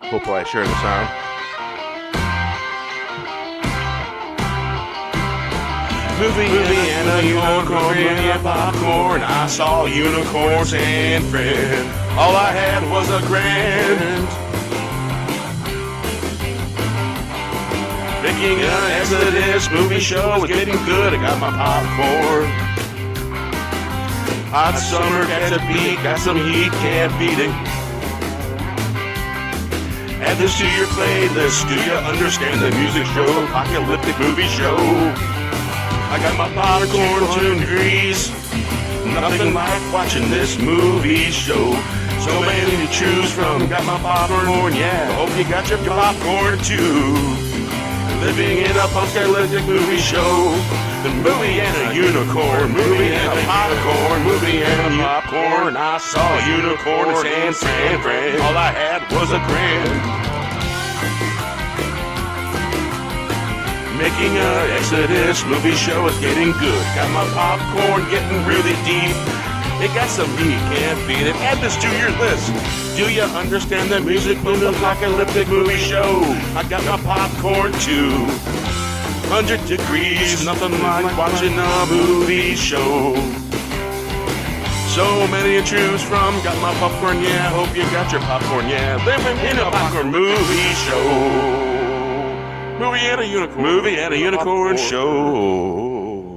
Hopefully I share the sound. Movie and a unicorn and popcorn. I saw unicorns and friend. All I had was a grand. Making an Exodus movie show was getting good. I got my popcorn. Hot summer, got to beat, got some heat, can't beat it. Add this to your playlist. Do you understand the music show? Apocalyptic movie show. I got my popcorn 2 degrees. Nothing like watching this movie show. So many to choose from. Got my popcorn, yeah. Hope you got your popcorn too. Living in a post-apocalyptic movie show. The movie and a unicorn. Movie and a popcorn. Movie and a popcorn. I saw unicorns and friend. All I had was a grand. Making an Exodus movie show is getting good. Got my popcorn getting really deep. It got some heat, can't beat it. Add this to your list. Do you understand the music from the apocalyptic movie show? I got my popcorn too. 100 degrees, nothing like watching a movie show. So many to choose from. Got my popcorn, yeah. Hope you got your popcorn, yeah. Living in a popcorn movie show. Movie and a unicorn. Movie and a unicorn show.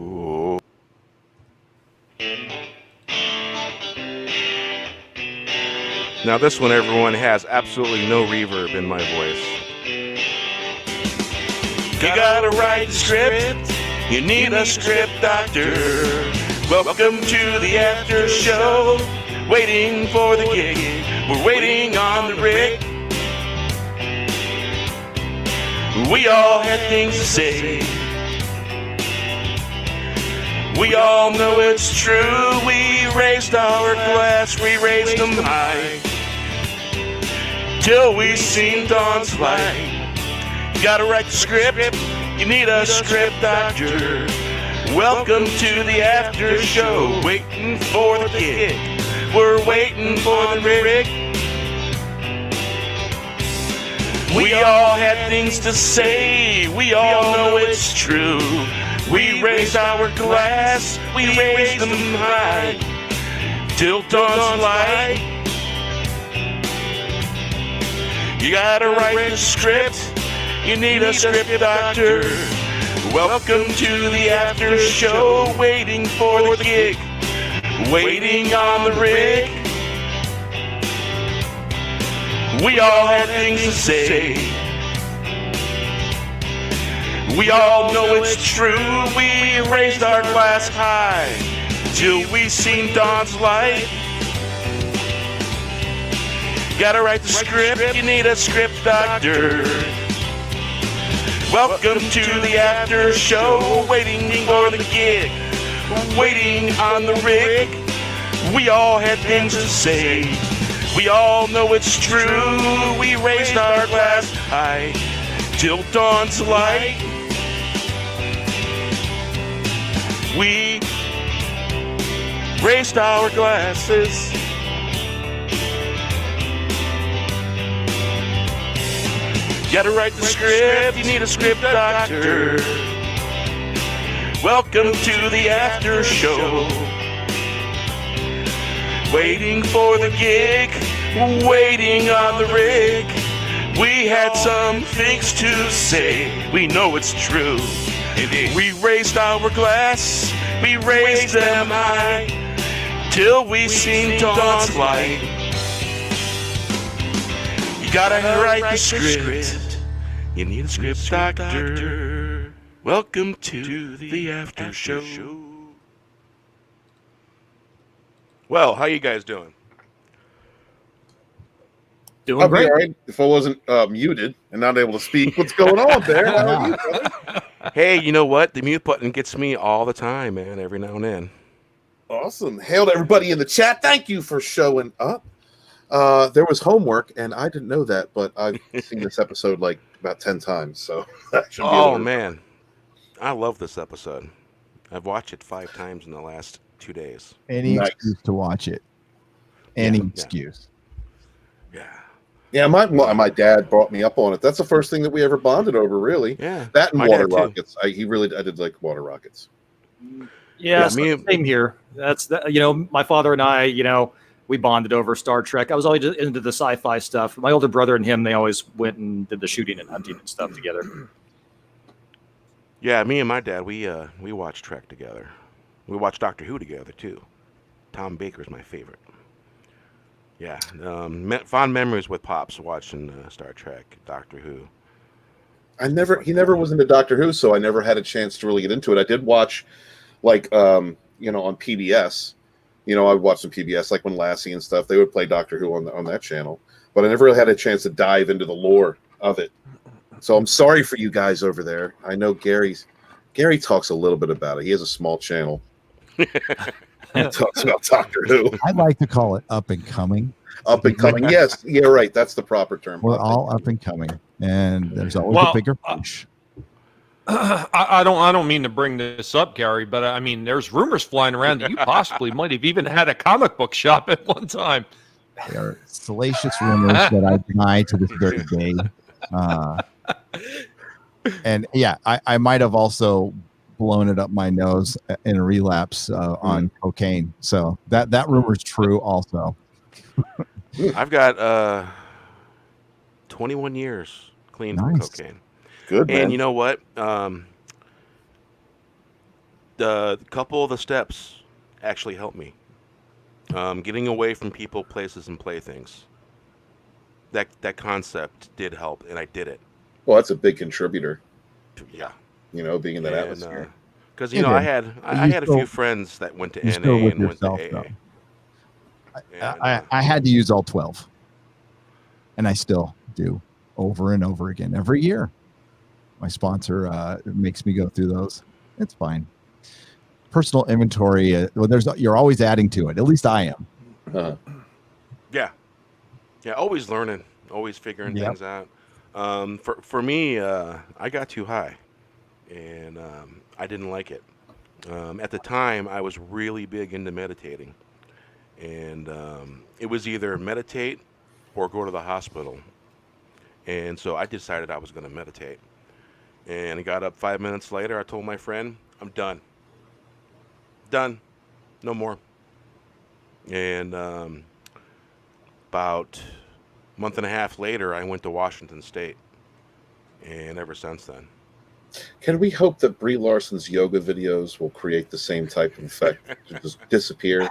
Now this one, everyone, has absolutely no reverb in my voice. You gotta write the script. You need a script doctor. Welcome to the after show. Waiting for the gig. We're waiting on the rig. We all had things to say. We all know it's true. We raised our glass, we raised them high, till we seen dawn's light. You gotta write the script, you need a script doctor. Welcome to the after show. Waiting for the gig, we're waiting for the rig. We all had things to say, we all know it's true. We raised our glass, we raised them high, till dawn's light. You gotta write the script, you need a script doctor. Welcome to the after show, waiting for the gig, waiting on the rig. We all had things to say. We all know it's true. We raised our glass high till we seen dawn's light. Gotta write the script. You need a script doctor. Welcome to the after show. Waiting for the gig, waiting on the rig. We all had things to say. We all know it's true. We raised our glass high till dawn's light. We raised our glasses. You gotta write the script. You need a script doctor. Welcome to the after show. Waiting for the gig, waiting on the rig. We had some things to say, we know it's true. We raised our glass, we raised them high, till we seen dawn's light. You gotta write the script, you need a script doctor. Welcome to the after show. Well, how you guys doing? Doing great. All right if I wasn't muted and not able to speak. What's going on there? How are you, brother? Hey, you know what? The mute button gets me all the time, man, every now and then. Awesome. Hail to everybody in the chat. Thank you for showing up. There was homework, and I didn't know that, but I've seen this episode like about 10 times. So that should be man. I love this episode. I've watched it 5 times in the last 2 days. Any excuse to watch it. Any excuse. Yeah. Yeah, my dad brought me up on it. That's the first thing that we ever bonded over, really. Yeah, That and my water dad, too. rockets. I did like water rockets. Yeah, me- same here. That's that. My father and I, we bonded over Star Trek. I was always into the sci-fi stuff. My older brother and him, they always went and did the shooting and hunting and stuff together. Yeah, me and my dad, we watched Trek together. We watched Doctor Who together too. Tom Baker's my favorite. Yeah, fond memories with Pops watching Star Trek, Doctor Who. He never was into Doctor Who, so I never had a chance to really get into it. I did watch, like, on PBS. I would watch some PBS, like when Lassie and stuff. They would play Doctor Who on that channel, but I never really had a chance to dive into the lore of it. So I'm sorry for you guys over there. I know Gary talks a little bit about it. He has a small channel. He talks about Doctor Who. I'd like to call it up and coming. Up and coming, yes, yeah, right. That's the proper term. We're all up and coming, and there's always a bigger push. I don't mean to bring this up, Gary, but I mean, there's rumors flying around that you possibly might have even had a comic book shop at one time. They are salacious rumors that I deny to this very day. And yeah, I might have also blown it up my nose in a relapse on cocaine. So that rumor is true also. I've got 21 years clean from cocaine. Good, man. And you know what? The couple of the steps actually helped me. Getting away from people, places, and playthings. That concept did help, and I did it. Well, that's a big contributor. Yeah. Being in that atmosphere. Because I had a few friends that went to NA and went to AA. I had to use all 12, and I still do over and over again every year. My sponsor makes me go through those. It's fine. Personal inventory. You're always adding to it. At least I am. Yeah. Always learning, always figuring things out. For me, I got too high, and I didn't like it. At the time, I was really big into meditating, and it was either meditate or go to the hospital. And so I decided I was going to meditate. And I got up 5 minutes later. I told my friend, I'm done. Done. No more. And about a month and a half later, I went to Washington State. And ever since then. Can we hope that Brie Larson's yoga videos will create the same type of effect? Just disappear?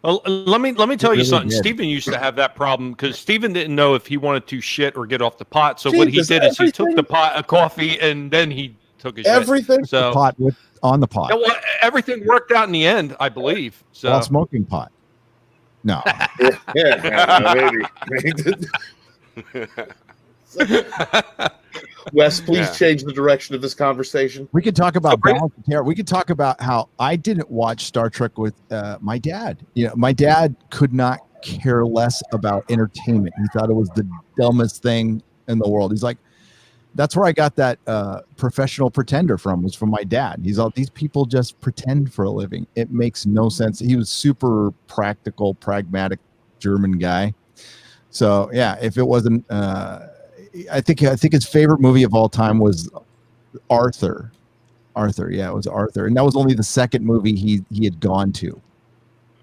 Well, let me tell you really something. did. Stephen used to have that problem because Stephen didn't know if he wanted to shit or get off the pot. So what he did is he took the pot of coffee and then he took his Everything? shit. So Pot on the pot. yeah, well, everything worked out in the end, I believe. So While smoking pot. No. Yeah, maybe. Wes, please change the direction of this conversation. We could talk about balance and terror. We could talk about how I didn't watch Star Trek with my dad. My dad could not care less about entertainment. He thought it was the dumbest thing in the world. He's like, that's where I got that professional pretender was from my dad. He's all, these people just pretend for a living. It makes no sense. He was super practical, pragmatic German guy. So yeah, if it wasn't, I think his favorite movie of all time was Arthur. Yeah, it was Arthur, and that was only the second movie he had gone to.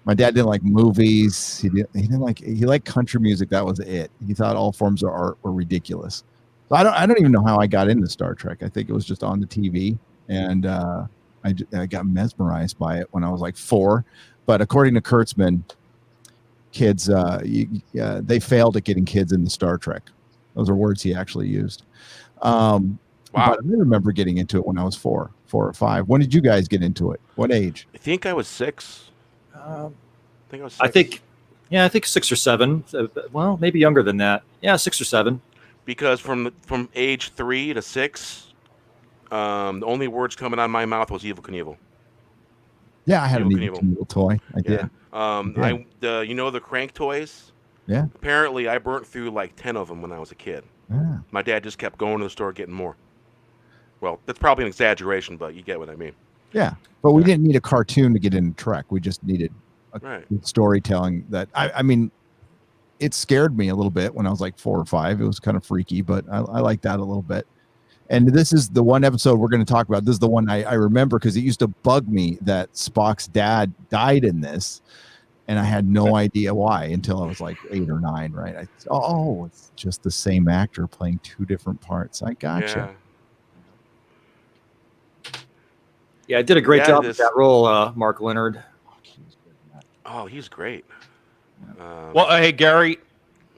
My dad didn't like movies. He liked country music. That was it. He thought all forms of art were ridiculous. So I don't even know how I got into Star Trek. I think it was just on the TV, and I got mesmerized by it when I was like 4. But according to Kurtzman, kids they failed at getting kids into Star Trek. Those are words he actually used. Wow. But I remember getting into it when I was 4 or 5. When did you guys get into it? What age? I think I was 6. I think 6 or 7. Well, maybe younger than that. Yeah, 6 or 7. Because from age 3 to 6, the only words coming out of my mouth was Evel Knievel. Yeah, I had an Evel Knievel toy. I did. The crank toys? Yeah. Apparently, I burnt through like 10 of them when I was a kid. Yeah. My dad just kept going to the store getting more. Well, that's probably an exaggeration, but you get what I mean. Yeah, but we didn't need a cartoon to get into Trek. We just needed good storytelling. That I mean, it scared me a little bit when I was like 4 or 5. It was kind of freaky, but I like that a little bit. And this is the one episode we're going to talk about. This is the one I remember because it used to bug me that Spock's dad died in this. And I had no idea why until I was like 8 or 9, right? It's just the same actor playing 2 different parts. I gotcha. Yeah, I did a great job with that role, Mark Leonard. Oh, he's great. Well, hey, Gary.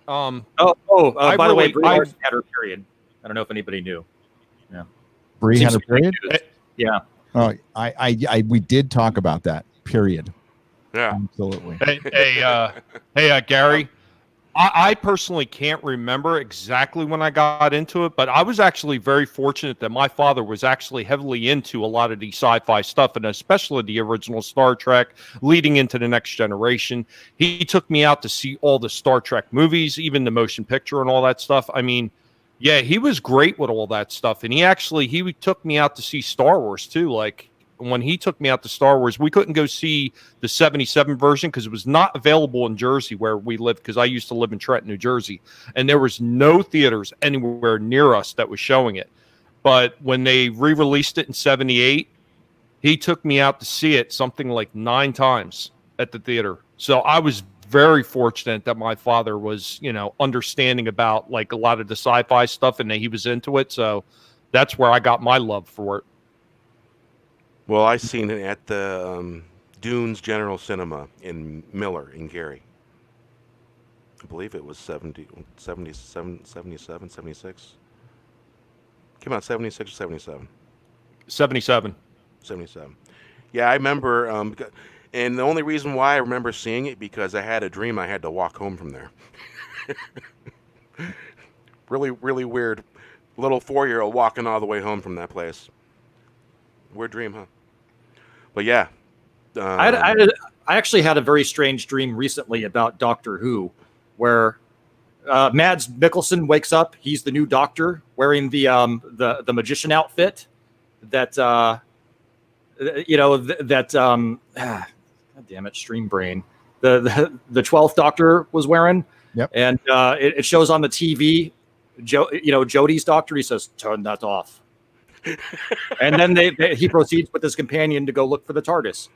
By the way, Brie I- had her period. I don't know if anybody knew. Yeah. Brie had a period? Yeah. Oh, we did talk about that. Period. Yeah. Absolutely. Hey, Gary. I personally can't remember exactly when I got into it, but I was actually very fortunate that my father was actually heavily into a lot of the sci-fi stuff, and especially the original Star Trek leading into the Next Generation. He took me out to see all the Star Trek movies, even the motion picture and all that stuff. I mean, yeah, he was great with all that stuff. And he took me out to see Star Wars too. Like, when he took me out to Star Wars, we couldn't go see the 77 version because it was not available in Jersey where we lived, because I used to live in Trenton, New Jersey, and there was no theaters anywhere near us that was showing it. But when they re-released it in 78, he took me out to see it something like 9 times at the theater. So I was very fortunate that my father was, understanding about like a lot of the sci-fi stuff and that he was into it. So that's where I got my love for it. Well, I seen it at the Dunes General Cinema in Miller in Gary. I believe it was 77, 76. Came out 76 or 77? 77. 77. Yeah, I remember, and the only reason why I remember seeing it because I had a dream I had to walk home from there. Really, really weird. Little 4-year-old walking all the way home from that place. Weird dream, huh? But yeah. I actually had a very strange dream recently about Doctor Who, where Mads Mikkelsen wakes up. He's the new Doctor wearing the magician outfit that God damn it, Stream Brain. The 12th Doctor was wearing. Yep. And it shows on the TV. Jodie's Doctor. He says, "Turn that off." And then he proceeds with his companion to go look for the TARDIS.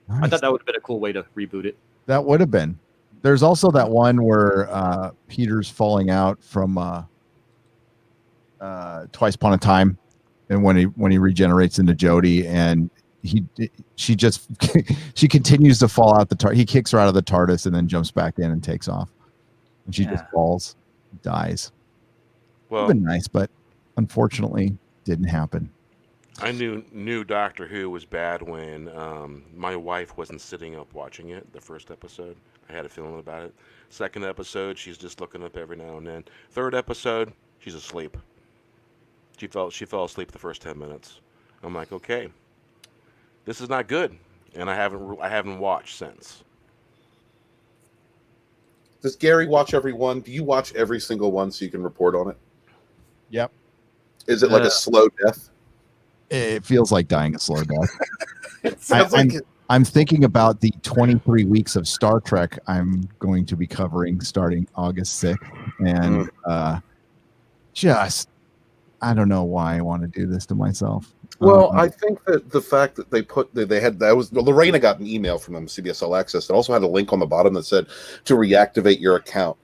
Nice. I thought that would have been a cool way to reboot it. That would have been. There's also that one where Peter's falling out from Twice Upon a Time, and when he regenerates into Jodie, and she continues to fall out the TARDIS. He kicks her out of the TARDIS and then jumps back in and takes off, and she just falls, dies. Well, Would have been nice, but unfortunately didn't happen. I knew Doctor Who was bad when my wife wasn't sitting up watching it, the first episode. I had a feeling about it. Second episode, she's just looking up every now and then. Third episode, she's asleep. She fell asleep the first 10 minutes. I'm like, okay, this is not good, and I haven't watched since. Does Gary watch every one? Do you watch every single one so you can report on it? Yep. Is it like a slow death? It feels like dying a slow death. It sounds like it. I'm thinking about the 23 weeks of Star Trek I'm going to be covering starting August 6th. And I don't know why I want to do this to myself. Well, I think that the fact that Lorena got an email from them, CBS All Access, that also had a link on the bottom that said to reactivate your account.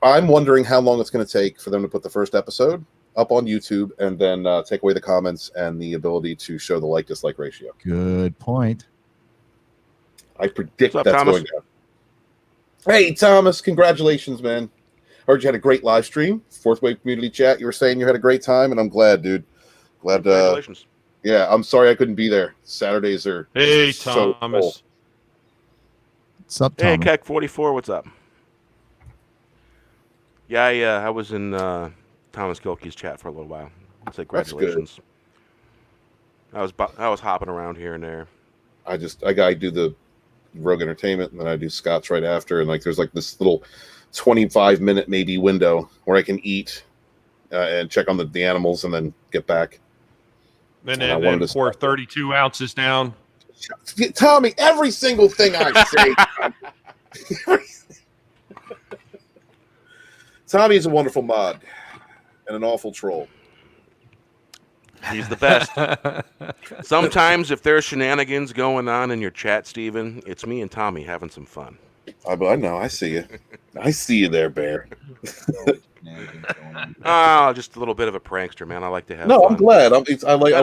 I'm wondering how long it's going to take for them to put the first episode up on YouTube and then take away the comments and the ability to show the like-dislike ratio. Good point. I predict What's up, that's Thomas? going down. Hey, Thomas, congratulations, man. Heard you had a great live stream, Fourth Wave Community Chat. You were saying you had a great time, and I'm glad, dude. Glad. Congratulations. Yeah, I'm sorry I couldn't be there. Saturdays are Hey, so Thomas. full. What's up, Hey, Tom? Keck44, what's up? Yeah, I was in Thomas Gilkey's chat for a little while. I'd say That's good. congratulations. I was hopping around here and there. I do the Rogue Entertainment, and then I do Scott's right after, and there's this little 25-minute maybe window where I can eat and check on the animals and then get back. And I then wanted to pour start 32 ounces down. Tommy, every single thing I say. Tommy is a wonderful mod and an awful troll. He's the best. Sometimes if there's shenanigans going on in your chat, Steven, it's me and Tommy having some fun. I know. I see you. I see you there, Bear. Oh, just a little bit of a prankster, man. I like to have No, fun. I'm glad. I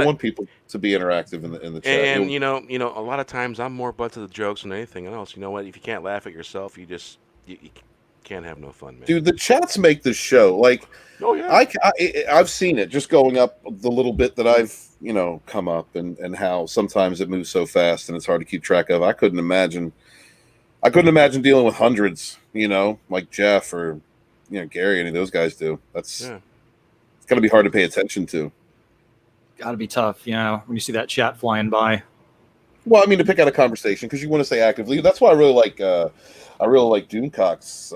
want people to be interactive in the chat. And you know, a lot of times I'm more butt to the jokes than anything else. You know what? If you can't laugh at yourself, you can't have no fun, man. Dude, the chats make the show. Like, oh yeah, I've seen it just going up the little bit that I've come up and how sometimes it moves so fast and it's hard to keep track of. I couldn't imagine dealing with hundreds. Like Jeff or Gary, any of those guys do. It's gonna be hard to pay attention to. Got to be tough, when you see that chat flying by. Well, I mean, to pick out a conversation because you want to stay actively. That's why I really like Doomcock's.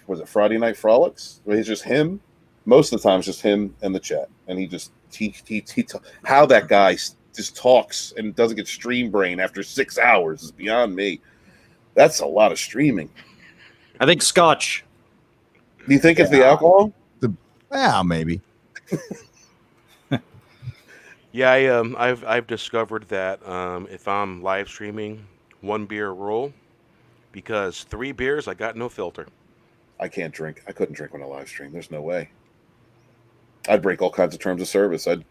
Was it Friday Night Frolics? Where he's just him. Most of the time, it's just him and the chat, and he how that guy just talks and doesn't get stream brain after 6 hours is beyond me. That's a lot of streaming. I think Scotch. Do you think it's the alcohol? Maybe. Yeah, I've discovered that if I'm live streaming, 1 beer rule, because 3 beers, I got no filter. I can't drink. I couldn't drink when I live stream. There's no way. I'd break all kinds of terms of service. Word.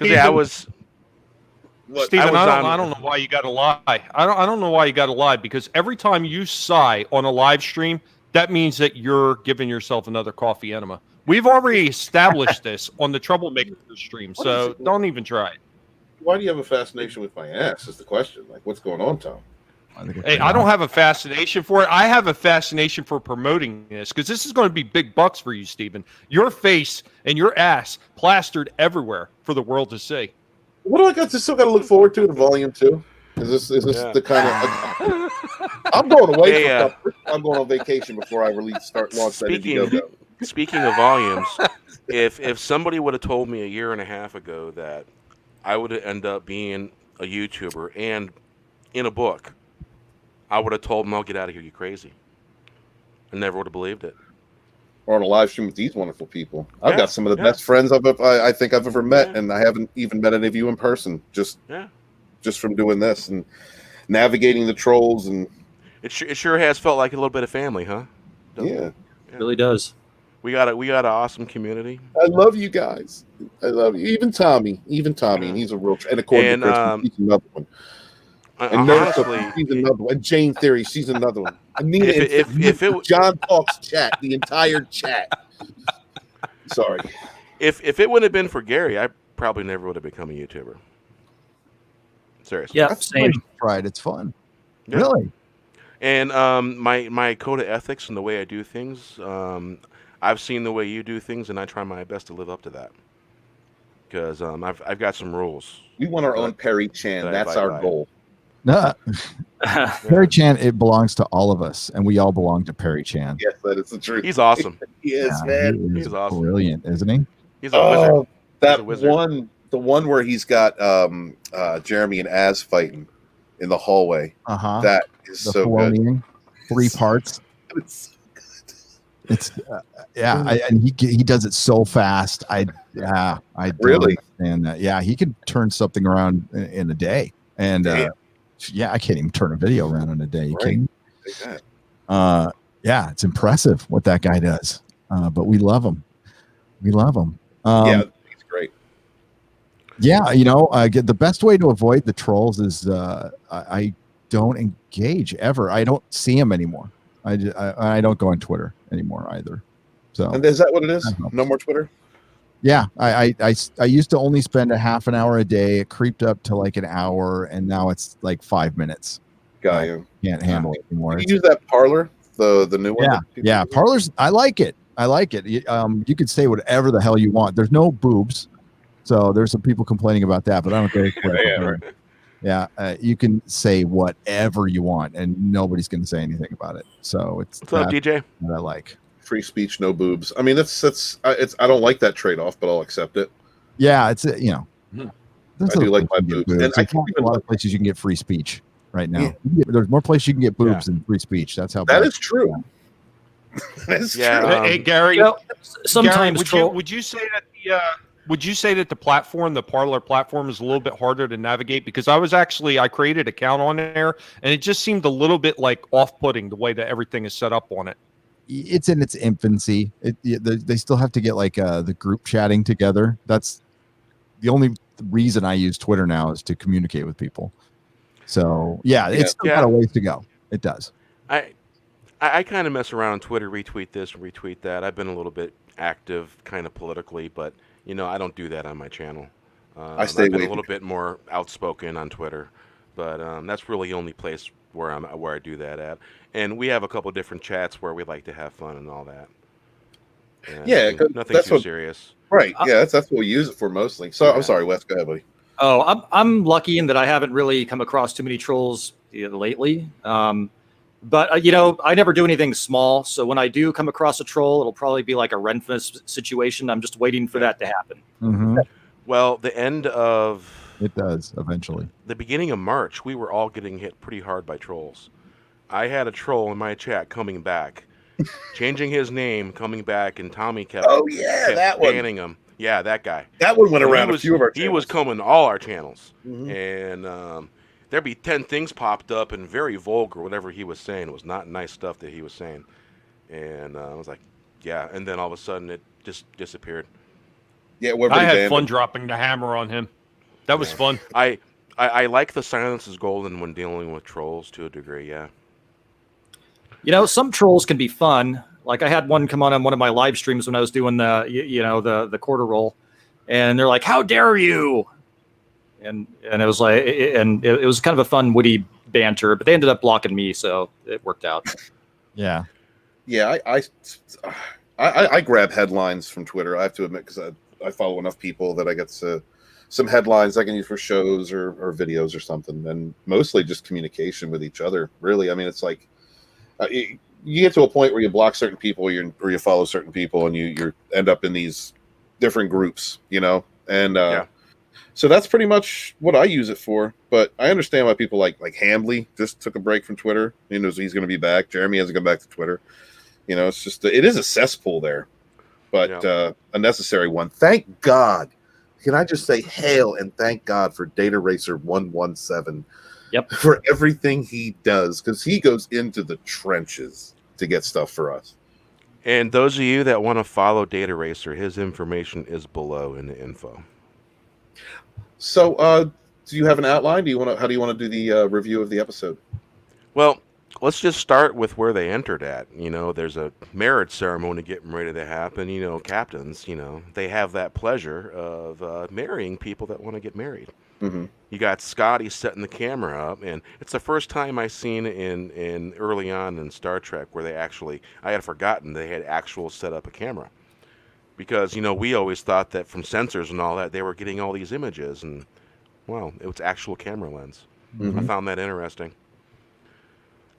Yeah, I was. Steven, I don't know why you got to lie. I don't know why you got to lie, because every time you sigh on a live stream, that means that you're giving yourself another coffee enema. We've already established this on the Troublemaker stream, so don't even try it. Why do you have a fascination with my ass? Is the question. Like, what's going on, Tom? I don't have a fascination for it. I have a fascination for promoting this, because this is going to be big bucks for you, Steven. Your face and your ass plastered everywhere for the world to see. What do I got to still got to look forward to in Volume 2? Is this the kind of? I'm going away. I'm going on vacation before I launch that Indiegogo. Speaking of volumes, if somebody would have told me a year and a half ago that I would end up being a YouTuber and in a book, I would have told them, "I'll get out of here, you crazy." I never would have believed it. Or on a live stream with these wonderful people. I've got some of the best friends I think I've ever met, and I haven't even met any of you in person. Just from doing this and navigating the trolls, and it sure has felt like a little bit of family, huh? It really does. We got an awesome community. I love you guys. I love you, even Tommy, and he's a real. And according to Chris, he's another one. And honestly, she's another one. And Jane Theory, she's another one. Anita, if it John Talks chat, the entire chat. Sorry. If it wouldn't have been for Gary, I probably never would have become a YouTuber. Seriously. Yeah, same. Right, it's fun. Yeah. Really. And my code of ethics and the way I do things, I've seen the way you do things, and I try my best to live up to that. Because I've got some rules. We want our own Perry Chan. That's our goal. No, Perry Chan, it belongs to all of us, and we all belong to Perry Chan. Yes, that is the truth. He's awesome. He is, man. He's awesome. Brilliant, isn't he? He's a wizard. That one, the one where he's got Jeremy and Az fighting in the hallway. That is so good. 3 parts. It's It's and he does it so fast. I really understand that. Yeah, he could turn something around in a day, and I can't even turn a video around in a day. You kidding? Yeah, it's impressive what that guy does. But we love him. We love him. Yeah, he's great. Yeah, the best way to avoid the trolls is I don't engage ever. I don't see them anymore. I don't go on Twitter anymore either. So, and is that what it is? No more Twitter? Yeah, I used to only spend a half an hour a day. It creeped up to like an hour, and now it's like 5 minutes. Got you. Can't handle it anymore. You use that Parler, the new one? Yeah. Parler's. I like it. You could say whatever the hell you want. There's no boobs, so there's some people complaining about that, but I don't care. You can say whatever you want, and nobody's going to say anything about it. So it's what's up, DJ? That I like. free speech, no boobs. I mean, I don't like that trade off, but I'll accept it. Yeah, it's I do like my boobs. And I can't a lot of places you can get free speech right now. There's more places you can get boobs than free speech. That's how that is true. That's true. Hey, Gary. Sometimes Gary, would you say that the platform, the Parler platform, is a little bit harder to navigate? Because I created an account on there, and it just seemed a little bit like off-putting the way that everything is set up on it. It's in its infancy. They still have to get like the group chatting together. That's the only reason I use Twitter now, is to communicate with people. So it's still got a ways to go. It does. I kind of mess around on Twitter, retweet this, retweet that. I've been a little bit active, kind of politically, but I don't do that on my channel. I've been a little bit more outspoken on Twitter, but that's really the only place where I do that at. And we have a couple different chats where we like to have fun and all that. And nothing too serious. Right. Yeah, that's what we use it for mostly. So I'm sorry, Wes. Go ahead, buddy. Oh, I'm lucky in that I haven't really come across too many trolls lately. But I never do anything small. So when I do come across a troll, it'll probably be like a Renfus situation. I'm just waiting for that to happen. Mm-hmm. Well, the end of it does eventually. The beginning of March, we were all getting hit pretty hard by trolls. I had a troll in my chat coming back, changing his name, coming back, and Tommy kept that one. banning him. Yeah, that guy. That one went around a few of our channels. He was coming to all our channels. Mm-hmm. And there'd be 10 things popped up and very vulgar, whatever he was saying. It was not nice stuff that he was saying. And I was like, yeah. And then all of a sudden it just disappeared. Yeah, I had fun dropping the hammer on him. That was fun. I like the silence is golden when dealing with trolls to a degree, yeah. Some trolls can be fun. Like I had one come on one of my live streams when I was doing the quarter roll, and they're like, "How dare you!" And it was like, it was kind of a fun, witty banter. But they ended up blocking me, so it worked out. Yeah. I grab headlines from Twitter. I have to admit, because I follow enough people that I get some headlines I can use for shows or videos or something, and mostly just communication with each other. Really, I mean, it's like. You get to a point where you block certain people or you follow certain people, and you end up in these different groups, and so that's pretty much what I use it for. But I understand why people like Hambly just took a break from Twitter. He knows he's going to be back. Jeremy hasn't come back to Twitter. It's just it is a cesspool there, but a necessary one. Thank God. Can I just say hail and thank God for Data Racer 117. Yep. For everything he does, because he goes into the trenches to get stuff for us. And those of you that want to follow Data Racer, his information is below in the info. So, do you have an outline? How do you want to do the review of the episode? Well, let's just start with where they entered at. There's a marriage ceremony getting ready to happen. Captains, they have that pleasure of marrying people that want to get married. Mm-hmm. You got Scotty setting the camera up, and it's the first time I seen in early on in Star Trek where I had forgotten they had set up a camera, because we always thought that from sensors and all that they were getting all these images, and well, it was actual camera lens. Mm-hmm. I found that interesting.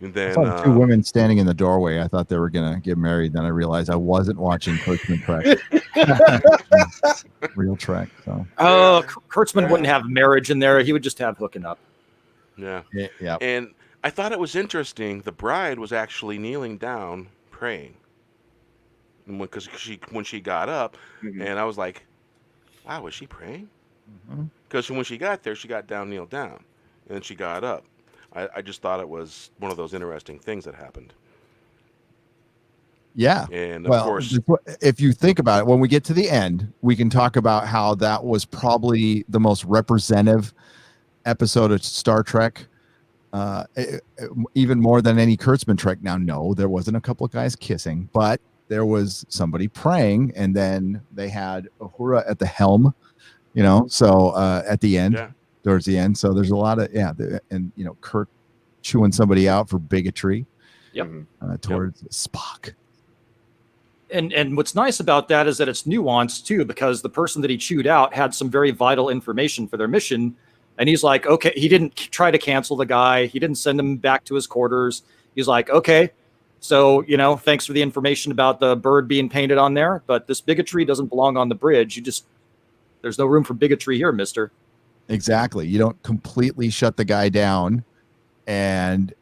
And then I saw two women standing in the doorway. I thought they were gonna get married. Then I realized I wasn't watching Kurtzman Trek. Real Trek. So. Kurtzman wouldn't have marriage in there. He would just have hooking up. Yeah. Yeah. And I thought it was interesting. The bride was actually kneeling down praying, because when she got up, mm-hmm. and I was like, "Wow, was she praying?" Because when she got there, she got down, kneeled down, and then she got up. I just thought it was one of those interesting things that happened. Yeah. And of course, if you think about it, when we get to the end, we can talk about how that was probably the most representative episode of Star Trek, even more than any Kurtzman Trek. Now, no, there wasn't a couple of guys kissing, but there was somebody praying, and then they had Uhura at the helm, so at the end. Yeah. Towards the end, so there's a lot of and Kirk chewing somebody out for bigotry. Yep. Towards Spock. And what's nice about that is that it's nuanced too, because the person that he chewed out had some very vital information for their mission, and he's like, okay, he didn't try to cancel the guy, he didn't send him back to his quarters. He's like, okay, So, thanks for the information about the bird being painted on there, but this bigotry doesn't belong on the bridge. There's no room for bigotry here, mister. Exactly. You don't completely shut the guy down, and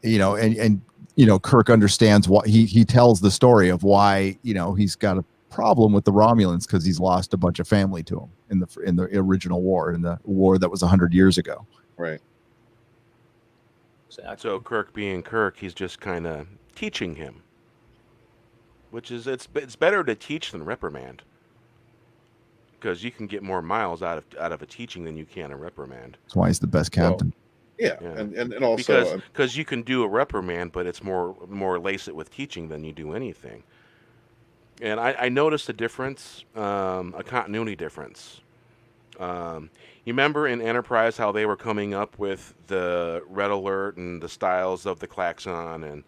Kirk understands why he tells the story of why, he's got a problem with the Romulans because he's lost a bunch of family to him in the original war, in the war that was 100 years ago. Right. Exactly. So Kirk being Kirk, he's just kind of teaching him, which is it's better to teach than reprimand, because you can get more miles out of a teaching than you can a reprimand. That's why he's the best captain. Well, yeah. And also because you can do a reprimand, but it's more lace it with teaching than you do anything. And I noticed a difference, a continuity difference. You remember in Enterprise how they were coming up with the red alert and the styles of the klaxon and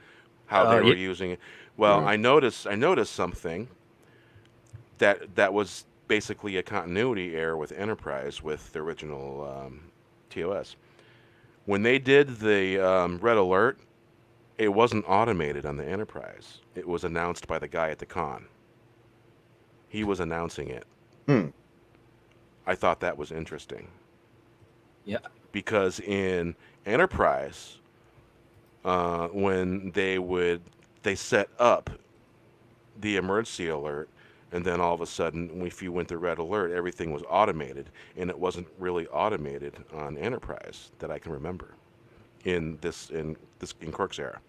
how they were using it? Well, I noticed something that was basically a continuity error with Enterprise with the original TOS. When they did the red alert, it wasn't automated on the Enterprise. It was announced by the guy at the con. He was announcing it. I thought that was interesting. Yeah. Because in Enterprise, when they set up the emergency alert, and then all of a sudden, if you went to red alert, everything was automated, and it wasn't really automated on Enterprise that I can remember in Kirk's era.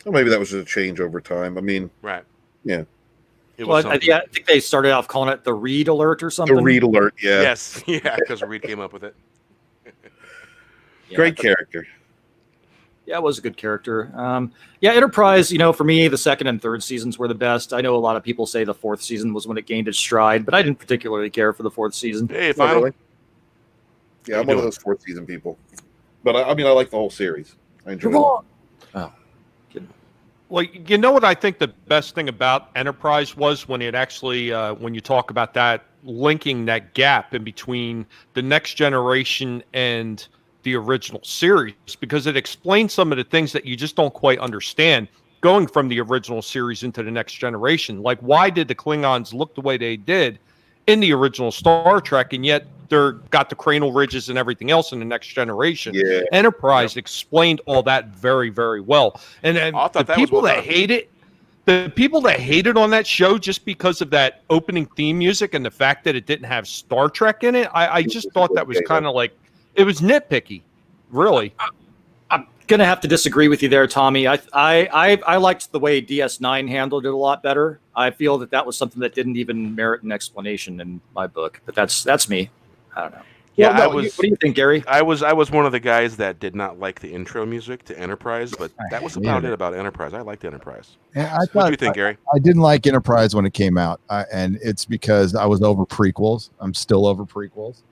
Well, maybe that was just a change over time. I mean, right? Yeah. I think they started off calling it the read alert or something. The read alert, yeah. Yes, yeah, because Reed came up with it. Great character. Yeah, it was a good character. Enterprise, for me, the second and third seasons were the best. I know a lot of people say the fourth season was when it gained its stride, but I didn't particularly care for the fourth season. Hey, finally. Yeah, I'm one of those fourth season people. But I like the whole series. I enjoy it. Oh. Well, you know what I think the best thing about Enterprise was when it actually, when you talk about that, linking that gap in between the Next Generation and the original series, because it explains some of the things that you just don't quite understand going from the original series into the Next Generation. Like, why did the Klingons look the way they did in the original Star Trek, and yet they're got the cranial ridges and everything else in the Next Generation? Yeah. Enterprise explained all that very, very well. And the people that hate it, the people that hated on that show just because of that opening theme music and the fact that it didn't have Star Trek in it, I just thought that was kind of like, it was nitpicky, really. I'm gonna have to disagree with you there, Tommy. I liked the way DS9 handled it a lot better. I feel that was something that didn't even merit an explanation in my book. But that's me. I don't know. Yeah, what do you think, Gary? I was one of the guys that did not like the intro music to Enterprise, but that was about it about Enterprise. I liked Enterprise. Yeah, what do you think, Gary? I didn't like Enterprise when it came out, and it's because I was over prequels. I'm still over prequels.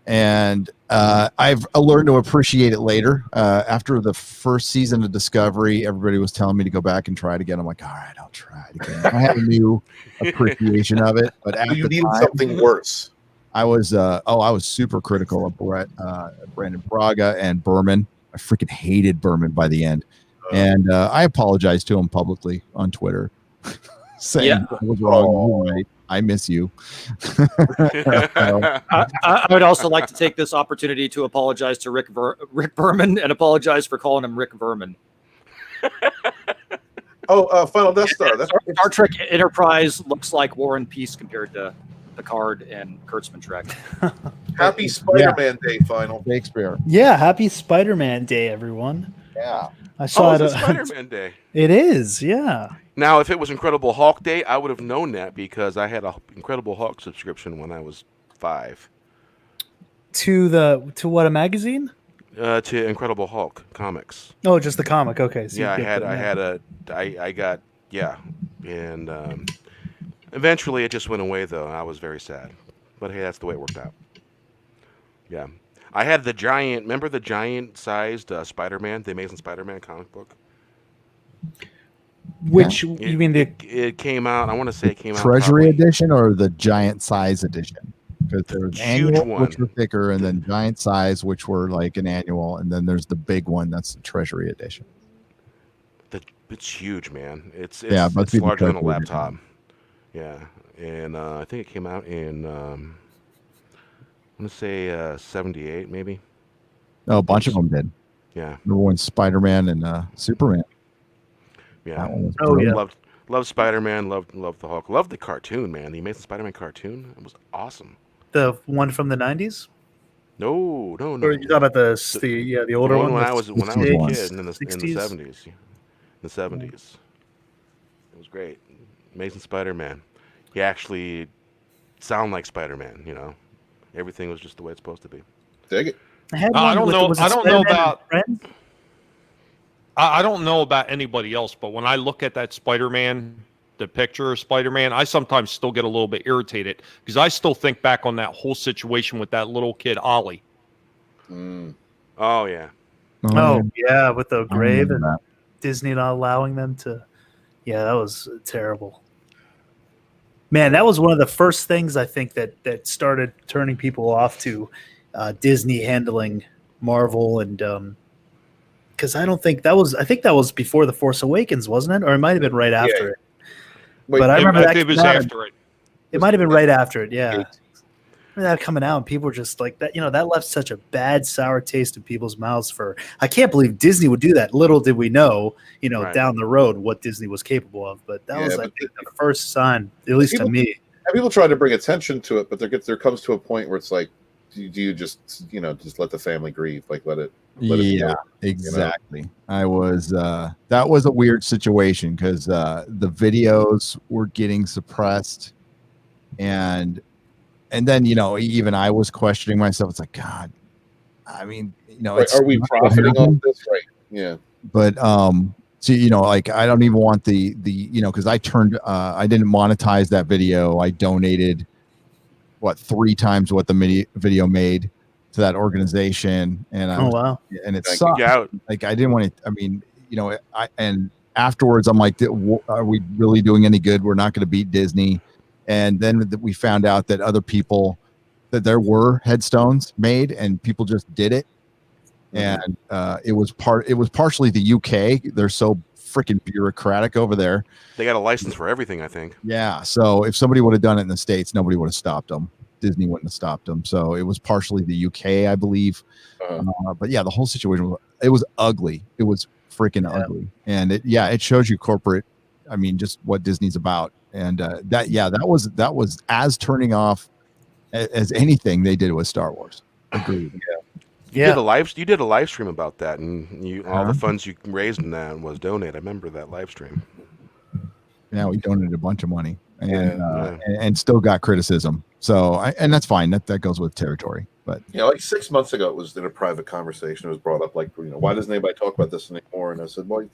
And I've learned to appreciate it later. After the first season of Discovery, everybody was telling me to go back and try it again. I'm like, all right, I'll try it again. I had a new appreciation of it, but at you the needed time, something worse. I was super critical of Brandon Braga and Berman. I freaking hated Berman by the end, and I apologized to him publicly on Twitter, saying I was wrong. You're right. I miss you. I would also like to take this opportunity to apologize to Rick Berman and apologize for calling him Rick Verman. FinalDeathStar. Star Trek Enterprise looks like War and Peace compared to Picard and Kurtzman Trek. Happy Spider-Man Day, Final. Shakespeare. Yeah, happy Spider-Man Day, everyone. Yeah. I saw it's Spider-Man Day. It is, yeah. Now, if it was Incredible Hulk Day, I would have known that because I had a Incredible Hulk subscription when I was 5. To what, a magazine? To Incredible Hulk comics. Oh, just the comic. Okay. So and eventually it just went away though. I was very sad, but hey, that's the way it worked out. Yeah, I had the giant. Remember the giant-sized Spider-Man, the Amazing Spider-Man comic book. Which you mean it came out? I want to say it came out Treasury edition or the giant size edition? Because there was annual, which were thicker, and then giant size, which were like an annual, and then there's the big one that's the Treasury edition. It's huge, man. It's it's larger than a laptop. Yeah, and I think it came out in I'm gonna say 78 maybe. Oh, a bunch of them did. Yeah. Number one, Spider-Man and Superman. Yeah. Yeah. Loved Spider-Man. Loved the Hulk. Loved the cartoon, man. The Amazing Spider-Man cartoon. It was awesome. The one from the 90s? No. Or you thought about the older one? When I was a kid in the 60s? 70s. In the 70s. It was great. Amazing Spider-Man. He actually sounded like Spider-Man, you know. Everything was just the way it's supposed to be. Dig it. I don't know about I don't know about anybody else, but when I look at that Spider-Man, the picture of Spider-Man, I sometimes still get a little bit irritated because I still think back on that whole situation with that little kid Ollie. Oh yeah. Oh yeah, with the grave and Disney not allowing them to. Yeah, that was terrible. Man, that was one of the first things I think that started turning people off to Disney handling Marvel, and because I think that was before The Force Awakens, wasn't it? Or it might have been right after it. Wait, but I remember that it was after it. It might have been right after it, yeah. I remember that coming out, and people were just like that. You know, that left such a bad, sour taste in people's mouths. I can't believe Disney would do that. Little did we know, down the road what Disney was capable of. But that was, I think, the first sign, at least to me. People try to bring attention to it, but there comes to a point where it's like, do you just let the family grieve, like let it exactly. I was that was a weird situation because the videos were getting suppressed, and then even I was questioning myself. It's like, God, I mean, are we profiting off this, right? Yeah, but so like I don't even want the because I didn't monetize that video. I donated 3 times what the video made to that organization, and and it sucked. Like I didn't want to. I mean, and afterwards I'm like, are we really doing any good? We're not going to beat Disney. And then we found out that other people, that there were headstones made, and people just did it. And it was partially the UK. They're so freaking bureaucratic over there. They got a license for everything, I think. Yeah. So if somebody would have done it in the States, nobody would have stopped them. Disney wouldn't have stopped them. So it was partially the UK, I believe. But yeah, the whole situation was ugly. It was freaking ugly. And it shows you corporate. I mean, just what Disney's about. And that was as turning off as anything they did with Star Wars. Agreed. You did a live stream about that, and all the funds you raised in that was donated. I remember that live stream. Yeah, we donated a bunch of money, and still got criticism. So, and that's fine. That goes with territory. But like 6 months ago, it was in a private conversation. It was brought up, like, why doesn't anybody talk about this anymore? And I said, well, it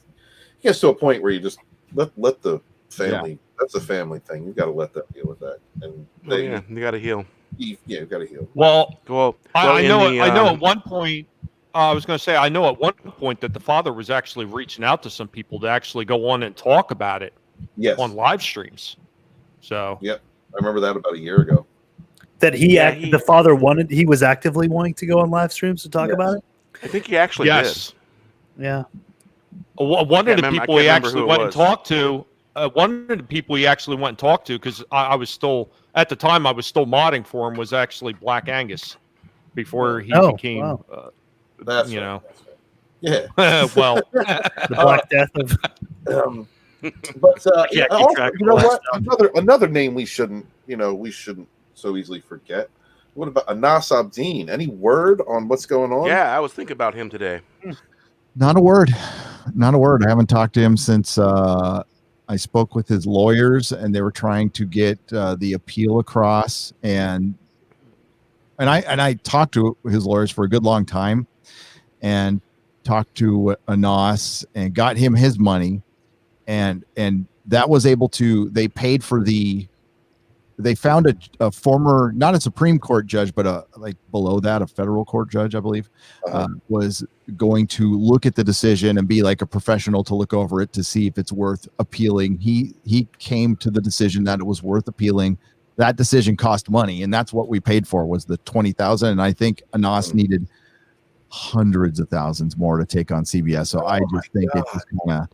gets to a point where you just let the family. Yeah. That's a family thing. You got to let them deal with that. And you got to heal. You got to heal. Well, I know at one point, I was going to say, I know at one point that the father was actually reaching out to some people to actually go on and talk about it on live streams. So, I remember that about a year ago. That the father he was actively wanting to go on live streams to talk about it? I think he actually did. Yeah. One of the people he actually went and talked to, because I was still, at the time, I was still modding for him, was actually Black Angus before he became, That's right. Yeah. Well, the Black Death of. What? Another name we shouldn't so easily forget. What about Anas Abdeen? Any word on what's going on? Yeah, I was thinking about him today. Not a word. I haven't talked to him since I spoke with his lawyers, and they were trying to get the appeal across, and I talked to his lawyers for a good long time, and talked to Anas and got him his money, and that was able to. They paid for they found a former, not a Supreme Court judge, but below that, a federal court judge, I believe, was going to look at the decision and be like a professional to look over it to see if it's worth appealing. He came to the decision that it was worth appealing. That decision cost money, and that's what we paid for, was the $20,000. And I think Anas needed hundreds of thousands more to take on CBS. So I just think it's just kind of.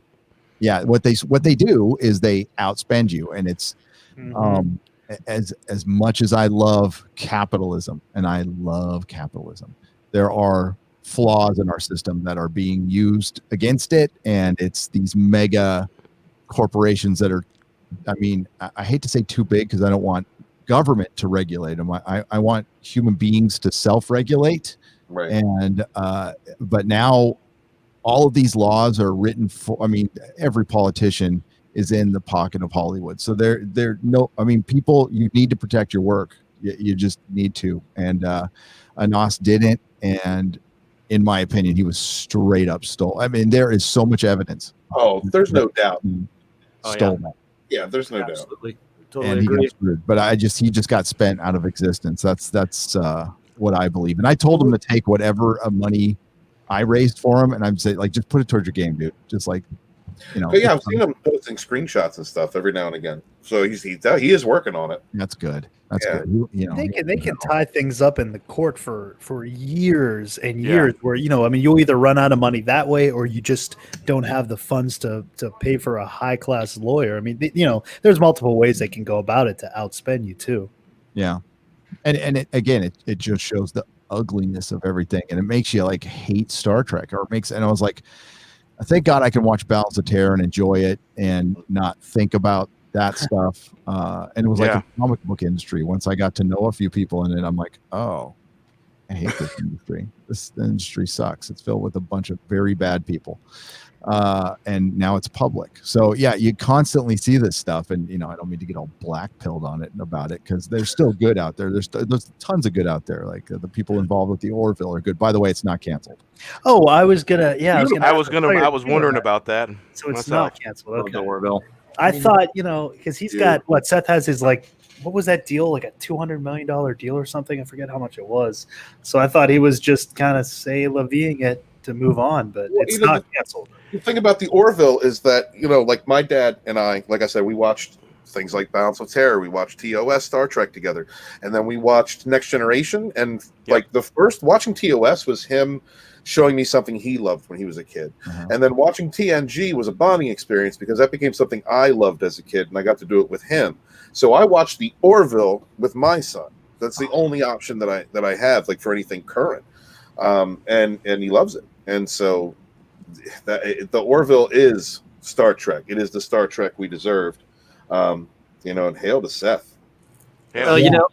Yeah, what they do is they outspend you, and it's as much as I love capitalism, and I love capitalism, there are flaws in our system that are being used against it, and it's these mega corporations that are, I mean, I hate to say too big because I don't want government to regulate them. I want human beings to self-regulate, Right. and but now all of these laws are written for, I mean, every politician is in the pocket of Hollywood. So they're no, I mean, people, you need to protect your work. You just need to. And Anas didn't. And in my opinion, he was straight up stole. I mean, there is so much evidence. Oh, there's no doubt. Stole that. Yeah, there's no Absolutely. doubt. Totally And he agree. got screwed. But he just got spent out of existence. That's what I believe. And I told him to take whatever money I raised for him, and I'm saying, like, just put it towards your game, dude. Just like, you know. But yeah, I've seen him posting screenshots and stuff every now and again. So he is working on it. That's good. That's Yeah. good. You know, They can tie things up in the court for years and years where, you know, I mean, you'll either run out of money that way or you just don't have the funds to pay for a high class lawyer. I mean, you know, there's multiple ways they can go about it to outspend you too. Yeah. And it just shows the ugliness of everything, and it makes you like hate Star Trek, and I was like, thank God I can watch Balance of Terror and enjoy it and not think about that stuff. And it was like a comic book industry. Once I got to know a few people in it, I'm like, oh, I hate this industry. This industry sucks. It's filled with a bunch of very bad people. And now it's public. So yeah, you constantly see this stuff, and you know, I don't mean to get all black-pilled on it and about it, because there's still good out there. There's tons of good out there. Like the people involved with the Orville are good. By the way, it's not canceled. Oh, I was wondering about that. So it's myself. not canceled. Okay. The Orville. I thought, you know, because he's got what Seth has his, like, what was that deal? Like a $200 million deal or something? I forget how much it was. So I thought he was just kind of levying it to move on, but it's not canceled. The thing about the Orville is that, you know, like my dad and I, like I said, we watched things like Balance of Terror, we watched TOS Star Trek together, and then we watched Next Generation, and like the first watching TOS was him showing me something he loved when he was a kid. And then watching TNG was a bonding experience because that became something I loved as a kid, and I got to do it with him. So I watched the Orville with my son. That's the only option that I have, like, for anything current. And he loves it. And so the Orville is Star Trek. It is the Star Trek we deserved. You know, and hail to Seth. Well, you know,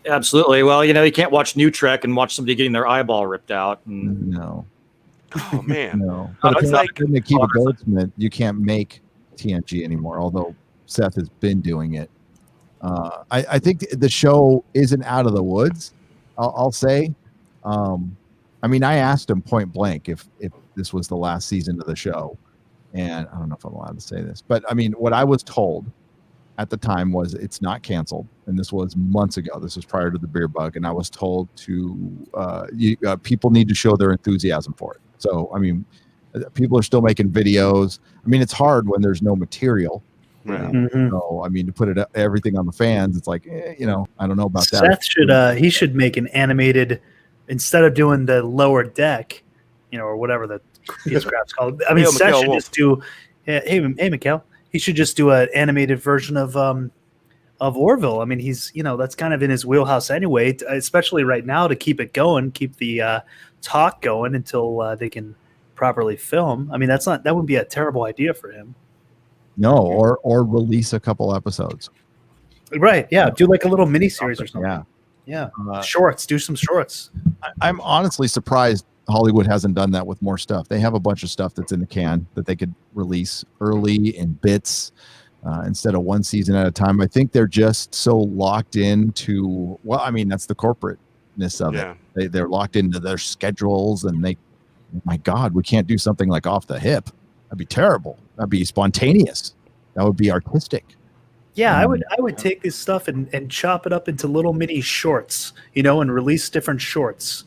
absolutely. Well, you know, you can't watch New Trek and watch somebody getting their eyeball ripped out. And No. Oh man. No. But it's like Akiva Goldsmith, you can't make TNG anymore, although Seth has been doing it. I think the show isn't out of the woods, I'll say. I mean, I asked him point blank if this was the last season of the show, and I don't know if I'm allowed to say this, but I mean, what I was told at the time was it's not canceled, and this was months ago. This was prior to the beer bug, and I was told to people need to show their enthusiasm for it. So, I mean, people are still making videos. I mean, it's hard when there's no material. Right. So, I mean, to put everything on the fans, it's like, you know, I don't know about that. Seth should make an animated, instead of doing the lower deck, you know, or whatever the crap's called. I mean, Seth should just do. Hey, Mikhail. He should just do an animated version of Orville. I mean, he's, you know, that's kind of in his wheelhouse anyway, especially right now, to keep it going, keep the talk going until they can properly film. I mean, that wouldn't be a terrible idea for him. No, or release a couple episodes. Right. Yeah. Do like a little mini series or something. Yeah. Yeah. Shorts. Do some shorts. I'm honestly surprised Hollywood hasn't done that with more stuff. They have a bunch of stuff that's in the can that they could release early in bits instead of one season at a time. I think they're just so locked into, well, I mean, that's the corporateness of it. They're locked into their schedules, and my God, we can't do something like off the hip. That'd be terrible. That'd be spontaneous. That would be artistic. Yeah, I would take this stuff and chop it up into little mini shorts, you know, and release different shorts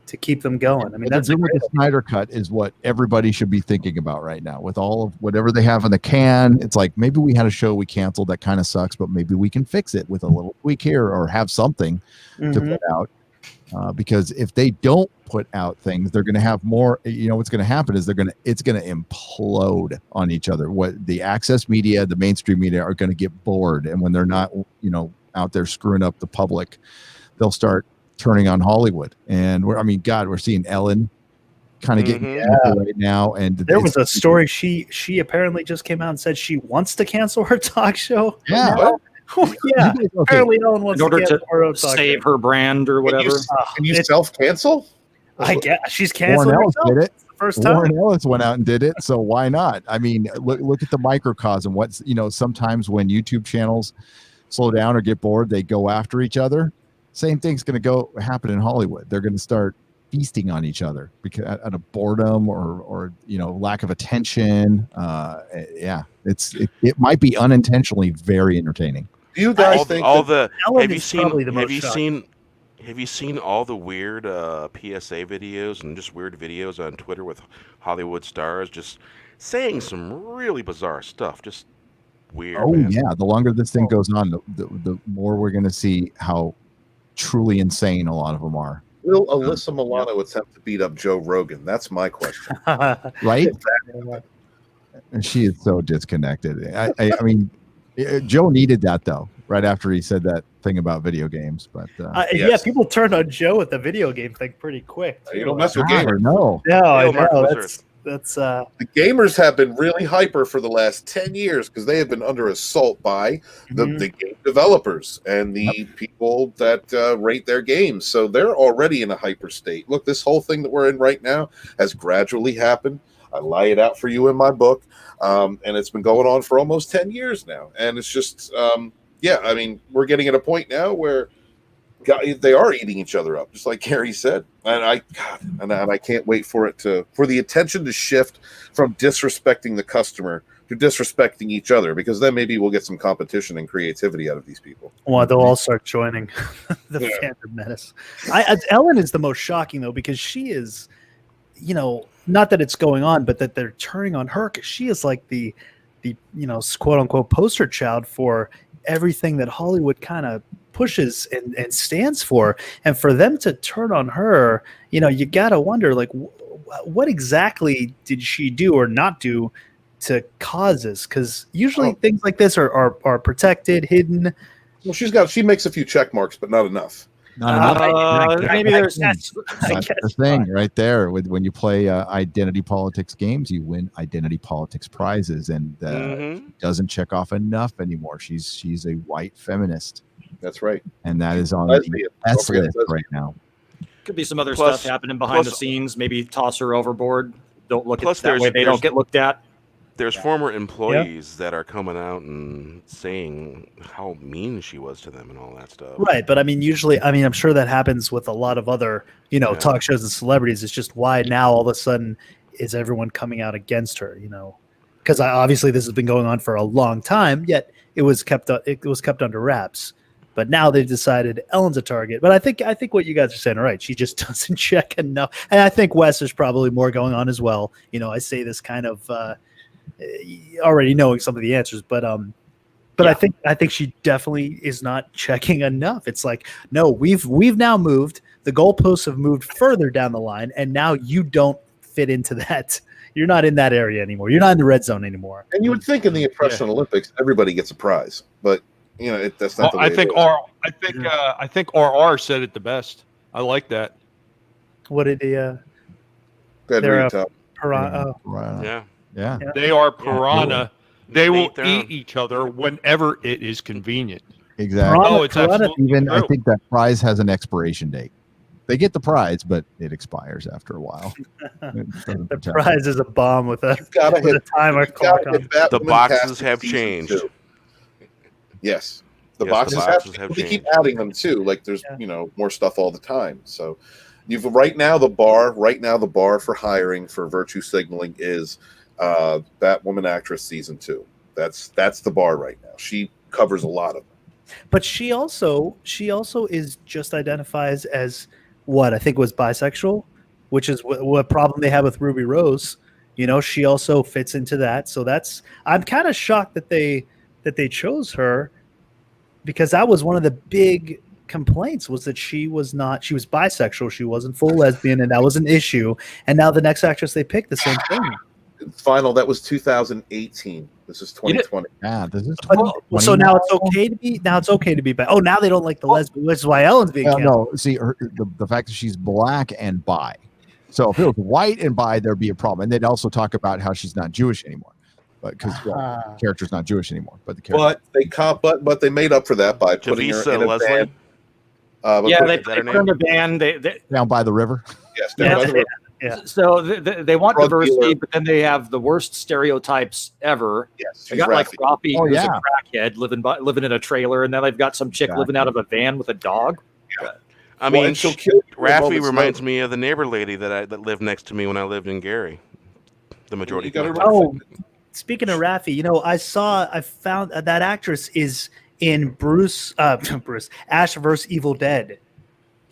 to keep them going. I mean, that's with the Snyder Cut is what everybody should be thinking about right now. With all of whatever they have in the can, it's like, maybe we had a show we canceled that kind of sucks, but maybe we can fix it with a little tweak here, or have something to put out. because if they don't put out things, they're going to have more. What's going to happen is it's going to implode on each other. What the access media, the mainstream media are going to get bored, and when they're not, out there screwing up the public, they'll start turning on Hollywood. And we're seeing Ellen kind of getting right now. And there was a story. She apparently just came out and said she wants to cancel her talk show. Yeah. Yeah. Apparently Ellen wants in order to to save her brand or whatever. Can you self-cancel? I guess she's canceling Warren Ellis herself. did it. It's the first time. Warren Ellis went out and did it. So why not? I mean, look at the microcosm. What's, sometimes when YouTube channels slow down or get bored, they go after each other. Same thing's going to happen in Hollywood. They're going to start feasting on each other because out of boredom or lack of attention. It might be unintentionally very entertaining. Do you guys think Ellen have is probably the most shocking. Have you seen all the weird PSA videos and just weird videos on Twitter with Hollywood stars just saying some really bizarre stuff? Just weird. Oh, man. yeah. The longer this thing goes on, the more we're going to see how truly insane a lot of them are. Will Alyssa Milano attempt to beat up Joe Rogan? That's my question. Right? And she is so disconnected. I mean, Joe needed that, though, right after he said that thing about video games. But Yes. Yeah, people turned on Joe at the video game thing pretty quick. You don't mess with gamers. No. No, I Mark know. Wizard. That's The gamers have been really hyper for the last 10 years because they have been under assault by the game developers and the people that rate their games. So they're already in a hyper state. Look, this whole thing that we're in right now has gradually happened. I lie it out for you in my book. And it's been going on for almost 10 years now. And it's just, we're getting at a point now where they are eating each other up, just like Gary said. And I can't wait for the attention to shift from disrespecting the customer to disrespecting each other, because then maybe we'll get some competition and creativity out of these people. well, they'll all start joining the Phantom Menace. Ellen is the most shocking though, because she is, not that it's going on, but that they're turning on her, because she is like the quote unquote poster child for everything that Hollywood kind of pushes and stands for. And for them to turn on her, you gotta wonder, like, what exactly did she do or not do to cause this? Because usually things like this are protected, hidden. Well, she makes a few check marks, but not enough. Maybe there's That's the thing right there. When you play identity politics games, you win identity politics prizes, and she doesn't check off enough anymore. She's a white feminist. That's right, and that is on the S list right now. Could be some other stuff happening behind the scenes. Maybe toss her overboard. Don't look at that way. They don't get looked at. There's former employees that are coming out and saying how mean she was to them and all that stuff. Right, but usually, I'm sure that happens with a lot of other, talk shows and celebrities. It's just why now all of a sudden is everyone coming out against her? Because obviously this has been going on for a long time. Yet it was kept under wraps. But now they've decided Ellen's a target. But I think what you guys are saying are right. She just doesn't check enough. And I think Wes, there's probably more going on as well. I say this kind of already knowing some of the answers, but I think she definitely is not checking enough. It's like, no, we've now moved. The goalposts have moved further down the line, and now you don't fit into that. You're not in that area anymore. You're not in the red zone anymore. And you would think in the Impression Olympics, everybody gets a prize, but that's not the way I think RR said it the best. I like that. What did he? Go ahead, read it. Piranha. Yeah. They are piranha. They will eat each other whenever it is convenient. Exactly. It's absolutely even true. I think that prize has an expiration date. They get the prize, but it expires after a while. The prize is a bomb with a timer clock on. The boxes have changed. Yes. The boxes have changed. They keep adding them too. Like there's more stuff all the time. So right now the bar for hiring for virtue signaling is Batwoman actress season 2. That's the bar right now. She covers a lot of them. But she also is just identifies as what I think was bisexual, which is what problem they have with Ruby Rose. She also fits into that. So I'm kind of shocked that they chose her, because that was one of the big complaints was that she was bisexual, she wasn't full lesbian, and that was an issue. And now the next actress they picked, the same thing. Final, that was 2018. This is 2020. Yeah, this is so now it's okay to be. Now it's okay to be bi. Oh, now they don't like the lesbian, which is why Ellen's being canceled. No, see, the fact that she's black and bi. So if it was white and bi, there'd be a problem. And they'd also talk about how she's not Jewish anymore, but because the character's not Jewish anymore. But the character, but they made up for that by putting her in a van. They put her in a van. They down by the river. Yes, down by the river. Yeah. So they want diversity, but then they have the worst stereotypes ever. Yes, they got like Rafi, who's a crackhead living in a trailer, and then they've got some chick living out of a van with a dog. Yeah. I mean, Rafi reminds me of the neighbor lady that lived next to me when I lived in Gary. The majority. Speaking of Rafi, I found that actress is in Ash vs. Evil Dead.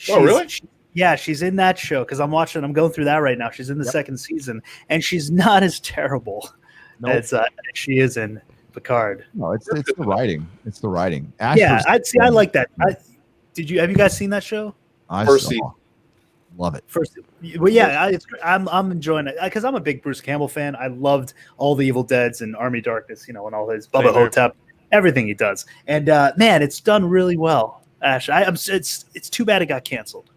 Really? Yeah, she's in that show because I'm going through that right now. She's in the second season, and she's not as terrible as she is in Picard. No, it's the writing. It's the writing. I like that. Have you guys seen that show? First season. Love it. I'm enjoying it because I'm a big Bruce Campbell fan. I loved all the Evil Deads and Army Darkness, and all his Bubba Hotep, everything he does. And man, it's done really well. Ash, it's too bad it got canceled.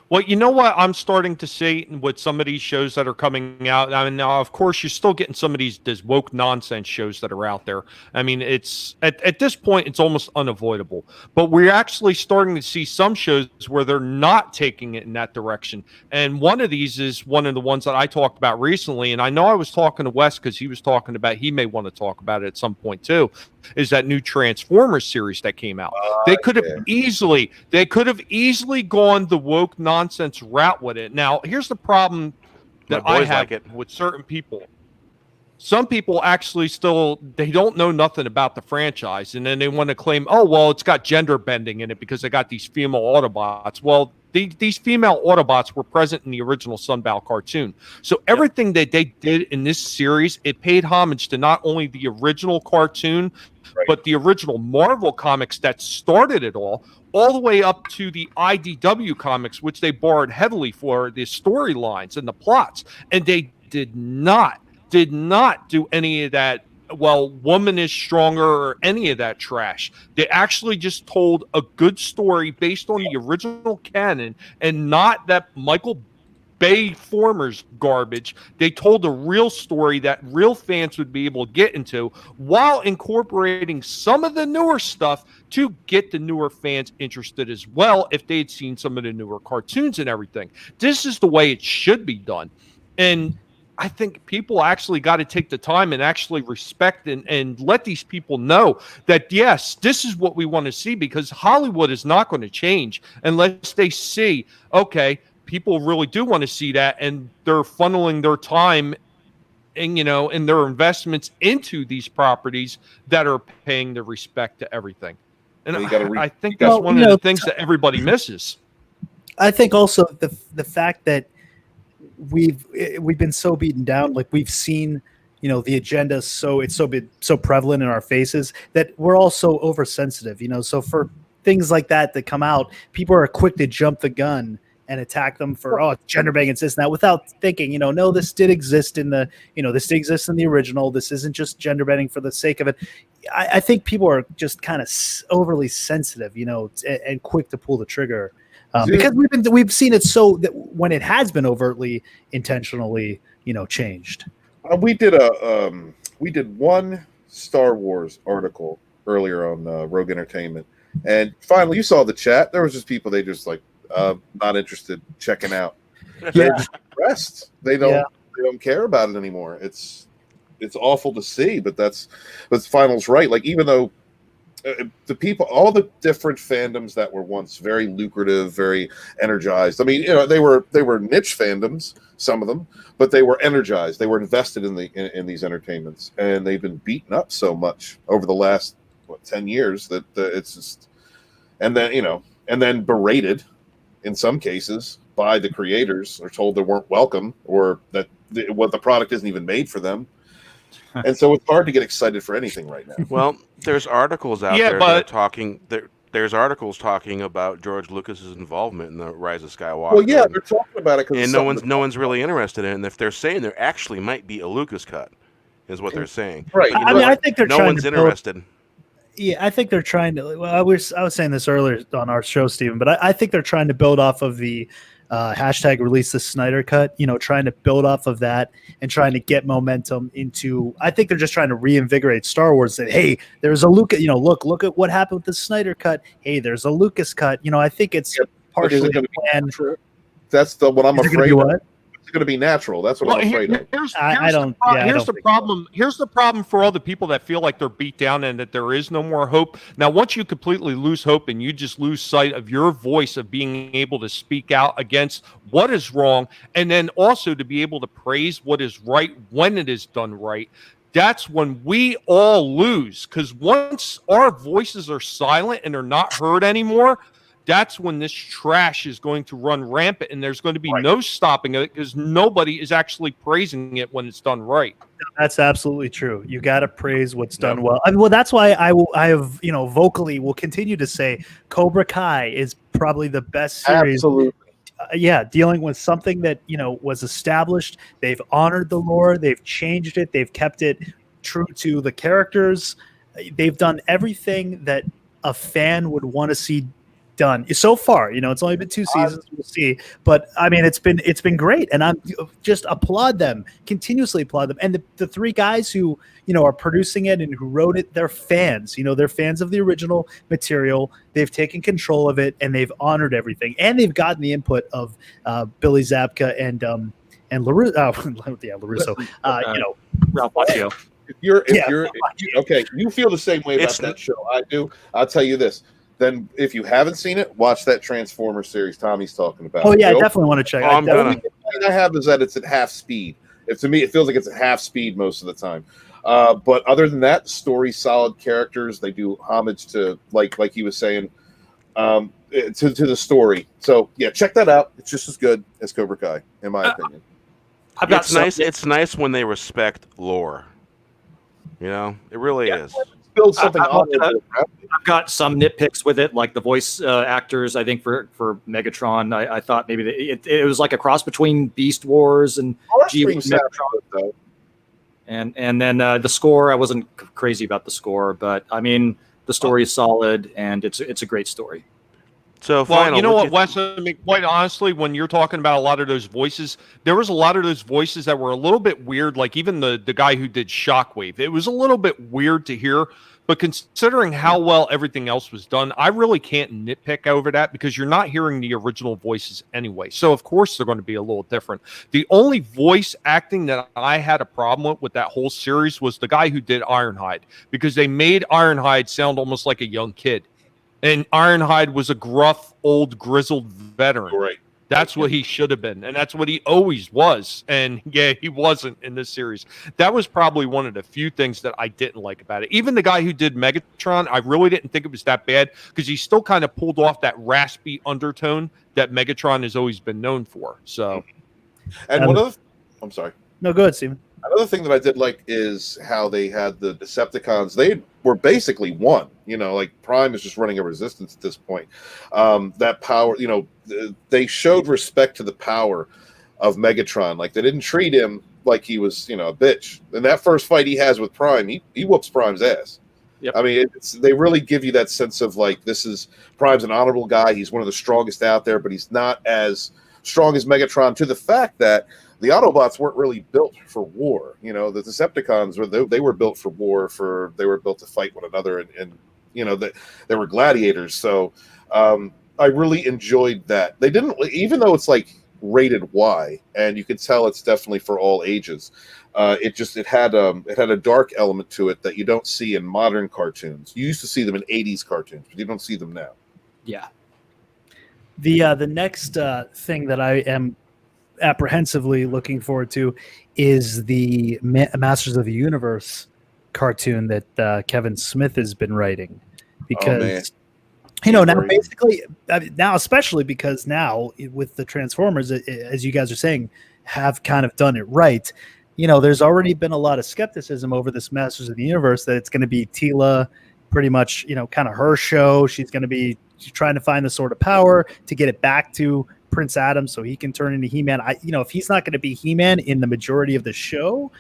Well, you know what I'm starting to see with some of these shows that are coming out. I mean, now, of course, you're still getting some of these woke nonsense shows that are out there. I mean, it's at this point, it's almost unavoidable. But we're actually starting to see some shows where they're not taking it in that direction. And one of these is one of the ones that I talked about recently. And I know I was talking to Wes because he was talking about, he may want to talk about it at some point too, is that new Transformers series that came out. They could have easily gone the woke nonsense route with it. Now, here's the problem that I have with certain people. Some people actually they don't know nothing about the franchise, and then they want to claim, oh, well, it's got gender bending in it because they got these female Autobots. Well, these female Autobots were present in the original Sunbow cartoon. So everything that they did in this series, it paid homage to not only the original cartoon, but the original Marvel comics that started it all the way up to the IDW comics, which they borrowed heavily for the storylines and the plots. And they did not do any of that, well, woman is stronger or any of that trash. They actually just told a good story based on the original canon and not that Michael Bay Formers garbage. They told a real story that real fans would be able to get into while incorporating some of the newer stuff to get the newer fans interested as well if they had seen some of the newer cartoons and everything. This is the way it should be done. And I think people actually got to take the time and actually respect and let these people know that, yes, this is what we want to see, because Hollywood is not going to change unless they see, okay, people really do want to see that, and they're funneling their time and, and their investments into these properties that are paying the respect to everything. And I think that's one of the things that everybody misses. I think also the fact that we've been so beaten down, like we've seen, the agenda it's so prevalent in our faces that we're all so oversensitive, so for things like that come out, people are quick to jump the gun and attack them for gender bang and this and that without thinking, no, this did exist in the original. This isn't just gender bending for the sake of it. I think people are just kind of overly sensitive, and quick to pull the trigger. Because we've seen it so that when it has been overtly intentionally, changed. We did one Star Wars article earlier on Rogue Entertainment, and finally you saw the chat. There was just people they just like not interested, checking out. They're just depressed. They don't care about it anymore. It's awful to see, but Final's right. Like, even though the people, all the different fandoms that were once very lucrative, very energized. I mean, they were niche fandoms, some of them, but they were energized. They were invested in these entertainments, and they've been beaten up so much over the last 10 years that it's just, and then berated in some cases by the creators, or told they weren't welcome, or that the product isn't even made for them. And so it's hard to get excited for anything right now. Well, there's articles out there that are talking. there's articles talking about George Lucas's involvement in the Rise of Skywalker. Well, yeah, they're talking about it, and no one's really interested in it. And if they're saying there actually might be a Lucas cut, is what they're saying. Right. But, I mean, I think they're no trying one's to build, interested. Yeah, I think they're trying to. Well, I was saying this earlier on our show, Stephen, but I think they're trying to build off of the hashtag release the Snyder cut. You know, trying to build off of that and trying to get momentum into. I think they're just trying to reinvigorate Star Wars. That hey, there's a Lucas. You know, look at what happened with the Snyder cut. Hey, there's a Lucas cut. You know, I think it's partially a plan. That's what I'm afraid of. It's going to be natural. That's what I'm afraid of. Here's the problem for all the people that feel like they're beat down and that there is no more hope. Now, once you completely lose hope and you just lose sight of your voice of being able to speak out against what is wrong, and then also to be able to praise what is right when it is done right, that's when we all lose. Because once our voices are silent and are not heard anymore, that's when this trash is going to run rampant, and there's going to be no stopping it because nobody is actually praising it when it's done right. That's absolutely true. You got to praise what's done well. I mean, well, that's why I have vocally will continue to say Cobra Kai is probably the best series. Absolutely. Dealing with something that was established. They've honored the lore. They've changed it. They've kept it true to the characters. They've done everything that a fan would want to see done so far. It's only been 2 seasons. We'll see, but I mean, it's been great, and I'm just continuously applaud them. And the 3 guys who are producing it and who wrote it, they're fans. They're fans of the original material. They've taken control of it and they've honored everything, and they've gotten the input of Billy Zabka and LaRusso. Ralph Macchio. If you're okay, you feel the same way about that show. I do. I'll tell you this. Then, if you haven't seen it, watch that Transformers series Tommy's talking about. Oh yeah, I definitely want to check. The only thing I have is that it's at half speed. To me, it feels like it's at half speed most of the time. But other than that, story, solid characters. They do homage to like he was saying, to the story. So yeah, check that out. It's just as good as Cobra Kai, in my opinion. It's nice. It's nice when they respect lore. It really is. Build something I've got some nitpicks with it, like the voice actors. I think for Megatron, I thought maybe it was like a cross between Beast Wars and Megatron. And then the score, I wasn't crazy about the score, but I mean the story is solid and it's a great story. So, you know what, Wes? I mean, quite honestly, when you're talking about a lot of those voices, there was a lot of those voices that were a little bit weird. Like even the guy who did Shockwave, it was a little bit weird to hear. But considering how well everything else was done, I really can't nitpick over that because you're not hearing the original voices anyway. So of course they're going to be a little different. The only voice acting that I had a problem with that whole series was the guy who did Ironhide, because they made Ironhide sound almost like a young kid. And Ironhide was a gruff, old, grizzled veteran. Right. That's what he should have been. And that's what he always was. And yeah, he wasn't in this series. That was probably one of the few things that I didn't like about it. Even the guy who did Megatron, I really didn't think it was that bad because he still kind of pulled off that raspy undertone that Megatron has always been known for. So, and I'm sorry. No, go ahead, Steven. Another thing that I did like is how they had the Decepticons. They were basically one. Like Prime is just running a resistance at this point. That power, they showed respect to the power of Megatron. Like they didn't treat him like he was, a bitch. In that first fight he has with Prime, he whoops Prime's ass. Yep. I mean, they really give you that sense of like, Prime's an honorable guy. He's one of the strongest out there, but he's not as strong as Megatron, to the fact that the Autobots weren't really built for war. The Decepticons they were built for war. They were built to fight one another, and they were gladiators. So I really enjoyed that. They didn't, even though it's like rated Y, and you could tell it's definitely for all ages. It had a dark element to it that you don't see in modern cartoons. You used to see them in 80s cartoons, but you don't see them now. Yeah. The next thing that I am apprehensively looking forward to is the Masters of the Universe cartoon that Kevin Smith has been writing, because now especially because now with the Transformers, as you guys are saying, have kind of done it right. There's already been a lot of skepticism over this Masters of the Universe, that it's going to be Tila pretty much, kind of her show. She's going to be trying to find the Sword of Power to get it back to Prince Adam so he can turn into He-Man. If he's not going to be He-Man in the majority of the show,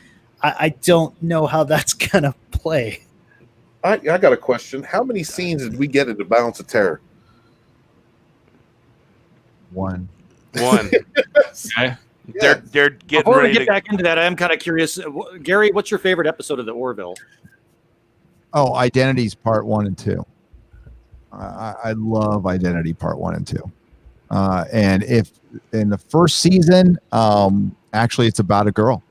I don't know how that's going to play. I got a question. How many scenes did we get into Balance of Terror? One. Okay. They're getting Before ready we get to back into that, I am kind of curious. Gary, what's your favorite episode of the Orville? Oh, Identities Part 1 and 2. I love Identity Part 1 and 2. And if in the first season, actually it's about a girl.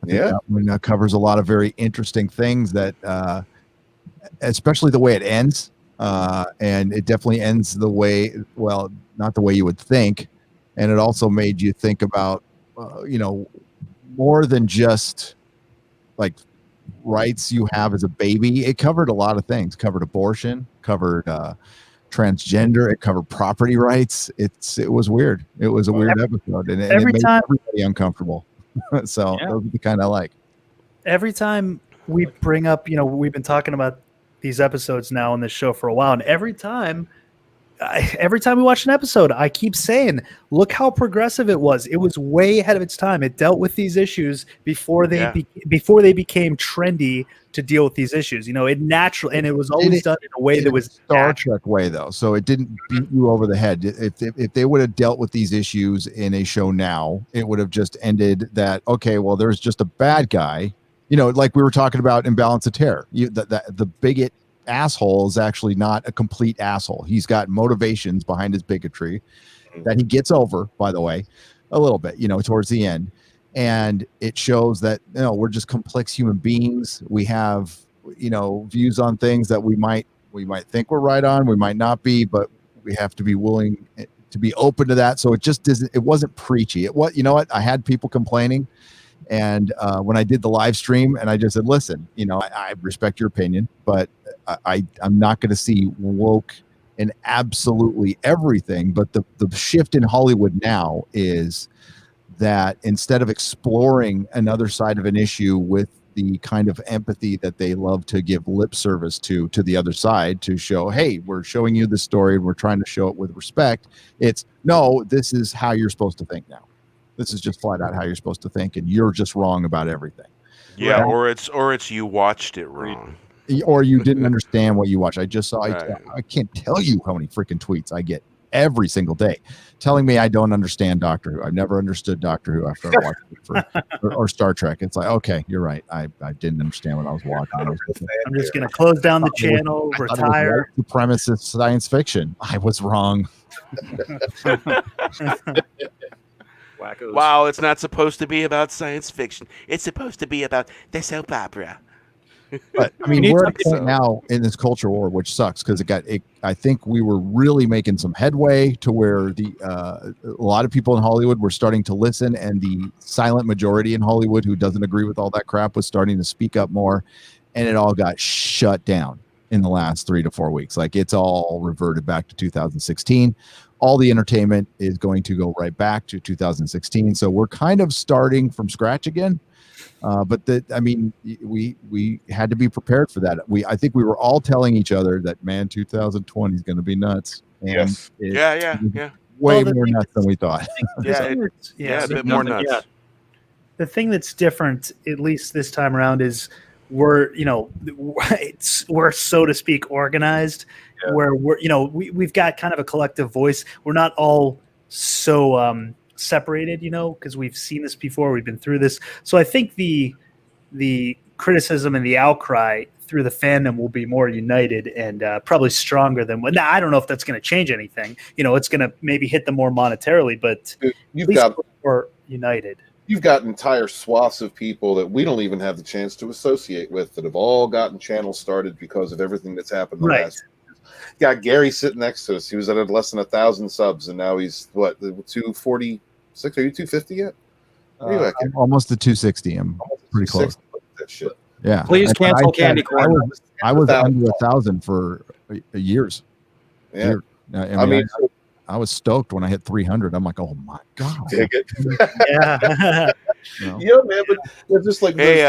I think that one covers a lot of very interesting things that, especially the way it ends. And it definitely ends the way, well, not the way you would think. And it also made you think about, more than just like rights you have as a baby. It covered a lot of things. Covered abortion, covered transgender, it covered property rights. It was weird. It was a weird episode, and it made everybody uncomfortable. So those are the kind I like. Every time we bring up, we've been talking about these episodes now on this show for a while, and every time we watch an episode, I keep saying, look how progressive it was. It was way ahead of its time. It dealt with these issues before they became trendy to deal with these issues. It naturally, and it was always done in a way that was Star Trek way, though. So it didn't beat you over the head. If they would have dealt with these issues in a show now, it would have just ended that, okay, well, there's just a bad guy, like we were talking about in Balance of Terror. The bigot asshole is actually not a complete asshole. He's got motivations behind his bigotry that he gets over, by the way, a little bit, towards the end. And it shows that, we're just complex human beings. We have, views on things that we might think we're right on. We might not be, but we have to be willing to be open to that. So it wasn't preachy. It was, I had people complaining. And when I did the live stream, and I just said, listen, I respect your opinion, but I'm not going to see woke in absolutely everything. But the shift in Hollywood now is that instead of exploring another side of an issue with the kind of empathy that they love to give lip service to the other side, to show, hey, we're showing you the story and we're trying to show it with respect. It's, no, this is how you're supposed to think now. This is just flat out how you're supposed to think, and you're just wrong about everything. Yeah, right? or it's you watched it wrong. Or you didn't understand what you watched. I just saw, I can't tell you how many freaking tweets I get every single day telling me I don't understand Doctor Who. I've never understood Doctor Who after I watched it or Star Trek. It's like, okay, you're right. I didn't understand what I was watching. I'm just going to close down the channel, retire. Supremacist science fiction. I was wrong. Wackos. Wow, it's not supposed to be about science fiction. It's supposed to be about the soap opera. But I mean, we're at a point now in this culture war, which sucks because I think we were really making some headway to where a lot of people in Hollywood were starting to listen, and the silent majority in Hollywood who doesn't agree with all that crap was starting to speak up more, and it all got shut down in the last 3 to 4 weeks. Like, it's all reverted back to 2016. All the entertainment is going to go right back to 2016. So we're kind of starting from scratch again. But we had to be prepared for that. I think we were all telling each other that, man, 2020 is going to be nuts. And yes. Yeah. Way more nuts than we thought. A bit more nuts. Yeah. The thing that's different, at least this time around, is we're so to speak organized. Yeah. Where we've got kind of a collective voice. We're not all so separated, because we've seen this before. We've been through this. So I think the criticism and the outcry through the fandom will be more united and probably stronger than when. Now, I don't know if that's going to change anything. It's going to maybe hit them more monetarily, but you've got more united. You've got entire swaths of people that we don't even have the chance to associate with that have all gotten channels started because of everything that's happened the last. Got Gary sitting next to us. He was at less than 1,000 subs, and now he's 246? Are you 250 yet? I'm almost to 260. I'm pretty close. That shit. Yeah. Please cancel Candy Corn. I was under 1,000 for years. Yeah. I was stoked when I hit 300. I'm like, oh my god. Dig it. Yeah. Yeah, man, but they're just like, Hey,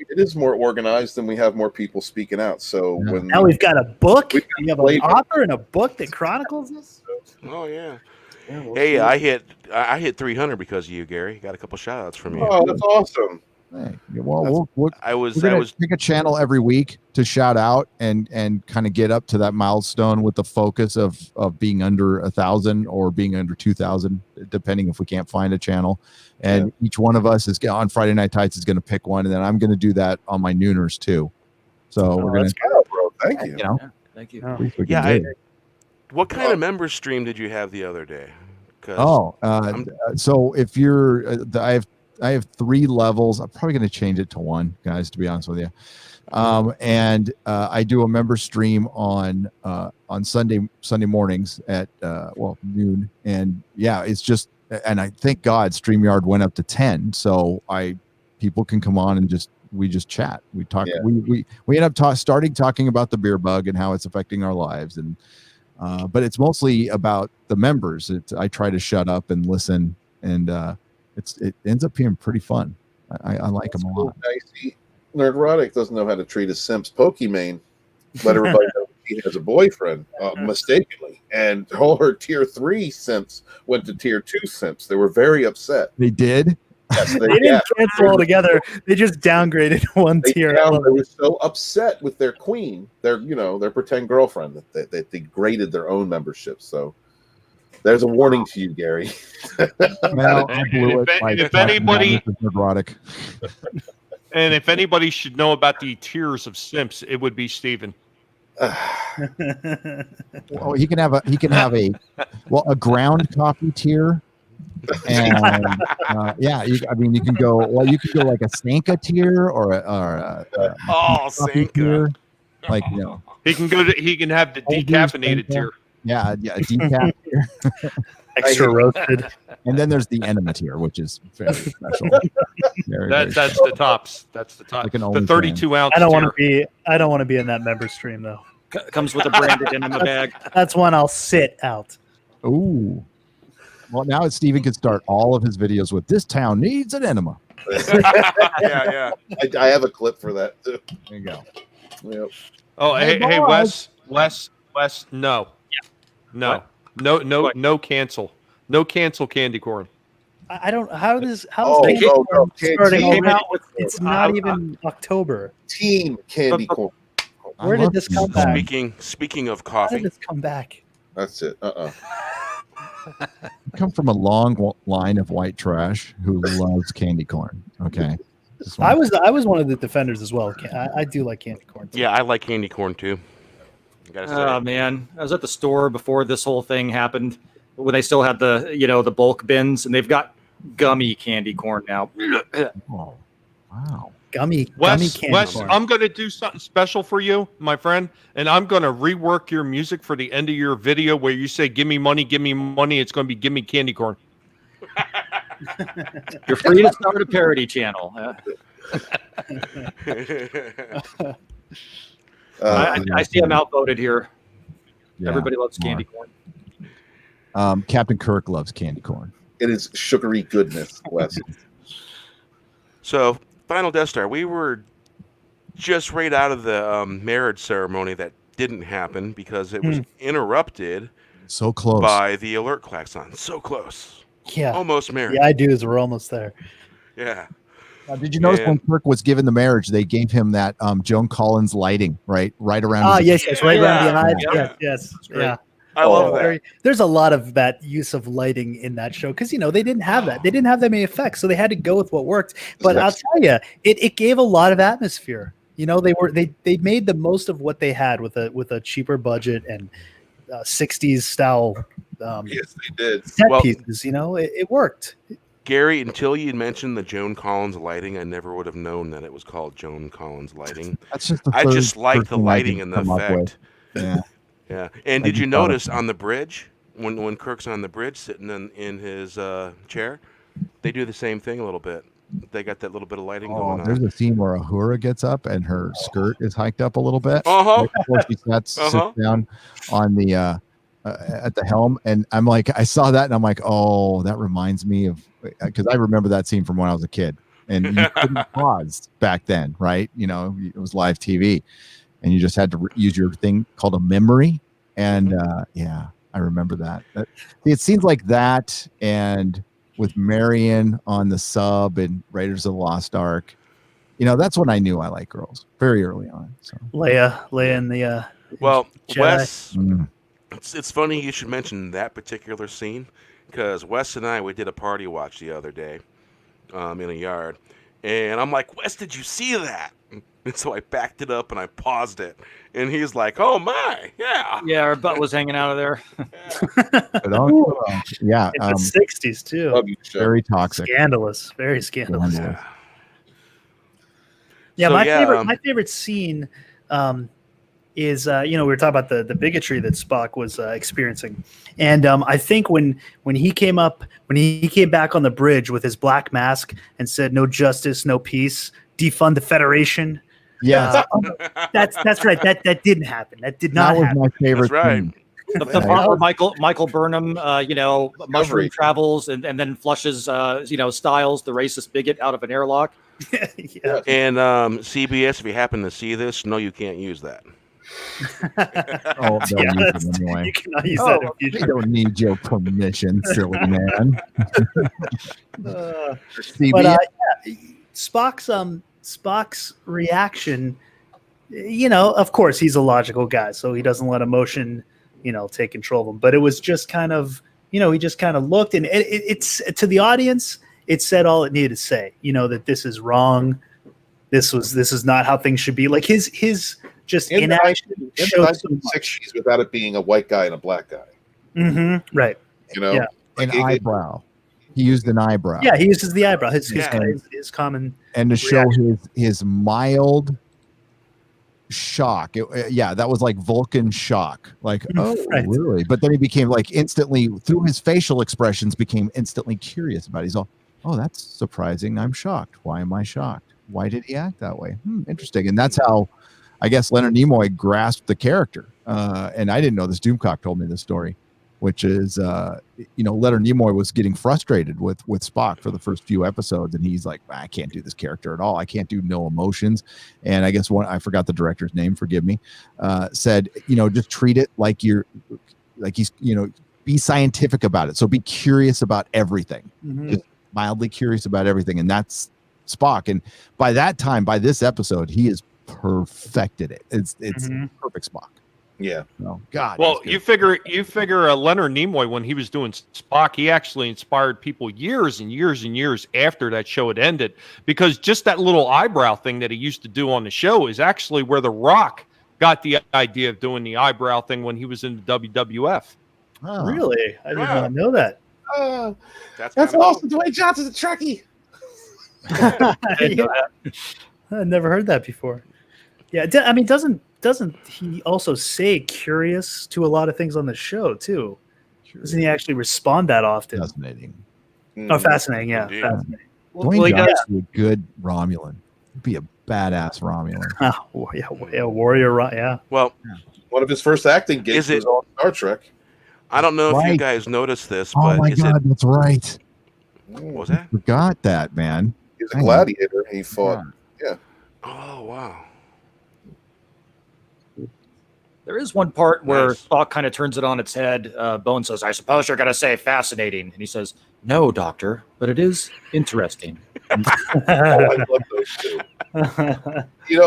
it is more organized, and we have more people speaking out. So when Now we've got a book. We You have an author and a book that chronicles this. oh yeah. Hey, I hit 300 because of you, Gary. Got a couple shout outs from you. Oh, that's awesome. Hey, well, we're I gonna was pick a channel every week to shout out and kind of get up to that milestone with the focus of being under 1,000 or being under 2,000, depending if we can't find a channel. And each one of us is on Friday Night Tights is going to pick one, and then I'm going to do that on my nooners too. So we're going to, bro. Thank you. Thank you. what kind of member stream did you have the other day? So if you're, I have 3 levels. I'm probably going to change it to 1, guys, to be honest with you. And I do a member stream on Sunday mornings at noon. And it's just, and I thank God StreamYard went up to 10, so people can come on and we just chat. We talk. We end up starting talking about the beer bug and how it's affecting our lives, and but it's mostly about the members. I try to shut up and listen, and it ends up being pretty fun. I like them a lot. Nerdrotic doesn't know how to treat his simps. Pokimane let everybody know he has a boyfriend mistakenly, and all her tier 3 simps went to tier 2 simps. They were very upset. They did. Yes, they didn't cancel altogether. They just downgraded one tier. They were so upset with their queen, their pretend girlfriend, that they degraded their own membership. So there's a warning to you, Gary. Well, I blew it. If anybody, Nerdrotic. and if anybody should know about the tiers of simps, it would be Steven. Well, he can have a ground coffee tier. And you can go like a Sanka tier or a Sanka tier. Like he can have the decaffeinated tier. Yeah, a decaf tier. Extra roasted. And then there's the enema tier, which is very special. That's the tops. That's the top. Like the 32 ounce. I don't want to be in that member stream though. Comes with a branded enema bag. That's one I'll sit out. Ooh. Well, now Steven can start all of his videos with "This town needs an enema." yeah. I have a clip for that too. There you go. Yep. Oh, hey, Wes, no. Yeah. No cancel. No cancel candy corn. I don't. How does starting out with? It's not even October. Team candy corn. Where did this come back? Speaking of coffee, how did this come back? That's it. I come from a long line of white trash who loves candy corn. Okay. I was one of the defenders as well. I do like candy corn too. Yeah, I like candy corn too. Oh man, I was at the store before this whole thing happened, when they still had the bulk bins, and they've got gummy candy corn now. Oh, wow. Gummy candy corn. I'm going to do something special for you, my friend, and I'm going to rework your music for the end of your video where you say, give me money. It's going to be, give me candy corn. You're free to start a parody channel. I see I'm outvoted here. Yeah. Everybody loves candy corn. Captain Kirk loves candy corn. It is sugary goodness, Wes. So, FinalDeathStar, we were just right out of the marriage ceremony that didn't happen because it was interrupted so close by the alert klaxon. So close. Yeah. Almost married. Yeah, I do. We're almost there. Yeah. Did you notice when Kirk was given the marriage, they gave him that Joan Collins lighting right around? Oh, yes, right around the eyes. Yes. Yeah. I love that. There's a lot of that use of lighting in that show because they didn't have that. They didn't have that many effects, so they had to go with what worked. But I'll tell you, it gave a lot of atmosphere. They made the most of what they had with a cheaper budget and 60s style. Yes, they did. Set pieces. It worked. Gary, until you mentioned the Joan Collins lighting, I never would have known that it was called Joan Collins lighting. That's just I just like the lighting and the effect. Yeah. Yeah. And did you notice on the bridge, when Kirk's on the bridge sitting in his chair, they do the same thing a little bit. They got that little bit of lighting going on. There's a scene where Uhura gets up and her skirt is hiked up a little bit. Uh-huh. Right before she sits down on the at the helm, and I'm like, I saw that, and I'm like, oh, that reminds me of, because I remember that scene from when I was a kid, and you couldn't pause back then, right? You know, it was live TV, and you just had to use your thing called a memory, and yeah, I remember that. It seems like that, and with Marion on the sub and Raiders of the Lost Ark, you know, that's when I knew I liked girls very early on. So Leia in the well, Jedi. Wes, it's funny you should mention that particular scene, because Wes and I, we did a party watch the other day in a yard, and I'm like, Wes, did you see that? And so I backed it up and I paused it, and he's like, oh my, yeah, Yeah, her butt was hanging out of there. Yeah, in the 60s too. very toxic, Scandalous, very scandalous. yeah. Yeah, So, my favorite scene is we were talking about the bigotry that Spock was experiencing, and I think when he came back on the bridge with his black mask and said "No justice, no peace, defund the Federation." Yeah, that's right. That didn't happen. That did not happen. That was my favorite. That's right. scene. The part where Michael Burnham, mushroom travels and then flushes, Styles, the racist bigot, out of an airlock. Yeah. And CBS, if you happen to see this, no, you can't use that. Oh, they'll use it anyway. You cannot use that in They future. don't need your permission, silly man. But CBS. Spock's reaction, of course he's a logical guy, so he doesn't let emotion, take control of him. But it was just kind of, he just kind of looked, and it's to the audience, it said all it needed to say, that this is wrong. This is not how things should be. Like his just in inaction the showed so much. 1960s without it being a white guy and a black guy. Mm-hmm. Right. Yeah. An eyebrow. He used an eyebrow. Yeah, he uses the eyebrow. His common. And to show his mild shock. That was like Vulcan shock. Like, oh, Right. really? But then he became like instantly, through his facial expressions, became instantly curious about it. He's all, oh, that's surprising. I'm shocked. Why am I shocked? Why did he act that way? Interesting. And that's how, I guess, Leonard Nimoy grasped the character. And I didn't know this. Doomcock told me this story, which is, Leonard Nimoy was getting frustrated with Spock for the first few episodes. And he's like, I can't do this character at all. I can't do no emotions. And I guess I forgot the director's name, forgive me, said, just treat it like he's, be scientific about it. So be curious about everything. Mm-hmm. Just mildly curious about everything. And that's Spock. And by that time, by this episode, he has perfected it. It's perfect Spock. Yeah. Oh God. Well, you figure Leonard Nimoy, when he was doing Spock, he actually inspired people years and years and years after that show had ended, because just that little eyebrow thing that he used to do on the show is actually where The Rock got the idea of doing the eyebrow thing when he was in the WWF. Oh. Really? I did not know that. That's awesome. Dwayne Johnson's a Trekkie. I never heard that before. Yeah, I mean, doesn't he also say curious to a lot of things on the show too? Doesn't he actually respond that often? Fascinating. Oh, fascinating! Yeah, Indeed. fascinating. Dwayne Johnson would be a good Romulan. He'd be a badass Romulan. Warrior. Yeah. Well, One of his first acting gigs was on Star Trek. I don't know if you Right. guys noticed this, Oh but my God, that's right. what was that? Forgot that, man. He was a gladiator. He fought. Oh, wow. There is one part where Nice. Spock kind of turns it on its head. Bone says, I suppose you're going to say fascinating. And he says, no, Doctor, but it is interesting. Oh, I love those two.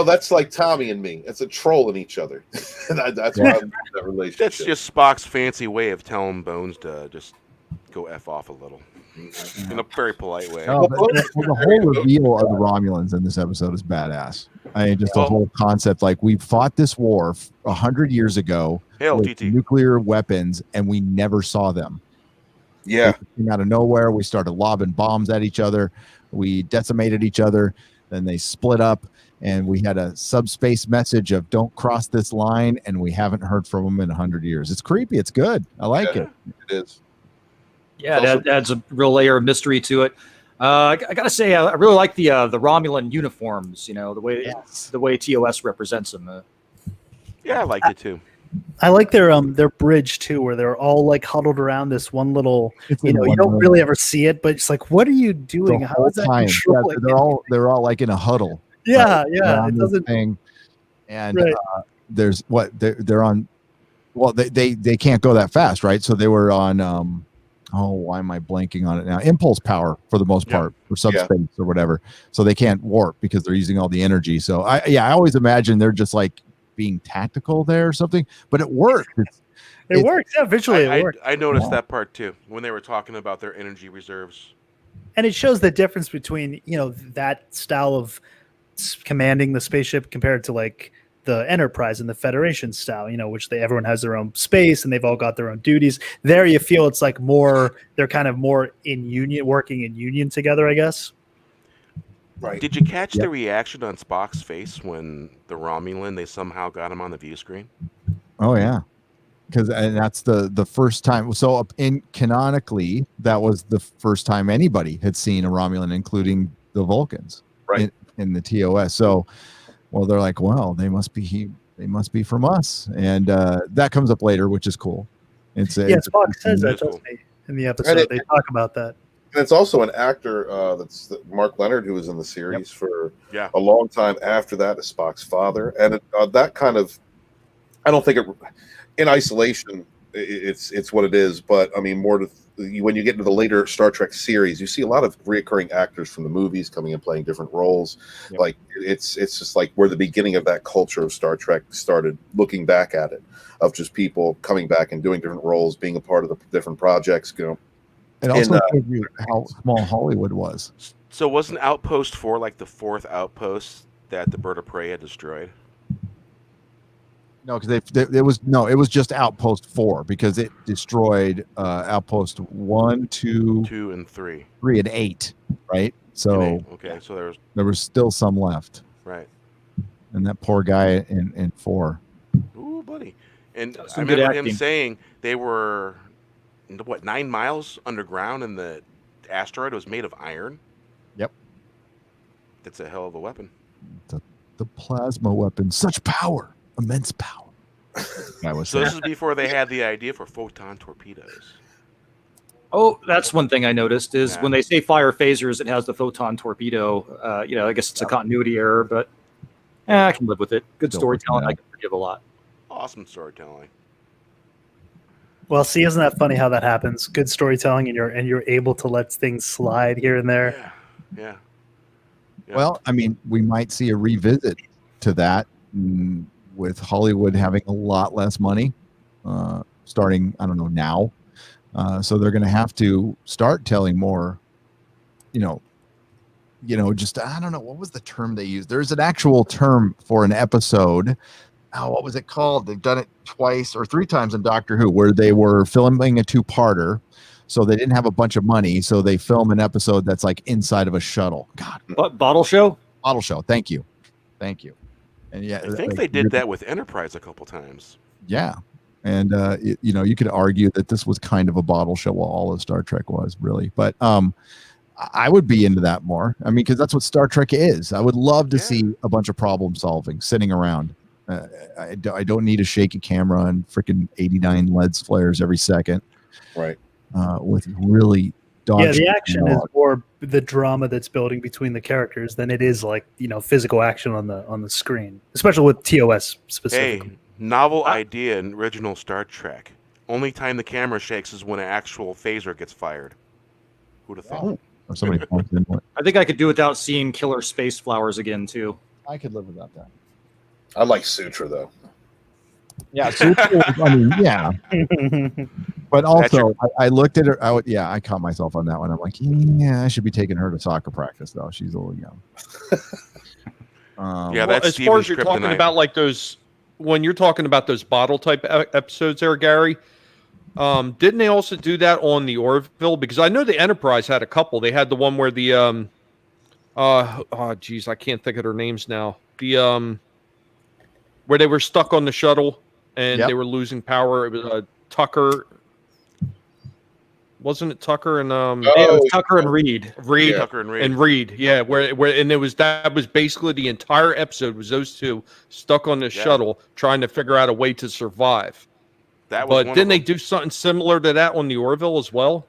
That's like Tommy and me. It's a troll in each other. That's why I love that relationship. That's just Spock's fancy way of telling Bones to just go F off a little. In a very polite way. Oh, the whole reveal of the Romulans in this episode is badass. I mean, just the whole concept, like we fought this war 100 years ago Hail, with TT. nuclear weapons, and we never saw them. Yeah. They came out of nowhere. We started lobbing bombs at each other. We decimated each other. Then they split up, and we had a subspace message of "Don't cross this line," and we haven't heard from them in 100 years. It's creepy. It's good. I like it. It is. Yeah, that adds a real layer of mystery to it. I got to say, I really like the Romulan uniforms. The way TOS represents them. Yeah, I liked it too. I like their bridge too, where they're all like huddled around this one little. It's You in know, you one don't room. really ever see it, but it's like, what are you doing? The How whole is that time. Yeah, controlling? they're all like in a huddle. Yeah, right, yeah. around It this doesn't. thing. And Right. there's what they're on. Well, they can't go that fast, right? So they were on. Why am I blanking on it now? Impulse power for the most part, for subspace or whatever. So they can't warp because they're using all the energy. So I always imagine they're just like being tactical there or something, but it worked. It works. Yeah, visually it works. I noticed that part too when they were talking about their energy reserves. And it shows the difference between, that style of commanding the spaceship compared to like the Enterprise and the Federation style, which everyone has their own space and they've all got their own duties. There you feel it's like they're kind of more in union, working in union together, I guess. Right. Did you catch the reaction on Spock's face when the Romulan, they somehow got him on the view screen? Oh yeah. And that's the first time. So canonically, that was the first time anybody had seen a Romulan, including the Vulcans, right, in the TOS. So, well, they're like, well, they must be from us, and that comes up later, which is cool. Spock says that in the episode. They talk about that. And it's also an actor that's Mark Leonard, who was in the series for a long time after that as Spock's father, and that kind of, I don't think it. In isolation, it's what it is. But I mean, when you get into the later Star Trek series, you see a lot of reoccurring actors from the movies coming and playing different roles. Yep. Like it's just like where the beginning of that culture of Star Trek started. Looking back at it, of just people coming back and doing different roles, being a part of the different projects. It also shows you how small Hollywood was. So wasn't Outpost 4 like the fourth outpost that the Bird of Prey had destroyed? No, because it was just Outpost 4 because it destroyed Outpost 1, 2, and 3, and 8, right? So so there was still some left, right? And that poor guy in 4. Ooh, buddy! And I remember him saying they were 9 miles underground, and the asteroid was made of iron. Yep, that's a hell of a weapon. The plasma weapon, such power. Immense power. So this is before they had the idea for photon torpedoes. Oh, that's one thing I noticed is when they say fire phasers, it has the photon torpedo. I guess it's a continuity error, but I can live with it. Good storytelling. I can forgive a lot. Awesome storytelling. Well, see, isn't that funny how that happens? Good storytelling, and you're able to let things slide here and there. Yeah. Well, I mean, we might see a revisit to that. With Hollywood having a lot less money, starting, I don't know, now. So they're going to have to start telling more, just, I don't know, what was the term they used? There's an actual term for an episode. Oh, what was it called? They've done it twice or 3 times in Doctor Who, where they were filming a 2-parter. So they didn't have a bunch of money. So they film an episode that's like inside of a shuttle. God. Bottle show? Bottle show. Thank you. And I think they did that with Enterprise a couple times. Yeah. And, you could argue that this was kind of a bottle show, while all of Star Trek was, really. But I would be into that more. I mean, because that's what Star Trek is. I would love to see a bunch of problem solving sitting around. I don't need a shaky camera and freaking 89 LED flares every second. Right. With really the action is more the drama that's building between the characters than it is like physical action on the screen, especially with TOS specifically. Hey, novel idea in original Star Trek. Only time the camera shakes is when an actual phaser gets fired. Who'd have thought? Or somebody points into it. I think I could do without seeing killer space flowers again too. I could live without that. I like Sutra though. Yeah, Sutra, I mean, yeah. But also, I looked at her. I caught myself on that one. I'm like, I should be taking her to soccer practice though. She's a little young. That's as far as you're talking about like those, when you're talking about those bottle type episodes there, Gary, didn't they also do that on the Orville? Because I know the Enterprise had a couple. They had the one where the I can't think of their names now. The where they were stuck on the shuttle and they were losing power. It was Tucker. Wasn't it Tucker and Yeah, it was Tucker and Reed. Reed, Yeah. Tucker and Reed. and Reed, yeah, where and that was basically the entire episode was those two stuck on the shuttle trying to figure out a way to survive. But didn't they do something similar to that on the Orville as well?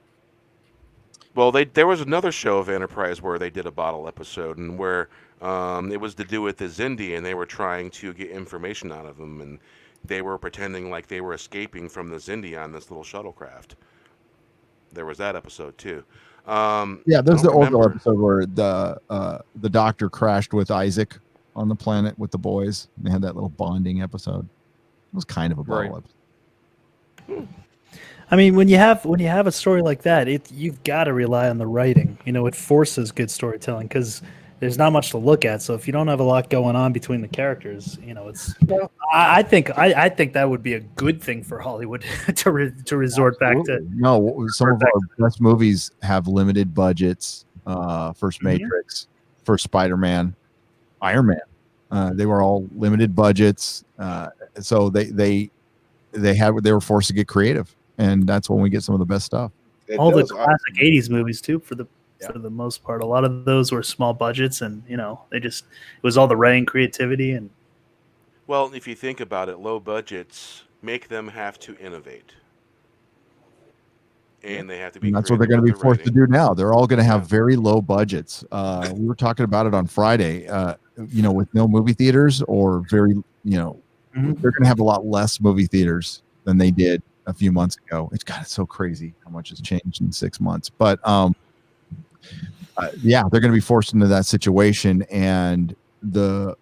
Well, there was another show of Enterprise where they did a bottle episode, and where it was to do with the Xindi, and they were trying to get information out of them, and they were pretending like they were escaping from the Xindi on this little shuttlecraft. There was that episode too. Yeah, there's the Orville episode where the doctor crashed with Isaac on the planet with the boys. They had that little bonding episode. It was kind of a bottle episode. I mean, when you have a story like that, you've got to rely on the writing. You know, it forces good storytelling because there's not much to look at. So if you don't have a lot going on between the characters, you know, it's. I think that would be a good thing for Hollywood to resort back to. No, some of our best movies have limited budgets. First Matrix, first Spider-Man, Iron Man. They were all limited budgets, so they were forced to get creative, and that's when we get some of the best stuff. All the classic '80s movies too, for the most part. A lot of those were small budgets, and you know, it was all the writing creativity and. Well, if you think about it, low budgets make them have to innovate, and they have to be. And that's what they're going to be forced to do now. They're all going to have very low budgets. We were talking about it on Friday. You know, with no movie theaters or very, you know, they're going to have a lot less movie theaters than they did a few months ago. It's so crazy how much has changed in 6 months. But yeah, they're going to be forced into that situation, and the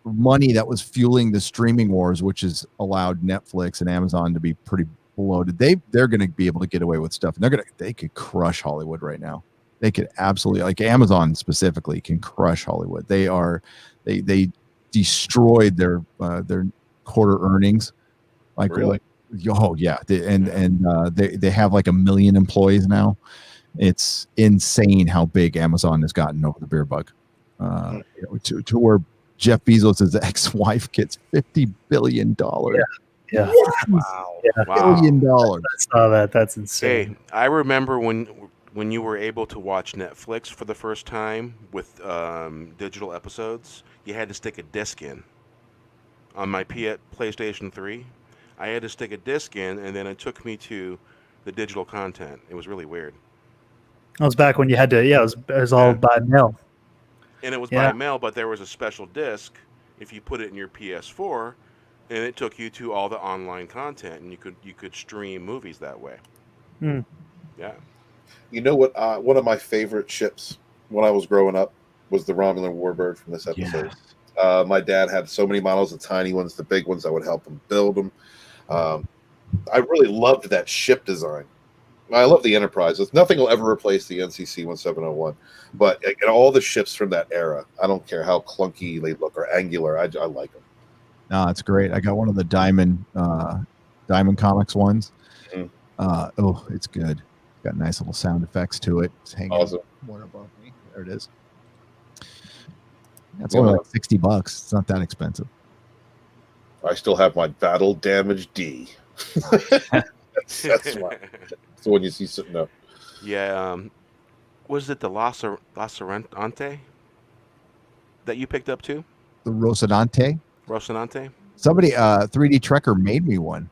money that was fueling the streaming wars, which has allowed Netflix and Amazon to be pretty bloated, they're going to be able to get away with stuff, and they could crush Hollywood right now. They could absolutely, like Amazon specifically, can crush Hollywood. They destroyed their quarter earnings, Really? Oh yeah, they have like 1 million employees now. It's insane how big Amazon has gotten over the beer bug, to where Jeff Bezos' ex-wife gets $50 billion. Yeah. Wow. Yeah. $1 billion. I saw that. That's insane. Hey, I remember when you were able to watch Netflix for the first time with digital episodes, you had to stick a disc in. On my PlayStation 3, I had to stick a disc in, and then it took me to the digital content. It was really weird. That was back when you had to. Yeah, it was all by mail. And it was by mail, but there was a special disc if you put it in your PS4, and it took you to all the online content, and you could stream movies that way. Yeah. You know what? One of my favorite ships when I was growing up was the Romulan Warbird from this episode. My dad had so many models, the tiny ones, the big ones. I would help him build them. I really loved that ship design. I love the Enterprise. Nothing will ever replace the NCC 1701, but all the ships from that era, I don't care how clunky they look or angular, I like them. No, it's great. I got one of the Diamond Comics ones. Oh, it's good. Got nice little sound effects to it. It's hanging one above me. There it is. That's only like $60. It's not that expensive. I still have my battle damage D. That's why. So when you see something up. Yeah, was it the La Sorrente that you picked up too? The Rocinante? Rocinante? Somebody, 3D Trekker made me one.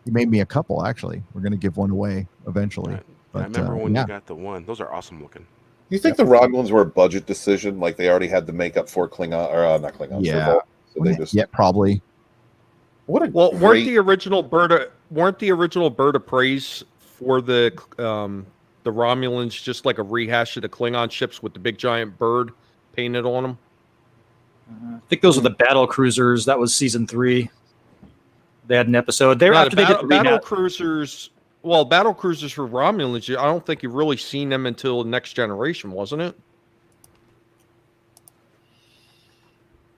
He made me a couple, actually. We're going to give one away eventually. But, I remember when you got the one. Those are awesome looking. You think the Romulans were a budget decision? Like they already had the makeup for Klingon, or not Klingons. Yeah. So they just probably. Weren't the original bird of praise for the Romulans just like a rehash of the Klingon ships with the big giant bird painted on them? I think those are the battle cruisers. That was season 3. They had an episode. They did the battle cruisers. Well, battle cruisers for Romulans. I don't think you've really seen them until Next Generation, wasn't it?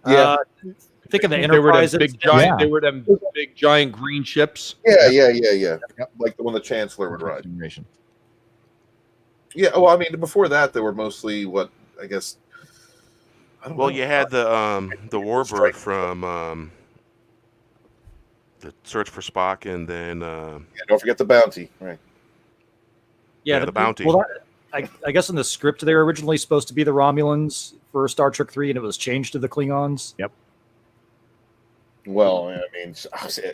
Yeah. I think of the Enterprise. They were them big giant green ships. Yeah. Like the one the Chancellor would ride. Yeah. Well, I mean, before that, they were mostly what I guess. Well, you had the Warbird from the Search for Spock, and then don't forget the Bounty, right? Yeah, the bounty. Well, I guess in the script they were originally supposed to be the Romulans for Star Trek 3, and it was changed to the Klingons. Yep. Well, I mean,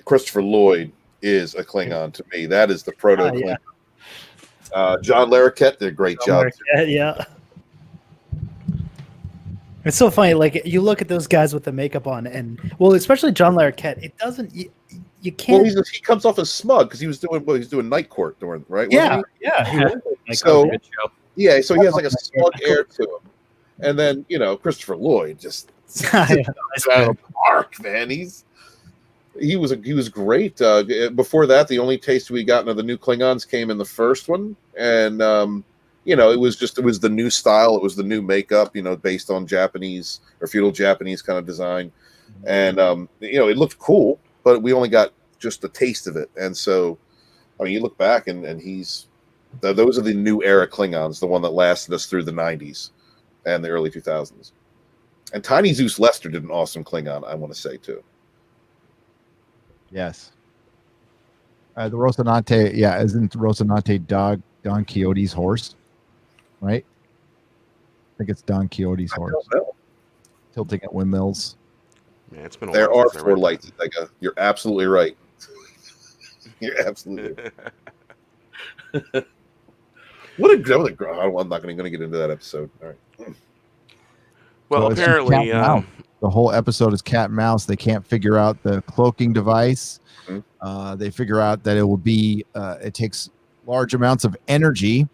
Christopher Lloyd is a Klingon to me. That is the proto Klingon. Yeah. John Larroquette did a great job. Yeah. It's so funny. Like you look at those guys with the makeup on, and well, especially John Larroquette. It doesn't. You can't. Well, he comes off as smug because he was doing Night Court during, right? Yeah. So he has like a smug air to him, and then Christopher Lloyd just arc, man. He was great. Before that, the only taste we got of the new Klingons came in the first one, and it was the new style, it was the new makeup, based on Japanese or feudal Japanese kind of design, and it looked cool, but we only got just a taste of it. And so, I mean, you look back and those are the new era Klingons, the one that lasted us through the 90s and the early 2000s. And Tiny Zeus Lester did an awesome Klingon, I want to say too. Yes. The Rocinante, isn't Rocinante Don Quixote's horse? Right? I think it's Don Quixote's horse. Tilting at windmills. Yeah, it's been a there while are since I four read lights, Sega. You're absolutely right. You're absolutely right. I'm not going to get into that episode. All right. Well, So it's apparently, cat and mouse. The whole episode is cat and mouse. They can't figure out the cloaking device. They figure out that it will be. It takes large amounts of energy,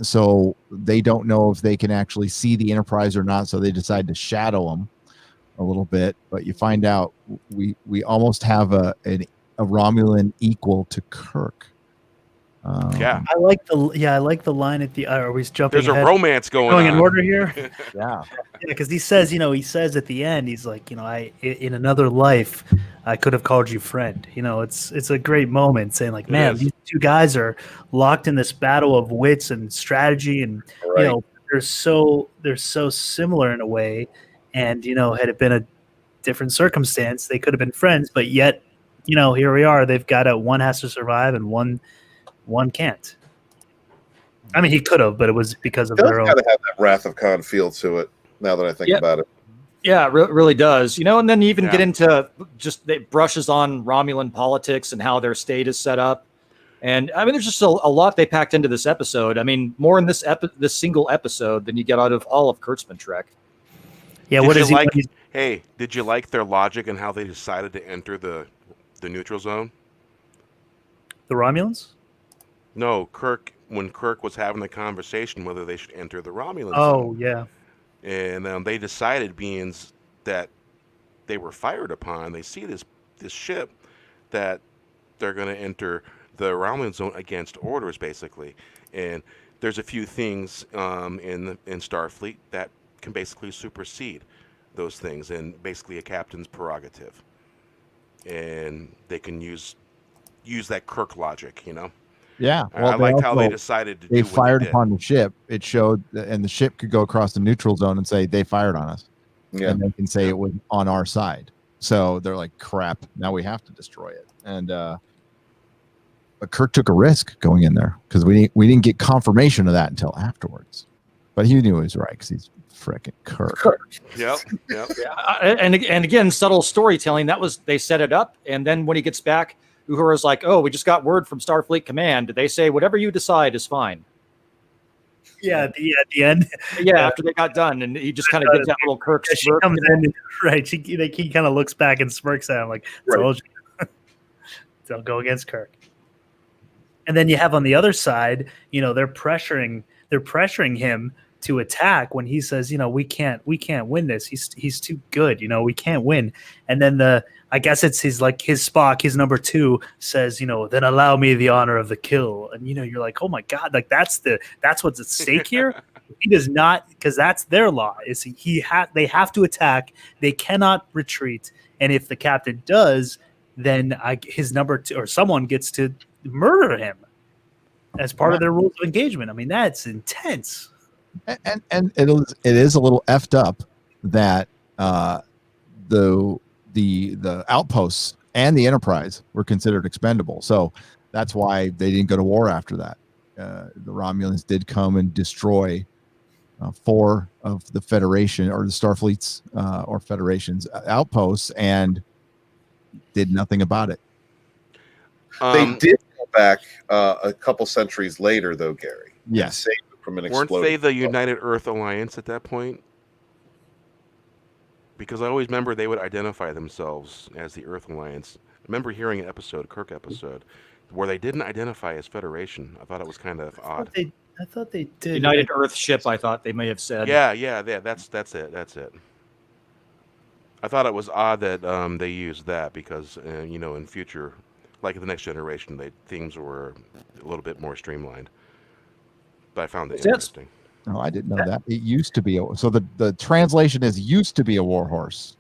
so they don't know if they can actually see the Enterprise or not. So they decide to shadow them a little bit. But you find out we almost have a Romulan equal to Kirk. Yeah, I like the line at the. Are we jumping? There's ahead? a romance going on. In order here. Yeah, because he says at the end, he's like, in another life, I could have called you friend. It's a great moment, saying like, man, these two guys are locked in this battle of wits and strategy, and they're so similar in a way, and had it been a different circumstance, they could have been friends, but yet, here we are. They've got one has to survive, and one can't. I mean, he could have, but it was because of their own. Got to have that Wrath of Khan feel to it. Now that I think about it, yeah, it really does. And then you even get into just it brushes on Romulan politics and how their state is set up. And I mean, there's just a lot they packed into this episode. I mean, more in this single episode than you get out of all of Kurtzman Trek. Yeah, did you like their logic and how they decided to enter the neutral zone? The Romulans? No, when Kirk was having the conversation whether they should enter the Romulan zone. Oh, yeah. And they decided, being that they were fired upon, they see this ship, that they're going to enter the Romulan zone against orders, basically. And there's a few things in Starfleet that can basically supersede those things, and basically a captain's prerogative. And they can use that Kirk logic, Yeah, I liked how they decided to do what they fired did. upon the ship. It showed, and the ship could go across the neutral zone and say they fired on us. Yeah, and they can say it was on our side. So they're like, crap, now we have to destroy it. And but Kirk took a risk going in there because we didn't get confirmation of that until afterwards. But he knew he was right because he's frickin' Kirk. Yep. Yeah, and again, subtle storytelling. They set it up, and then when he gets back, Uhura's like, oh, we just got word from Starfleet Command. They say whatever you decide is fine. Yeah, at the end. Yeah, after they got done, and he just kind of gives that little Kirk smirk. She comes in, right? He kind of looks back and smirks at him like, told you. Don't go against Kirk. And then you have on the other side, they're pressuring him to attack when he says, we can't win this. He's too good. We can't win. And then I guess it's his Spock, his number 2 says, then allow me the honor of the kill. And you're like, oh my God, like that's what's at stake here. He does not, because that's their law. Is they have to attack. They cannot retreat. And if the captain does, then his number 2 or someone gets to murder him as part of their rules of engagement. I mean, that's intense. And it is a little effed up that the outposts and the Enterprise were considered expendable. So that's why they didn't go to war after that. the Romulans did come and destroy 4 of the Federation or the Starfleet's or Federation's outposts and did nothing about it. They did go back a couple centuries later, though, Gary. Yes. Saved them from an Weren't explosion. they the United Earth Alliance at that point? Because I always remember they would identify themselves as the Earth Alliance. I remember hearing an episode, a Kirk episode, where they didn't identify as Federation. I thought it was kind of odd. I thought they did. United Earth ship, I thought they may have said. Yeah, that's it. I thought it was odd that they used that because, in future, like the Next Generation, things were a little bit more streamlined. But I found it interesting. Oh, I didn't know that. It used to be so the translation is used to be a warhorse.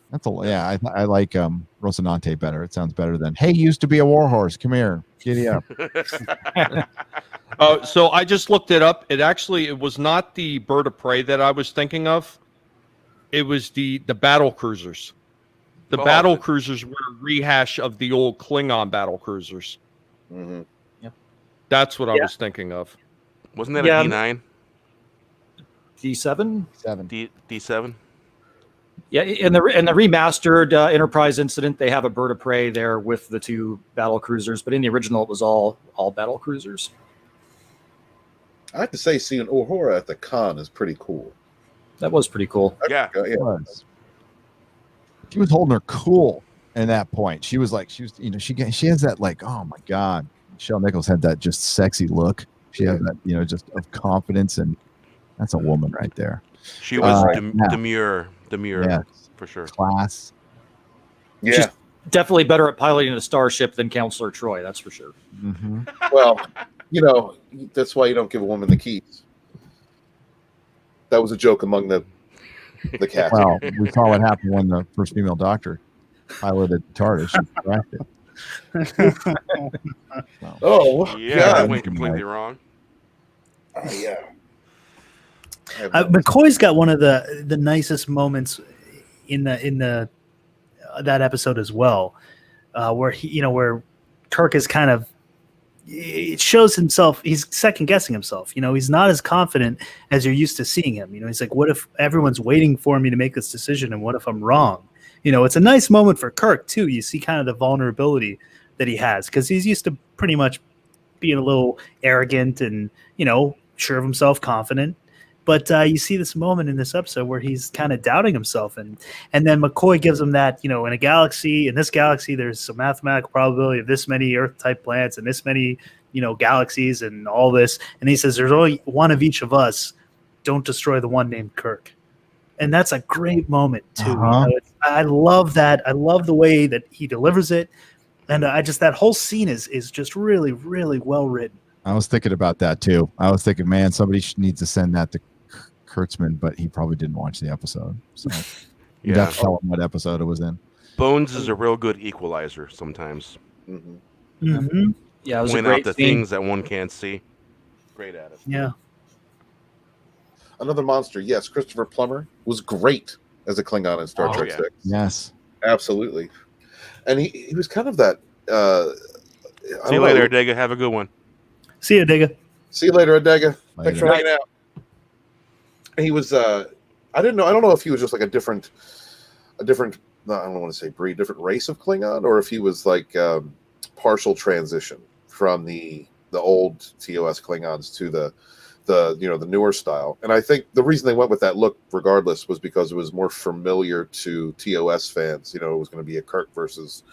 That's I like Rocinante better. It sounds better than hey, used to be a warhorse. Come here, giddy up. So I just looked it up. It was not the bird of prey that I was thinking of. It was the battle cruisers. The battle cruisers were a rehash of the old Klingon battle cruisers. Mm-hmm. Yep. That's what I was thinking of. Wasn't that a D9? D7? D7? Yeah, in the remastered Enterprise incident, they have a bird of prey there with the 2 battle cruisers, but in the original, it was all battle cruisers. I have to say, seeing Uhura at the con is pretty cool. That was pretty cool. Yeah. She was holding her cool at that point. She was she has that oh my God. Michelle Nichols had that just sexy look. She had that, just of confidence, and that's a woman right there. She was demure, for sure. Class. Yeah. She's definitely better at piloting a starship than Counselor Troy, that's for sure. Mm-hmm. Well, that's why you don't give a woman the keys. That was a joke among the cast. Well, we saw what happened when the first female doctor piloted TARDIS. She crashed it. Oh, yeah, I went completely wrong. Yeah. McCoy's got one of the nicest moments in that episode as well, where where Kirk is kind of, it shows himself, he's second guessing himself. He's not as confident as you're used to seeing him. He's like, what if everyone's waiting for me to make this decision, and what if I'm wrong? It's a nice moment for Kirk too. You see kind of the vulnerability that he has, because he's used to pretty much being a little arrogant and sure of himself, confident. But you see this moment in this episode where he's kind of doubting himself, and then McCoy gives him that, in this galaxy, there's a mathematical probability of this many Earth-type planets and this many, galaxies and all this. And he says, there's only one of each of us. Don't destroy the one named Kirk. And that's a great moment too. I love that. I love the way that he delivers it, and that whole scene is just really, really well written. I was thinking about that too. I was thinking, man, somebody needs to send that to Kurtzman, but he probably didn't watch the episode. So you have to tell him what episode it was in. Bones is a real good equalizer sometimes. Mm-hmm. Mm-hmm. Yeah, it was point a great out the scene. things that one can't see. Great at it. Yeah. Another monster. Yes, Christopher Plummer was great as a Klingon in Star Trek 6. Yes. Absolutely. And he was kind of that... See you later, Adega. Have a good one. See you, Adega. See you later, Adega. Thanks for hanging out. He was... I don't know if he was just like a different... I don't want to say breed, different race of Klingon, or if he was like partial transition from the old TOS Klingons to the newer style. And I think the reason they went with that look regardless was because it was more familiar to TOS fans. It was going to be a Kirk versus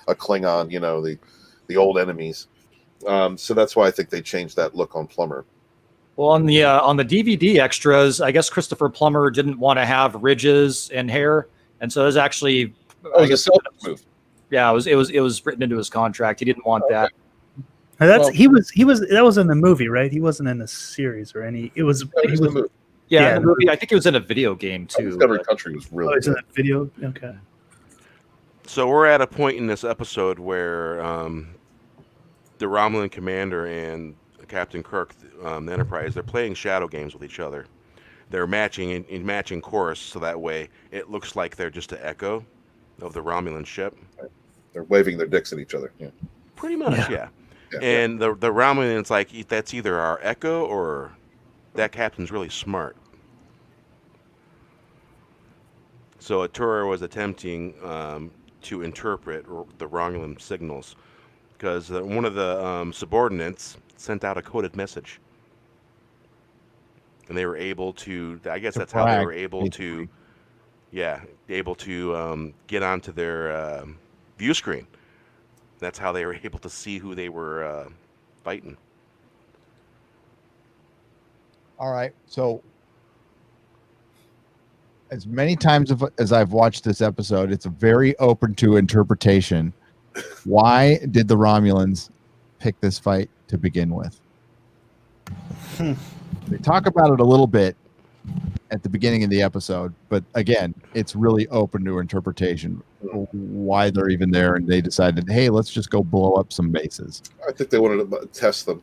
a Klingon, the old enemies. So that's why I think they changed that look on Plummer. Well, on the DVD extras, I guess Christopher Plummer didn't want to have ridges and hair, and so it was actually a selfish move. Yeah, it was written into his contract. He didn't want that. He was that was in the movie, right? He wasn't in the series or any. It was. He was in the movie. Yeah, in the movie. I think it was in a video game too. Discovery Country was really. Oh, it's in that video. Okay. So we're at a point in this episode where the Romulan commander and Captain Kirk, the Enterprise, they're playing shadow games with each other. They're matching in matching course, so that way it looks like they're just an echo of the Romulan ship. They're waving their dicks at each other. Yeah. Pretty much, yeah. And the Romulans like that's either our Echo or that captain's really smart. So Atura was attempting to interpret the Romulan signals because one of the subordinates sent out a coded message. And they were able to, I guess that's how they were able to, get onto their view screen. That's how they were able to see who they were fighting. All right. So as many times as I've watched this episode, it's very open to interpretation. Why did the Romulans pick this fight to begin with? They talk about it a little bit at the beginning of the episode, but again, it's really open to interpretation why they're even there, and they decided, hey, let's just go blow up some bases. I think they wanted to test them.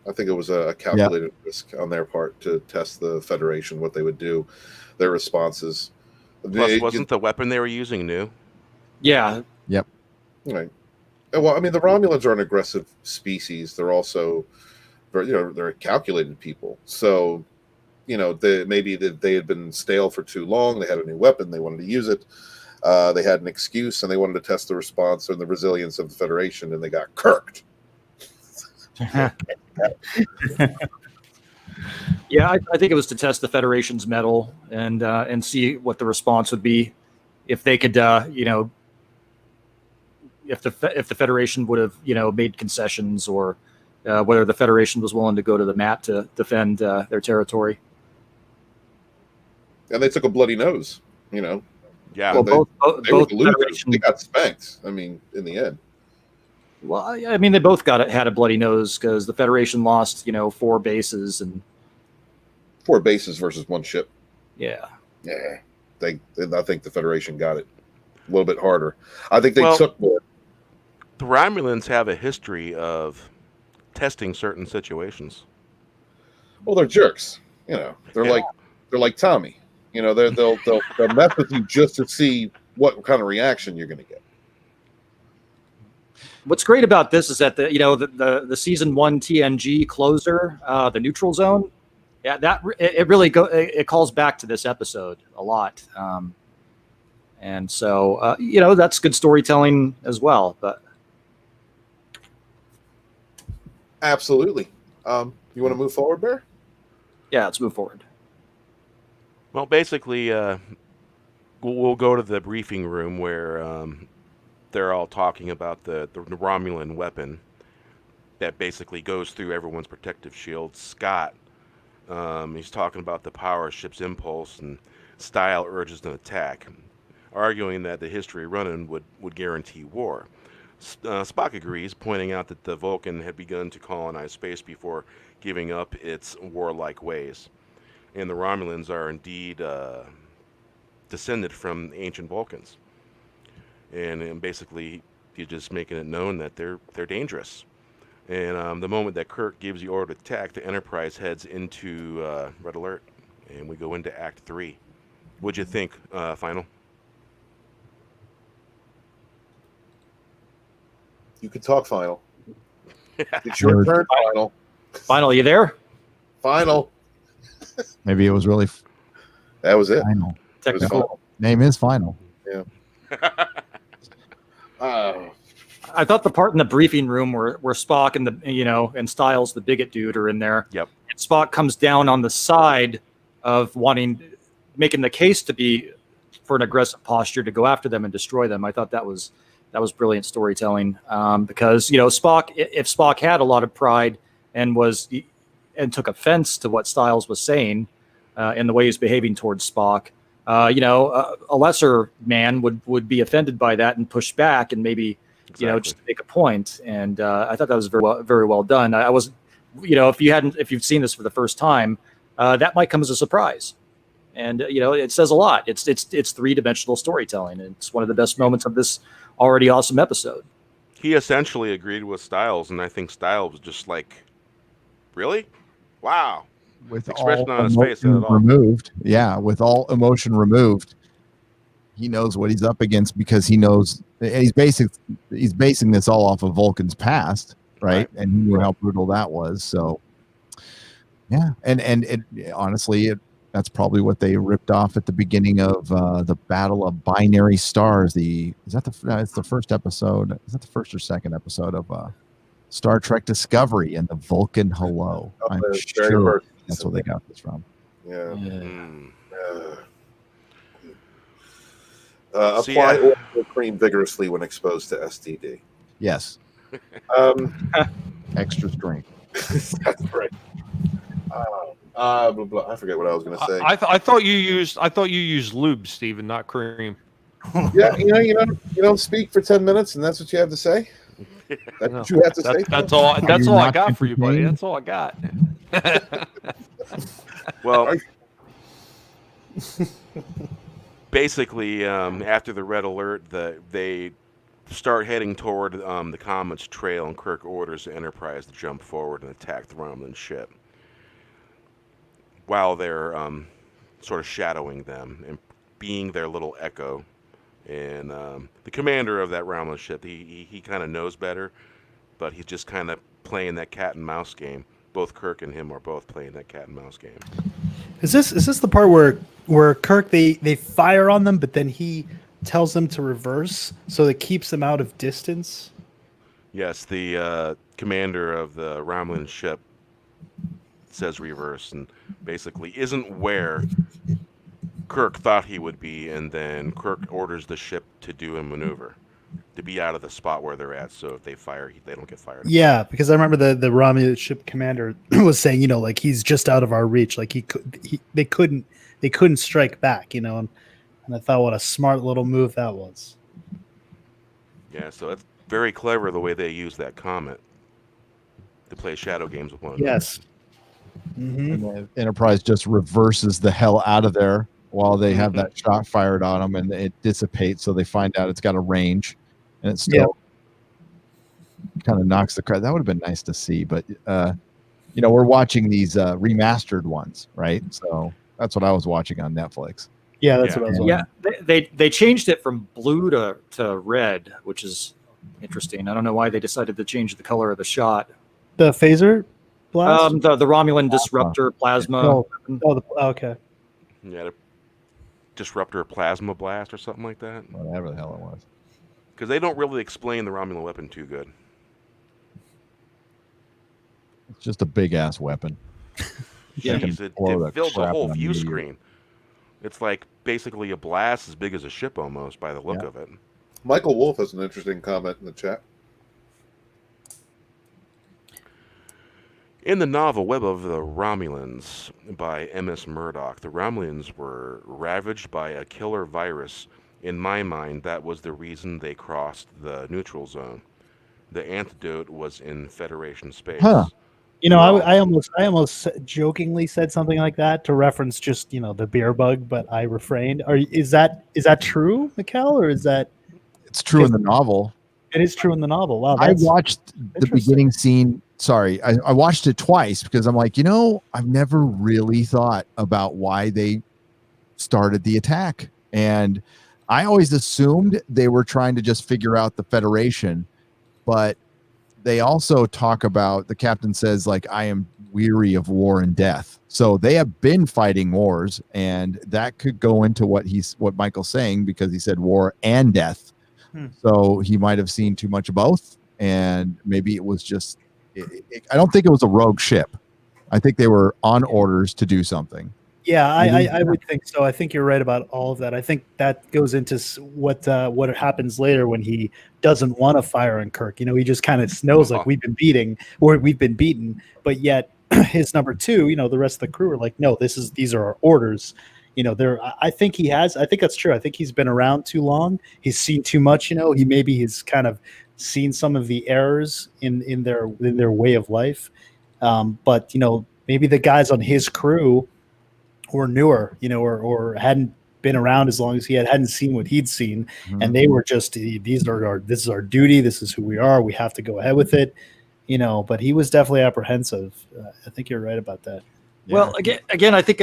I think it was a calculated risk on their part to test the Federation, what they would do, their responses. Plus, wasn't the weapon they were using new? Yeah. Yep. Right. Well, I mean, the Romulans are an aggressive species. They're also, they're calculated people. So, maybe they had been stale for too long. They had a new weapon. They wanted to use it. They had an excuse, and they wanted to test the response and the resilience of the Federation, and they got kirked. Yeah, I think it was to test the Federation's mettle and see what the response would be if they could, if the Federation would have, made concessions, or whether the Federation was willing to go to the mat to defend their territory. And they took a bloody nose, Yeah. Well, both Federation, they got spanked. I mean, in the end. Well, I mean, they both had a bloody nose because the Federation lost, 4 bases and 4 bases versus 1 ship. Yeah. I think the Federation got it a little bit harder. I think they took more. The Romulans have a history of testing certain situations. Well, they're jerks. They're like Tommy. They'll mess with you just to see what kind of reaction you're going to get. What's great about this is that the season 1 TNG closer, the neutral zone, it really it calls back to this episode a lot, and so that's good storytelling as well. But absolutely, you want to move forward, Bear? Yeah, let's move forward. Well, basically, we'll go to the briefing room where they're all talking about the Romulan weapon that basically goes through everyone's protective shield. Scott, he's talking about the power of ship's impulse and style urges an attack, arguing that the history running would guarantee war. Spock agrees, pointing out that the Vulcan had begun to colonize space before giving up its warlike ways. And the Romulans are indeed descended from ancient Vulcans. And basically, you're just making it known that they're dangerous. And the moment that Kirk gives the order to attack, the Enterprise heads into red alert, and we go into Act 3. What'd you think, Final? You can talk, Final. It's your turn, Final. Final, you there? Final. Maybe it was really. That was it. Final. Technical. Name is Final. Yeah. I thought the part in the briefing room where Spock and and Styles, the bigot dude, are in there. Yep. And Spock comes down on the side of making the case to be for an aggressive posture to go after them and destroy them. I thought that was brilliant storytelling because Spock, if Spock had a lot of pride and took offense to what Styles was saying and the way he's behaving towards Spock, a lesser man would be offended by that and push back and maybe just to make a point. And I thought that was very well done. I was, if you've seen this for the first time, that might come as a surprise. And it says a lot. It's 3-dimensional storytelling. And it's one of the best moments of this already awesome episode. He essentially agreed with Styles, and I think Styles was just like, really? Wow. With expression all on his face removed, with all emotion removed, he knows what he's up against because he knows he's basing this all off of Vulcan's past. right? And he knew how brutal that was. So, yeah, and it, honestly, that's probably what they ripped off at the beginning of the Battle of Binary Stars. It's the first episode. Is that the first or second episode of Star Trek Discovery and the Vulcan Hello? I'm sure that's where they got this from. Yeah. So, apply oil cream vigorously when exposed to STD. Yes. Extra strength. That's right. Blah, blah. I forget what I was going to say. I thought you used lube, Steven, not cream. Yeah, you don't speak for 10 minutes, and that's what you have to say. That's what you have to say. That's all. That's all I got for you, buddy. That's all I got. Well, basically, after the red alert, they start heading toward the Comet's trail, and Kirk orders the Enterprise to jump forward and attack the Romulan ship, while they're sort of shadowing them and being their little echo. And the commander of that Romulan ship, he kind of knows better, but he's just kind of playing that cat and mouse game. Both Kirk and him are both playing that cat and mouse game. Is this the part where Kirk they fire on them, but then he tells them to reverse, so it keeps them out of distance? Yes, the commander of the Romulan ship says reverse, and basically isn't where Kirk thought he would be, and then Kirk orders the ship to do a maneuver to be out of the spot where they're at, so if they fire, they don't get fired. Yeah, because I remember the Romulan ship commander was saying, like he's just out of our reach, like they couldn't strike back, and I thought what a smart little move that was. Yeah, so it's very clever the way they use that comet to play shadow games with one another. Yes. Mm-hmm. And the Enterprise just reverses the hell out of there while they have that shot fired on them, and it dissipates, so they find out it's got a range, and it still kind of knocks the crowd. That would have been nice to see, but we're watching these remastered ones, right? So that's what I was watching on Netflix. Yeah, that's what I was watching. Yeah, they changed it from blue to red, which is interesting. I don't know why they decided to change the color of the shot. The phaser blast? The Romulan disruptor plasma. Okay. Yeah, the disruptor plasma blast or something like that. Whatever the hell it was. Because they don't really explain the Romulan weapon too good. It's just a big ass weapon. It fills the whole view screen. It's like basically a blast as big as a ship almost by the look of it. Michael Wolf has an interesting comment in the chat. In the novel Web of the Romulans by M.S. Murdoch, the Romulans were ravaged by a killer virus. In my mind, that was the reason they crossed the neutral zone. The antidote was in Federation space. Huh. I almost jokingly said something like that to reference just the beer bug, but I refrained. Is that true, Mikkel, or is that? It's true in the novel. It is true in the novel. Wow, I watched the beginning scene. Sorry, I watched it twice because I'm like, I've never really thought about why they started the attack, and I always assumed they were trying to just figure out the Federation, but they also talk about, the captain says, like, I am weary of war and death. So they have been fighting wars, and that could go into what Michael's saying, because he said war and death. So he might have seen too much of both, and maybe it was just, I don't think it was a rogue ship. I think they were on orders to do something. Yeah, I would think so. I think you're right about all of that. I think that goes into what happens later when he doesn't want to fire on Kirk. He just kind of knows, like, we've been beaten, but yet his number two, the rest of the crew are like, no, these are our orders. I think that's true. I think he's been around too long. He's seen too much. He's kind of seen some of the errors in their way of life. But maybe the guys on his crew were newer, or hadn't been around as long as he hadn't seen what he'd seen, and they were just, this is our duty, this is who we are, we have to go ahead with it, But he was definitely apprehensive. I think you're right about that. Well, again, I think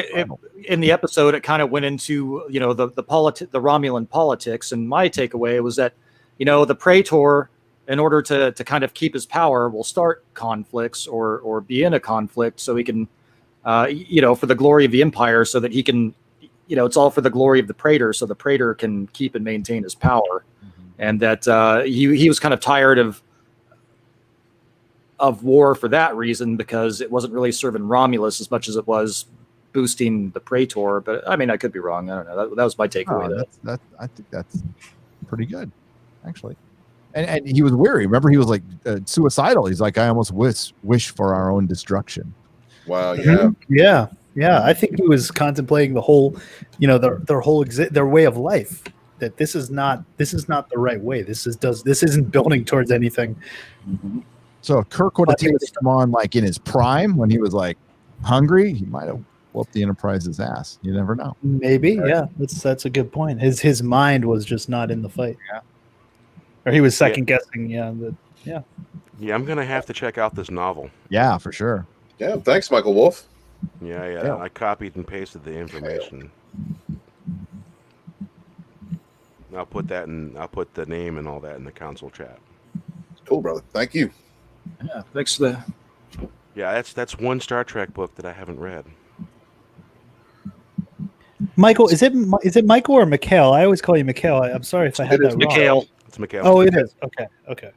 in the episode it kind of went into the Romulan politics, and my takeaway was that the Praetor in order to kind of keep his power, will start conflicts or be in a conflict so he can, for the glory of the Empire, so that he can, it's all for the glory of the Praetor, so the Praetor can keep and maintain his power. And that he was kind of tired of war for that reason, because it wasn't really serving Romulus as much as it was boosting the Praetor. But I mean, I could be wrong. I don't know. That was my takeaway. I think that's pretty good, actually. And he was weary. Remember, he was like suicidal. He's like, I almost wish for our own destruction. Wow. Yeah. Yeah. I think he was contemplating the whole, their way of life. That this is not the right way. This isn't building towards anything. Mm-hmm. So if Kirk would have taken him on like in his prime when he was like hungry, he might have whooped the Enterprise's ass. You never know. Maybe, yeah. That's a good point. His mind was just not in the fight. Yeah. Or he was second guessing. Yeah. Yeah, I'm gonna have to check out this novel. Yeah, for sure. Yeah. Thanks, Michael Wolf. Yeah. I copied and pasted the information. I'll put the name and all that in the console chat. Cool, brother. Thank you. Yeah, thanks for that. Yeah, that's one Star Trek book that I haven't read. Michael, is it Michael or Mikhail? I always call you Mikhail. I'm sorry if I had that wrong. Mikhail. It's Mikhail. Oh, it is. Okay.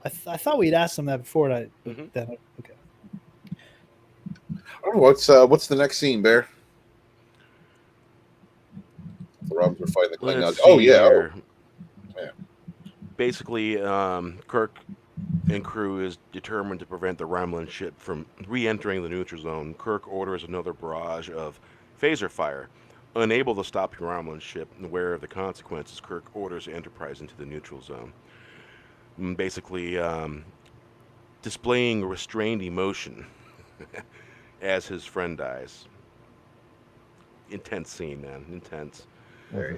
I thought we'd asked him that before. Okay. What's the next scene, Bear? The Romans are fighting the Klingons. Oh yeah. Basically, Kirk and crew is determined to prevent the Romulan ship from re-entering the neutral zone. Kirk orders another barrage of phaser fire. Unable to stop the Romulan ship and aware of the consequences, Kirk orders the Enterprise into the neutral zone. Basically, displaying restrained emotion as his friend dies. Intense scene, man. Intense. The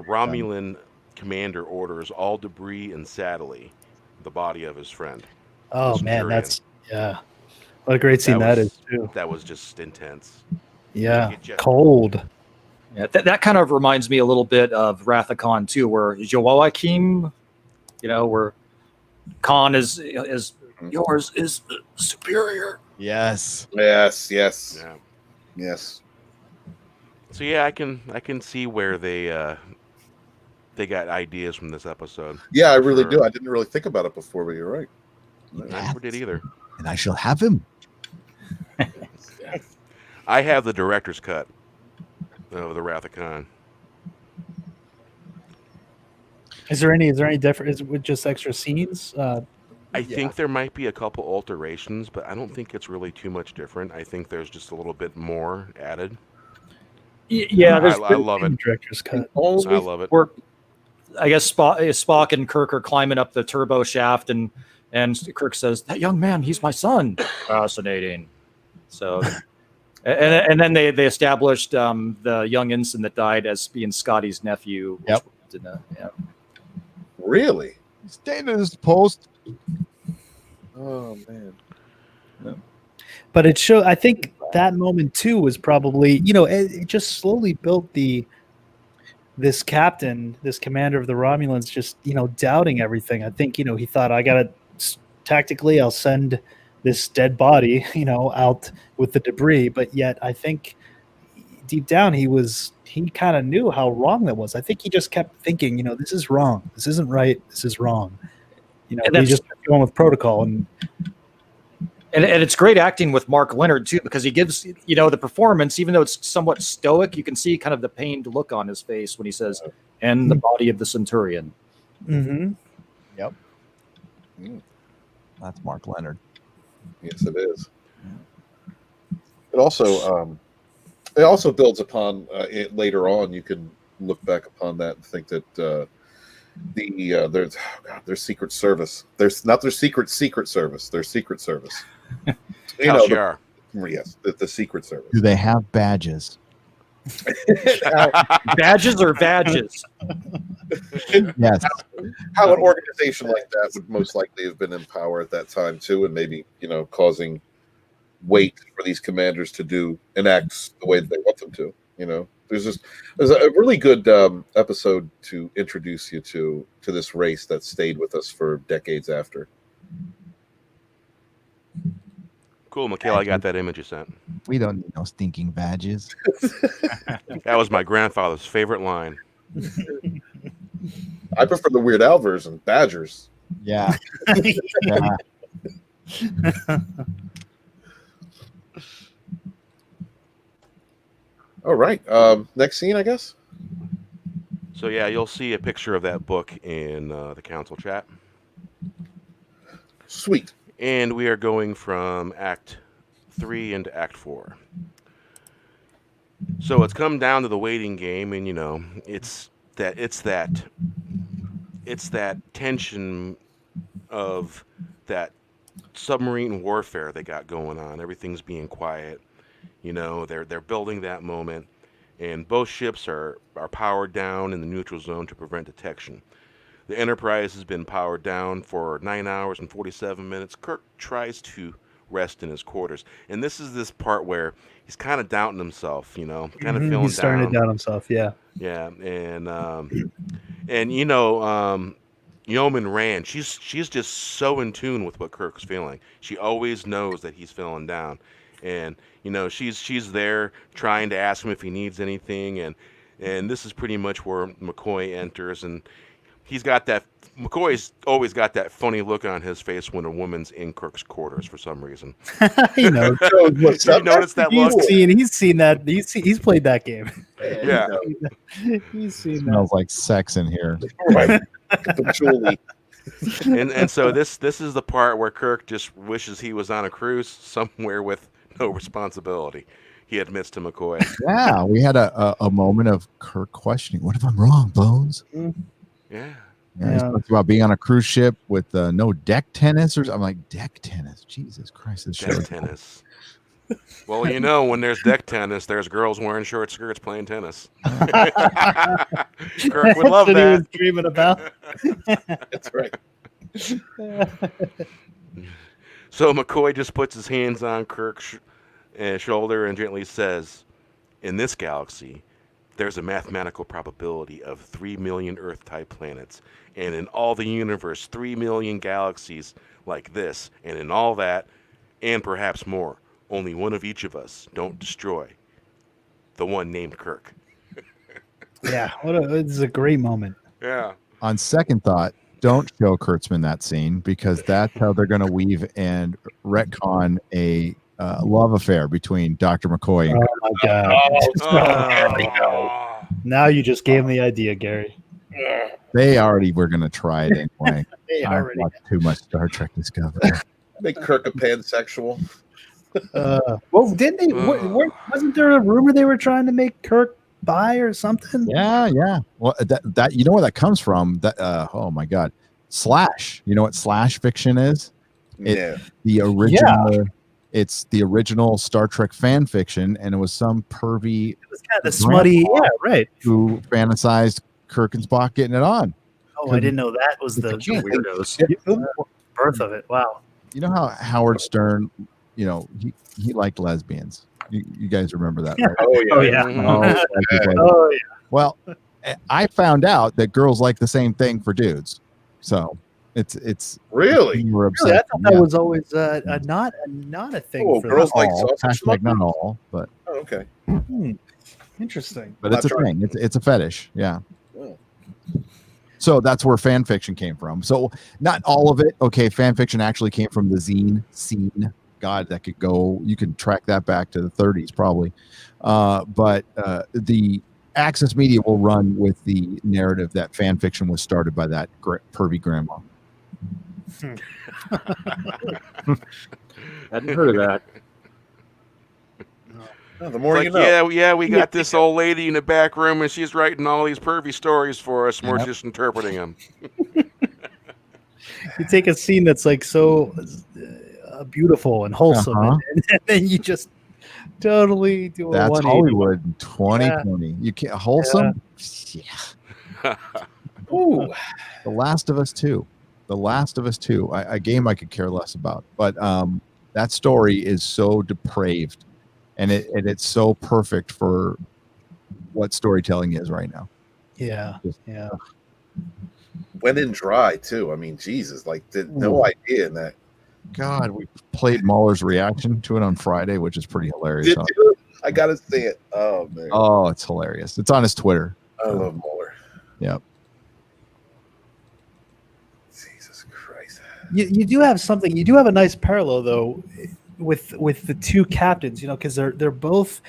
Romulan commander orders all debris and saddle the body of his friend. Oh man, what a great scene that is too. That was just intense. Yeah, cold. Yeah, that kind of reminds me a little bit of Wrath of Khan too, where Joachim, where Khan is yours is superior. Yes. Yeah. Yes. So yeah, I can see where they got ideas from this episode. Yeah, I really do. I didn't really think about it before, but you're right. I never did either. And I shall have him. I have the director's cut of the Wrath of Khan. Is there any difference? Is it with just extra scenes? I think there might be a couple alterations, but I don't think it's really too much different. I think there's just a little bit more added. Yeah, I love it. Director's cut. I love it. I guess Spock and Kirk are climbing up the turbo shaft, and Kirk says, "That young man, he's my son." Fascinating. So, and then they established the young ensign that died as being Scotty's nephew. Yep. Really? He stayed in his post. Oh man. Yeah. But it showed. I think that moment too was probably it just slowly built this commander of the Romulans, just doubting everything. I think he thought, I gotta tactically, I'll send this dead body out with the debris, but yet I think deep down he kind of knew how wrong that was. I think he just kept thinking, this is wrong, this isn't right, this is wrong. He just kept going with protocol. And it's great acting with Mark Leonard too, because he gives the performance, even though it's somewhat stoic, you can see kind of the pained look on his face when he says, "And the body of the Centurion." Mm-hmm. Yep. That's Mark Leonard. Yes, it is. It also builds upon it later on. You can look back upon that and think that their Secret Service. There's not their secret service. Their Secret Service. Yes, the Secret Service. Do they have badges? Badges or badges? Yes. How an organization like that would most likely have been in power at that time too, and maybe causing weight for these commanders to do and act the way that they want them to. There's a really good episode to introduce you to this race that stayed with us for decades after. Cool, Mikhail, I got that image you sent. We don't need no stinking badges. That was my grandfather's favorite line. I prefer the Weird Al version, Badgers. Yeah. Yeah. All right. Next scene, I guess. So yeah, you'll see a picture of that book in the council chat. Sweet. And we are going from Act 3 into Act 4. So it's come down to the waiting game, and you know, it's that tension of that submarine warfare they got going on. Everything's being quiet. You know, they're building that moment, and both ships are powered down in the neutral zone to prevent detection. The Enterprise has been powered down for 9 hours and 47 minutes. Kirk tries to rest in his quarters, and this is this part where he's kind of doubting himself, you know, kind of feeling he's starting down. to doubt himself. Yeah. Yeah, and you know, Yeoman Rand, she's just so in tune with what Kirk's feeling. She always knows that he's feeling down, and you know, she's there trying to ask him if he needs anything, and this is pretty much where McCoy enters, and McCoy's always got that funny look on his face when a woman's in Kirk's quarters for some reason. You know, What's You up? notice that look? he's seen that. He's played that game. Yeah. He's seen that. Smells like sex in here. Right. Patchouli. And so this is the part where Kirk just wishes he was on a cruise somewhere with no responsibility. He admits to McCoy. Yeah, we had a moment of Kirk questioning, what if I'm wrong, Bones? Yeah. Yeah, he talks about being on a cruise ship with no deck tennis, or I'm like, deck tennis? Jesus Christ, this Deck show. tennis. Well, you know, when there's deck tennis, there's girls wearing short skirts playing tennis. Kirk would love That's what he was that. dreaming about. That's right. So McCoy just puts his hands on Kirk's shoulder and gently says, in this galaxy, there's a mathematical probability of 3 million Earth-type planets, and in all the universe, 3 million galaxies like this, and in all that, and perhaps more, only one of each of us don't destroy. The one named Kirk. Yeah, this is a great moment. Yeah. On second thought, don't show Kurtzman that scene, because that's how they're going to weave and retcon a love affair between Dr. McCoy and Oh my god! Now you just gave me the idea, Gary. they already were going to try it anyway. They I already. watched too much Star Trek Discovery. Make Kirk a pansexual. Well, didn't they? Wasn't there a rumor they were trying to make Kirk bi or something? Yeah. Well, that you know where that comes from? That oh my god, Slash. You know what Slash fiction is? Yeah. The original. It's the original Star Trek fan fiction, and it was some pervy It was kind of the smutty. Yeah, right. who fantasized Kirk and Spock getting it on. Oh, I didn't know that was the Weirdos. birth of it. Wow. You know how Howard Stern, you know, he liked lesbians. You guys remember that, right? Oh yeah. Oh yeah. Mhm. Oh yeah. Well, I found out that girls like the same thing for dudes. So it's Really? we're Really, I obsessed. thought that was always not a thing. Oh, for girls them. like all. sausage Hashtag smoking? not all, but Oh, okay. Interesting. it's a That's right. thing. It's a fetish. Yeah. Oh. So that's where fan fiction came from. So not all of it. Okay, fan fiction actually came from the zine scene. God, that could go. You can track that back to the 30s probably. But the Access Media will run with the narrative that fan fiction was started by that pervy grandma. Hadn't heard of that. Oh, the more Like, you know. yeah, we got this old lady in the back room, and she's writing all these pervy stories for us, and we're Yep. just interpreting them. You take a scene that's like so beautiful and wholesome, and then you just totally do a That's 180. Hollywood in 2020. You can't wholesome. Yeah. Ooh. The Last of Us 2. The Last of Us 2. A game I could care less about, but that story is so depraved, and it's so perfect for what storytelling is right now. Yeah, yeah. Went in dry too. I mean, Jesus, like no idea in that. God, we played Mahler's reaction to it on Friday, which is pretty hilarious. Did you? I gotta see it. Oh man. Oh, it's hilarious. It's on his Twitter. I love Mahler. Yep. Jesus Christ. You do have something. You do have a nice parallel though with the two captains. Because they're both.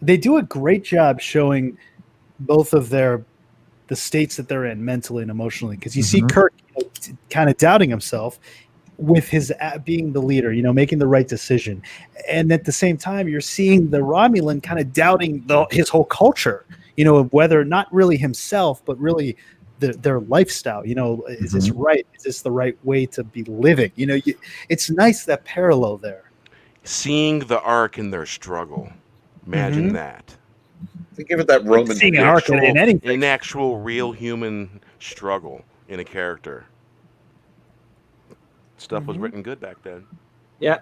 They do a great job showing both of the states that they're in mentally and emotionally. Because you see Kirk kind of doubting himself with his being the leader, making the right decision, and at the same time you're seeing the Romulan kind of doubting his whole culture. Whether not really himself, but really their lifestyle. Is this right? Is this the right way to be living? It's nice, that parallel there. Seeing the arc in their struggle. Imagine that. Give it that Roman. Seeing an arc in anything. An actual real human struggle in a character. Stuff was written good back then. Yeah,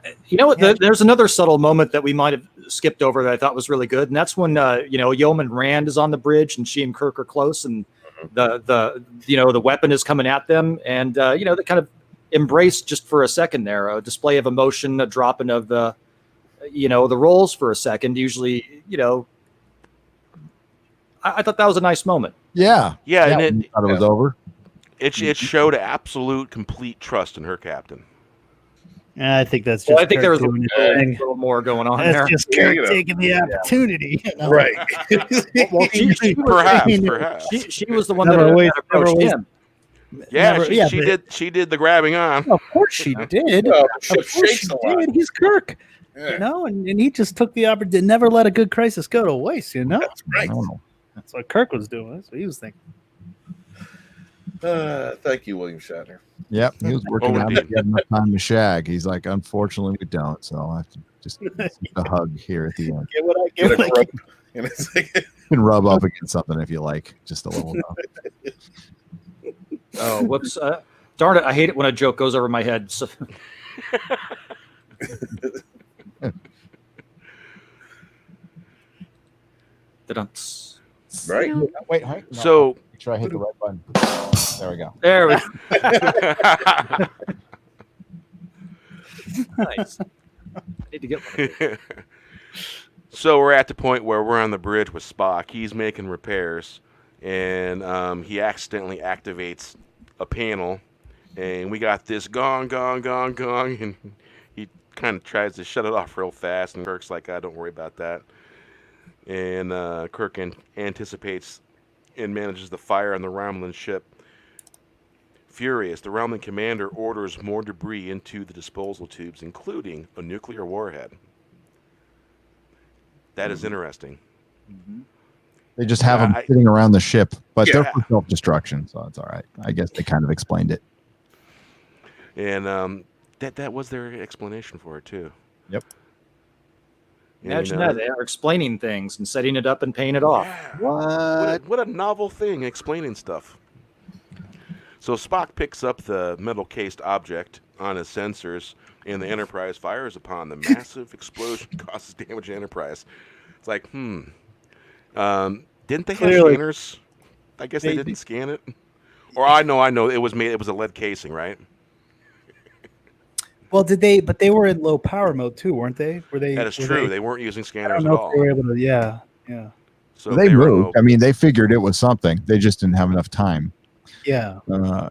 there's another subtle moment that we might have skipped over that I thought was really good, and that's when Yeoman Rand is on the bridge and she and Kirk are close, and the weapon is coming at them, and they kind of embrace just for a second there, a display of emotion, a dropping of the roles for a second. Usually, I thought that was a nice moment. Yeah, and it thought it was over. It showed absolute, complete trust in her captain. I think that's just. I think there was a little more going on there. Just Kirk taking the opportunity, right? Well, perhaps. She was the one that approached him. Yeah, she did the grabbing on. Of course she did. Well, of course she did. He's Kirk. Yeah. And he just took the opportunity. Never let a good crisis go to waste. That's right. That's what Kirk was doing. That's what he was thinking. Thank you, William Shatner. Yep, he was working out to get enough time to shag. He's like, unfortunately, we don't. So I have to just a hug here at the end. Get what I get. And it's like, You can rub up against something if you like, just a little. Oh, whoops! Darn it! I hate it when a joke goes over my head. So. Right. Wait, Hank. No, So make sure I hit the right button. There we go. There we go. Nice. I need to get one. So we're at the point where we're on the bridge with Spock. He's making repairs, and he accidentally activates a panel, and we got this gong, and he kind of tries to shut it off real fast, and Kirk's like, don't worry about that. And Kirk anticipates and manages the fire on the Romulan ship. Furious, the Romulan commander orders more debris into the disposal tubes, including a nuclear warhead. That is interesting. They just have them sitting around the ship, but they're for self-destruction, so it's all right. I guess they kind of explained it. And that was their explanation for it, too. Yep. Imagine that. They are explaining things and setting it up and paying it off. Yeah. What a novel thing, explaining stuff. So Spock picks up the metal-cased object on his sensors, and the Enterprise fires upon the massive explosion causes damage to Enterprise. It's like, didn't they have scanners? I guess they didn't scan it. Or I know. It was a lead casing, right? Well, did they? But they were in low power mode too, weren't they? That is true. They weren't using scanners at all. If they were able to, yeah. So they moved. I mean, they figured it was something. They just didn't have enough time. Yeah.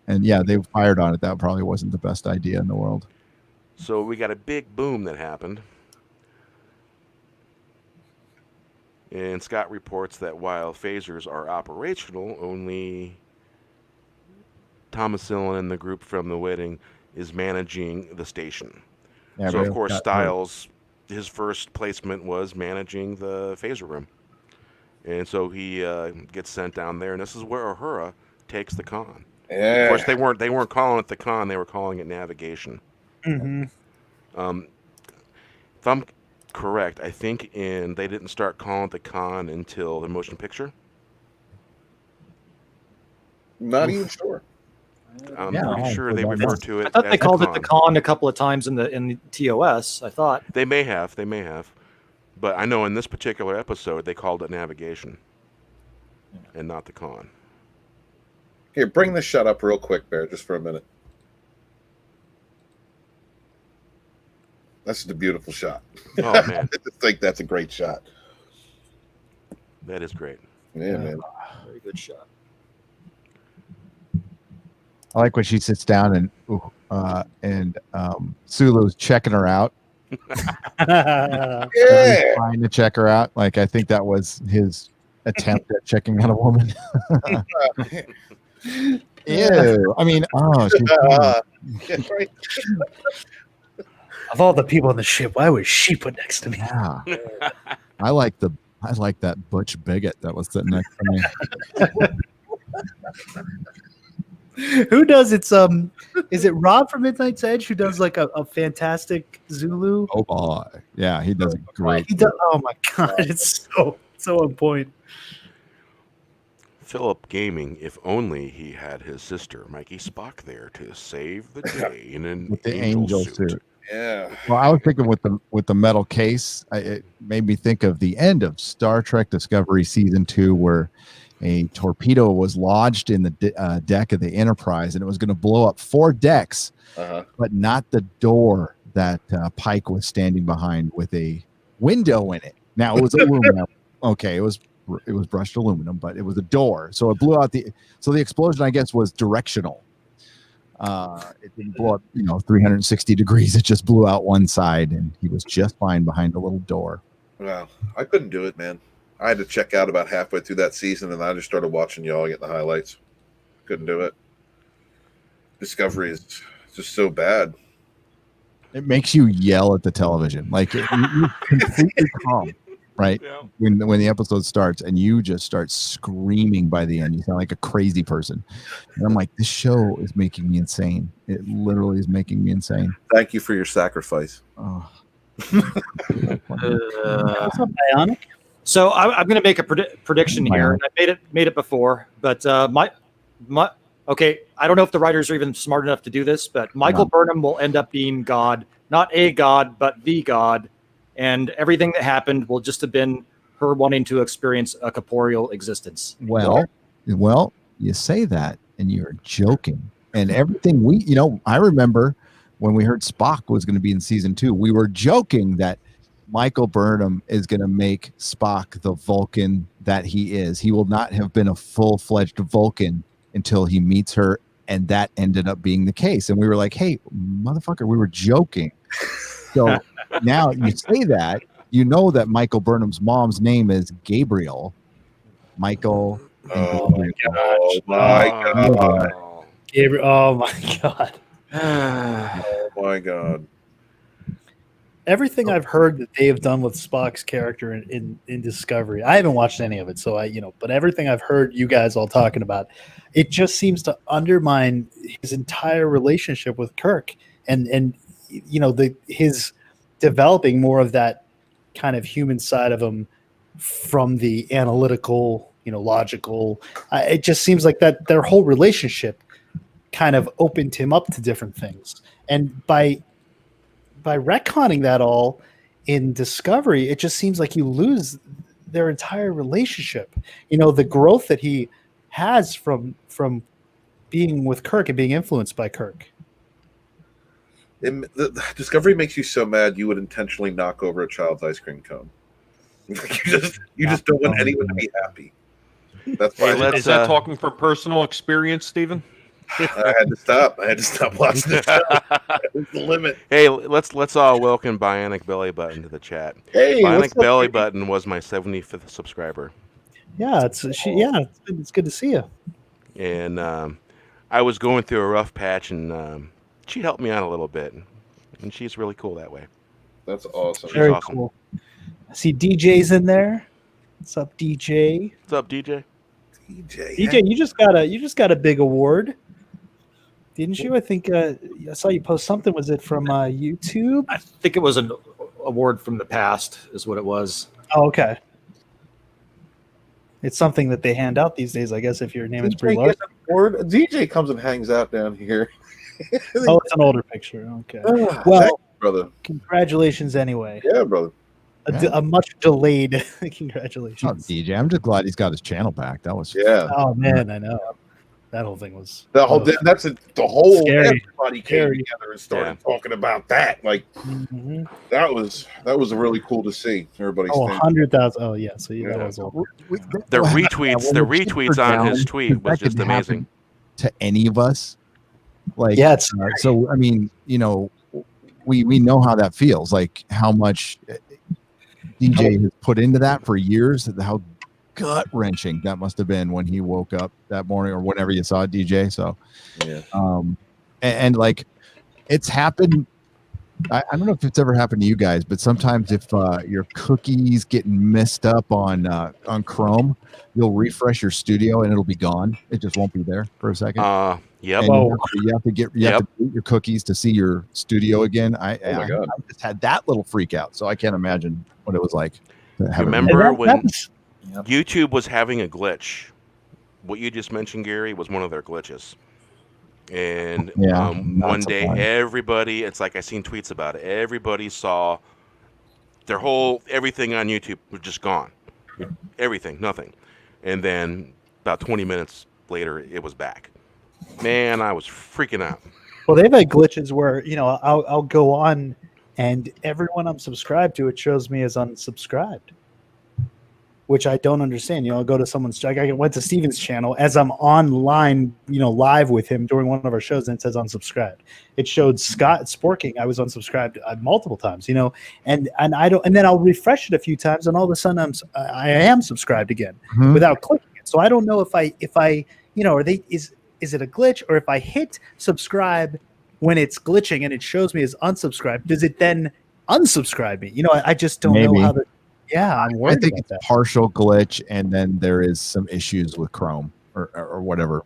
They fired on it. That probably wasn't the best idea in the world. So we got a big boom that happened. And Scott reports that while phasers are operational, only Thomasil and the group from the wedding is managing the station. Yeah, so, of course, Styles, his first placement was managing the phaser room. And so he gets sent down there, and this is where Uhura takes the con. Yeah. Of course, they weren't calling it the con; they were calling it navigation. Mm-hmm. If I'm correct, I think they didn't start calling it the con until the motion picture. Not even sure. I'm pretty sure they refer to it. I thought they called it the con a couple of times in the TOS. I thought they may have, but I know in this particular episode they called it navigation. and not the con. Here, bring this shot up real quick, Bear, just for a minute. That's a beautiful shot. Oh, man. I just think that's a great shot. That is great. Yeah, man. Very good shot. I like when she sits down and Sulu's checking her out. Yeah. Trying to check her out. Like, I think that was his attempt at checking out a woman. Ew. I mean, she's Yeah, right. Of all the people on the ship, why was she put next to me? yeah. I like that butch bigot that was sitting next to me. Who does it's is it Rob from Midnight's Edge who does like a fantastic Zulu? Oh boy. Yeah, he does a great. He does, oh my god, it's so on point. Philip Gaming, if only he had his sister Mikey Spock there to save the day in an With the angel angel suit. suit. Yeah. Well, I was thinking with the metal case, it made me think of the end of Star Trek Discovery Season 2, where a torpedo was lodged in the deck of the Enterprise, and it was going to blow up 4 decks, but not the door that Pike was standing behind with a window in it. Now, it was aluminum. Okay, it was brushed aluminum, but it was a door, so it blew out the explosion, I guess, was directional. It didn't blow up 360 degrees. It just blew out one side, and he was just fine behind a little door. Wow. I couldn't do it, man. I had to check out about halfway through that season, and I just started watching y'all get the highlights. Couldn't do it. Discovery is just so bad. It makes you yell at the television, like you're completely calm, right? Yeah. When the episode starts, and you just start screaming by the end. You sound like a crazy person. And I'm like, this show is making me insane. It literally is making me insane. Thank you for your sacrifice. Oh. What's up, Bionic? So I'm going to make a prediction here. And I made it before, but okay. I don't know if the writers are even smart enough to do this, but Michael Burnham will end up being God, not a god, but the god, and everything that happened will just have been her wanting to experience a corporeal existence. Well, you say that, and you're joking. And everything I remember when we heard Spock was going to be in season 2, we were joking that Michael Burnham is going to make Spock the Vulcan that he is. He will not have been a full-fledged Vulcan until he meets her, and that ended up being the case. And we were like, hey, motherfucker, we were joking. So now you say that, you know that Michael Burnham's mom's name is Gabriel. Michael. Oh my god. Gabriel, oh my god. Oh my god. Everything I've heard that they have done with Spock's character in Discovery, I haven't watched any of it, so but everything I've heard you guys all talking about, it just seems to undermine his entire relationship with Kirk, and his developing more of that kind of human side of him from the analytical, logical. It just seems like that their whole relationship kind of opened him up to different things, and by retconning that all in Discovery, it just seems like you lose their entire relationship. The growth that he has from being with Kirk and being influenced by Kirk. The Discovery makes you so mad you would intentionally knock over a child's ice cream cone. you just don't want anyone to be happy. That's why. Is that talking from personal experience, Stephen? I had to stop. Watching this. That was the limit. Hey, let's all welcome Bionic Belly Button to the chat. Hey, Bionic Belly Button was my 75th subscriber. Yeah, it's good to see you. And I was going through a rough patch, and she helped me out a little bit, and she's really cool that way. That's awesome. Very awesome. cool. I see DJ's in there. What's up, DJ? What's up, DJ? DJ, you just got a big award, didn't you? I think I saw you post something. Was it from YouTube? I think it was an award from the past, is what it was. Oh, okay. It's something that they hand out these days, I guess, if your name is pretty large. DJ comes and hangs out down here. Oh, it's an older picture. Okay. Well, Well, brother. congratulations anyway. Yeah, brother. A much delayed congratulations. Oh, DJ, I'm just glad he's got his channel back. That was Oh man, I know. That whole thing was the whole. That's the whole. Scary. Everybody came together and started talking about that. Like that was really cool to see. Everybody. 100,000. Oh yeah. So that was all. The retweets on his tweet was just amazing. To any of us, like so. I mean, we know how that feels. Like how much DJ has put into that for years. How gut wrenching that must have been when he woke up that morning or whenever you saw DJ. So, and like it's happened. I don't know if it's ever happened to you guys, but sometimes if your cookies getting messed up on Chrome, you'll refresh your studio and it'll be gone. It just won't be there for a second. Yep. You have to delete your cookies to see your studio again. I just had that little freak out, so I can't imagine what it was like. Remember when YouTube was having a glitch? What you just mentioned, Gary, was one of their glitches. And one day, everybody, it's like I seen tweets about it. Everybody saw everything on YouTube was just gone. Everything, nothing. And then about 20 minutes later, it was back. Man, I was freaking out. Well, they've had glitches where, I'll go on and everyone I'm subscribed to, it shows me as unsubscribed, which I don't understand. I'll go to someone's. I went to Steven's channel as I'm online, live with him during one of our shows, and it says unsubscribed. It showed Scott Sporking. I was unsubscribed multiple times, and I don't. And then I'll refresh it a few times, and all of a sudden I am subscribed again without clicking it. So I don't know if I is it a glitch, or if I hit subscribe when it's glitching and it shows me as unsubscribed, does it then unsubscribe me? I just don't know how to. Yeah, I'm worried. I think about it's that. Partial glitch, and then there is some issues with Chrome or whatever.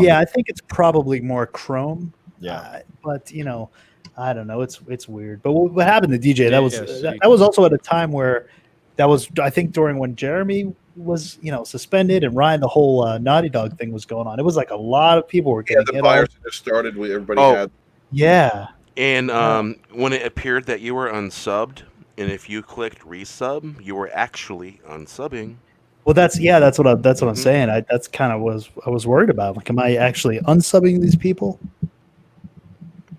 Yeah, I think it's probably more Chrome. Yeah, but I don't know. It's weird. But what happened to DJ? That was also at a time where that was, I think, during when Jeremy was suspended and Ryan, the whole Naughty Dog thing was going on. It was like a lot of people were getting the virus just started. Everybody had. Yeah. And when it appeared that you were unsubbed, and if you clicked resub, you were actually unsubbing. Well, that's what I'm saying. That's kind of I was worried about. Like, am I actually unsubbing these people?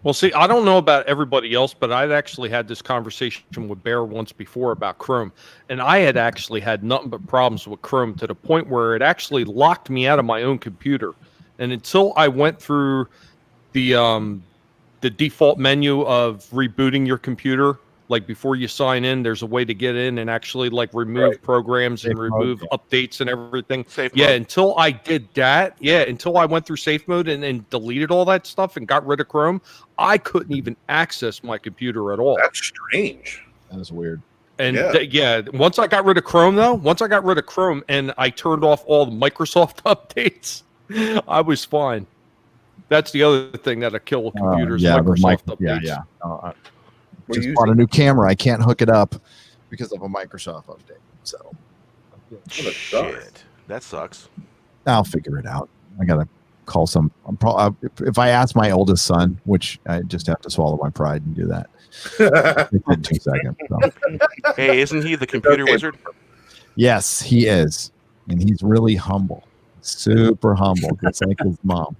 Well, see, I don't know about everybody else, but I'd actually had this conversation with Bear once before about Chrome, and I had actually had nothing but problems with Chrome to the point where it actually locked me out of my own computer. And until I went through the default menu of rebooting your computer, like before you sign in, there's a way to get in and actually like remove programs and remove updates and everything. Until I did that, until I went through safe mode and deleted all that stuff and got rid of Chrome, I couldn't even access my computer at all. That's strange. That is weird. And once I got rid of Chrome and I turned off all the Microsoft updates, I was fine. That's the other thing that'll kill computers, Microsoft updates. Just bought a new camera. I can't hook it up because of a Microsoft update. So, shit, that sucks. I'll figure it out. I gotta call some. If I ask my oldest son, which I just have to swallow my pride and do that. In 2 seconds. So. Hey, isn't he the computer wizard? Yes, he is, and he's really humble, super humble, just like his mom.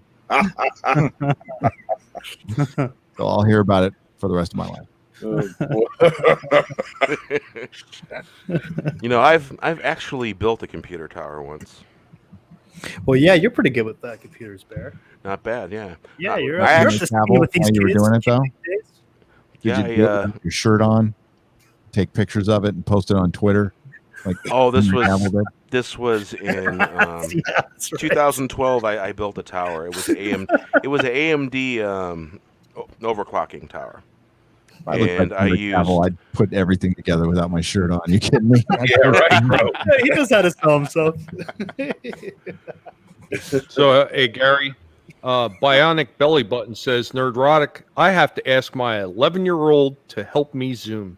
So I'll hear about it for the rest of my life. I've actually built a computer tower once. Well, yeah, you're pretty good with computers, Bear. Not bad, yeah. Yeah, you're just with these you were doing it though. Did you put your shirt on, take pictures of it, and post it on Twitter? This was in 2012. I built a tower. It was an AMD overclocking tower. I'd put everything together without my shirt on. You kidding me? Yeah, right, bro. He knows how to sell himself. So, hey, Gary, Bionic Belly Button says, Nerdrotic, I have to ask my 11-year-old to help me Zoom.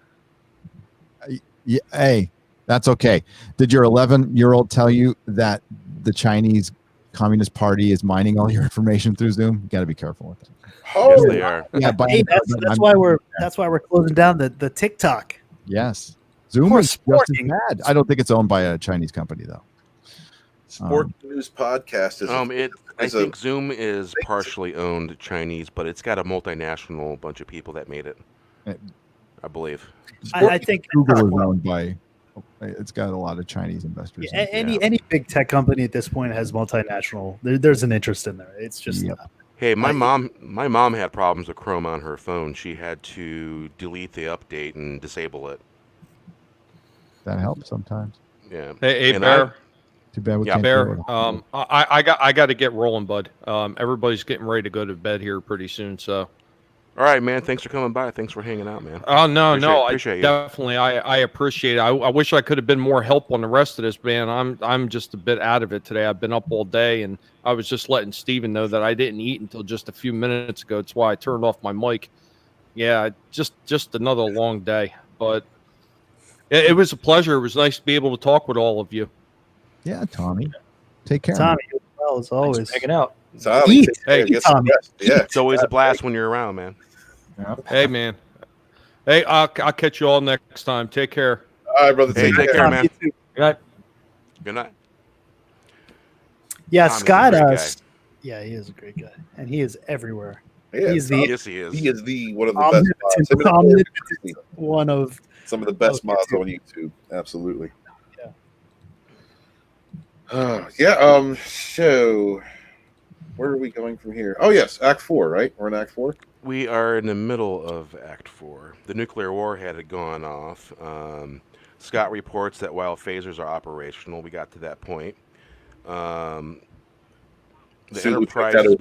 Hey, that's okay. Did your 11-year-old tell you that the Chinese Communist Party is mining all your information through Zoom? You got to be careful with it. Yes, they are. Yeah, that's why we're closing down the TikTok. Yes. Zoom is just as bad. I don't think it's owned by a Chinese company though. Sport News Podcast is. I think Zoom is partially owned Chinese, but it's got a multinational bunch of people that made it. I believe. I think Google is owned by. It's got a lot of Chinese investors. Yeah, any big tech company at this point has multinational. There's an interest in there. It's just. Hey, my mom had problems with Chrome on her phone. She had to delete the update and disable it. That helps sometimes. Yeah. Hey, Bear. Too bad we can't. Bear. I got to get rolling, bud. Everybody's getting ready to go to bed here pretty soon. So. All right, man. Thanks for coming by. Thanks for hanging out, man. Oh no, appreciate you. Definitely. I appreciate it. I wish I could have been more help on the rest of this, man. I'm just a bit out of it today. I've been up all day, and I was just letting Steven know that I didn't eat until just a few minutes ago. That's why I turned off my mic. Yeah, just another long day, but it was a pleasure. It was nice to be able to talk with all of you. Yeah, Tommy. Take care. Tommy, well, as always. Thanks for hanging out. Tommy, Tommy. Yeah, it's always a blast when you're around, man. Hey, man. Hey, I'll catch you all next time. Take care. All right, brother. Hey, take care, man. Good night. Good night. Yeah, Tommy's Scott. a great guy. Yeah, he is a great guy, and he is everywhere. Yeah, He's Yes, he is. He is one of the best mods. One of some of the best mods on YouTube. Absolutely. Yeah. So where are we going from here? Oh yes, Act 4, right? We're in Act 4. We are in the middle of Act 4. The nuclear warhead had gone off. Scott reports that while phasers are operational, we got to that point. The Enterprise is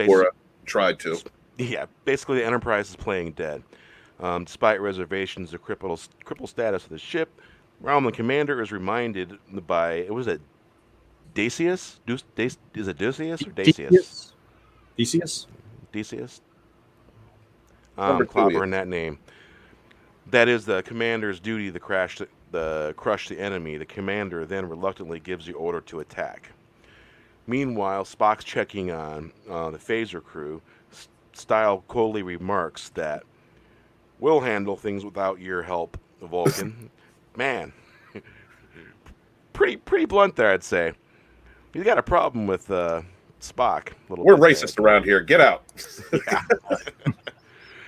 tried to. Yeah, basically the Enterprise is playing dead. Despite reservations, the crippled status of the ship, Romulan commander is reminded by Decius? Is it Decius or Dacius? Decius? Clobbering that name. That is the commander's duty to crush the enemy. The commander then reluctantly gives the order to attack. Meanwhile, Spock's checking on the phaser crew. Style coldly remarks that we'll handle things without your help, Vulcan. Man, pretty blunt there, I'd say. He's got a problem with Spock. We're racist around here. Get out. Yeah.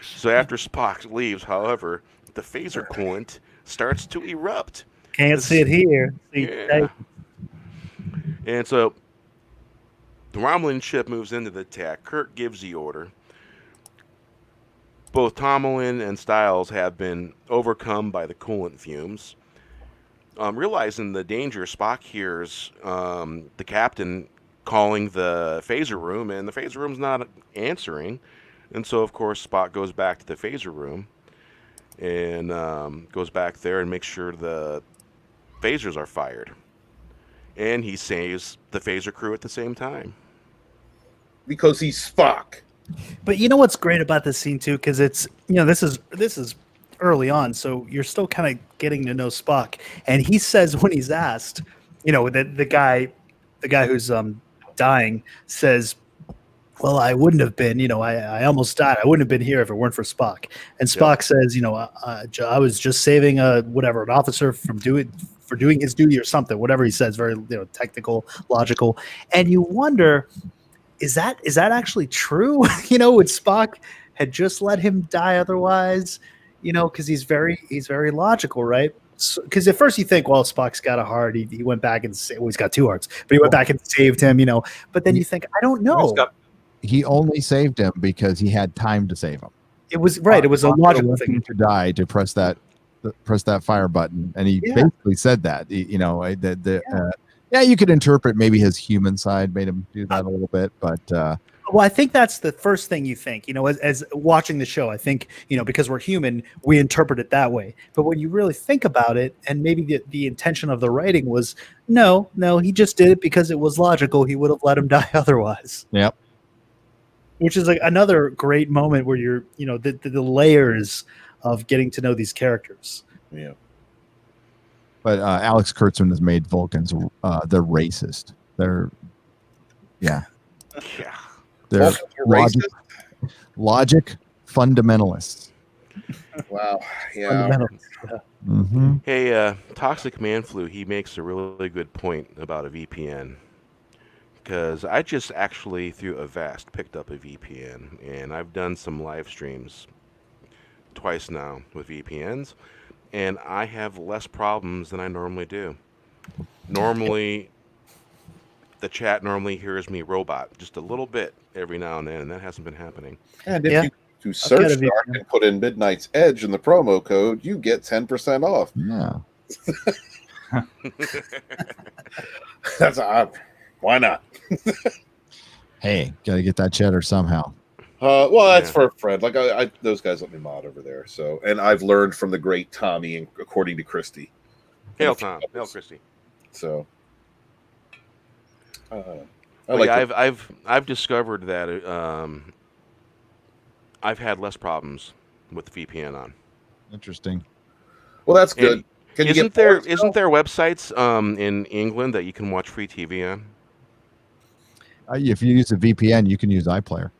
So after Spock leaves, however, the phaser coolant starts to erupt. Can't see it here. Yeah. And so the Romulan ship moves into the attack. Kirk gives the order. Both Tomlin and Styles have been overcome by the coolant fumes. Realizing the danger, Spock hears the captain calling the phaser room, and the phaser room's not answering. And so, of course, Spock goes back to the phaser room and goes back there and makes sure the phasers are fired. And he saves the phaser crew at the same time. Because he's Spock. But you know what's great about this scene too, because it's this is early on, so you're still kind of getting to know Spock, and he says when he's asked, the guy who's dying says, "Well, I wouldn't have been, I almost died. I wouldn't have been here if it weren't for Spock." And Spock says, I was just saving an officer from doing his duty or something, whatever he says, very technical, logical, and you wonder. Is that actually true? Would Spock had just let him die otherwise? Because he's very logical, right? Because at first you think, well, Spock's got a heart. He went back and he's got two hearts, but he went back and saved him. But then you think, I don't know. He only saved him because he had time to save him. It was right. It was a logical thing to die to press that fire button, and he basically said that. Yeah, you could interpret maybe his human side made him do that a little bit, but well, I think that's the first thing you think, as watching the show. I think, because we're human, we interpret it that way. But when you really think about it, and maybe the intention of the writing was, no, he just did it because it was logical. He would have let him die otherwise. Yep. Which is like another great moment where you're, the layers of getting to know these characters. Yeah. But Alex Kurtzman has made Vulcans they're racist. They're they're logic fundamentalists. Wow. Yeah. Mm-hmm. Hey, Toxic Man Flu, he makes a really good point about a VPN. Because I just actually, through Avast, picked up a VPN. And I've done some live streams twice now with VPNs. And I have less problems than I normally do. Normally, the chat normally hears me robot just a little bit every now and then, and that hasn't been happening. And if you search Dark and put in Midnight's Edge in the promo code, you get 10% off. Yeah. That's odd. Why not? Hey, gotta get that cheddar somehow. Well, that's for a friend. Like I those guys let me mod over there. So, and I've learned from the great Tommy, and according to Christy. Hail Tom, hail Christy. So, I've discovered that I've had less problems with VPN on. Interesting. Well, that's good. Isn't there websites in England that you can watch free TV on? If you use a VPN, you can use iPlayer.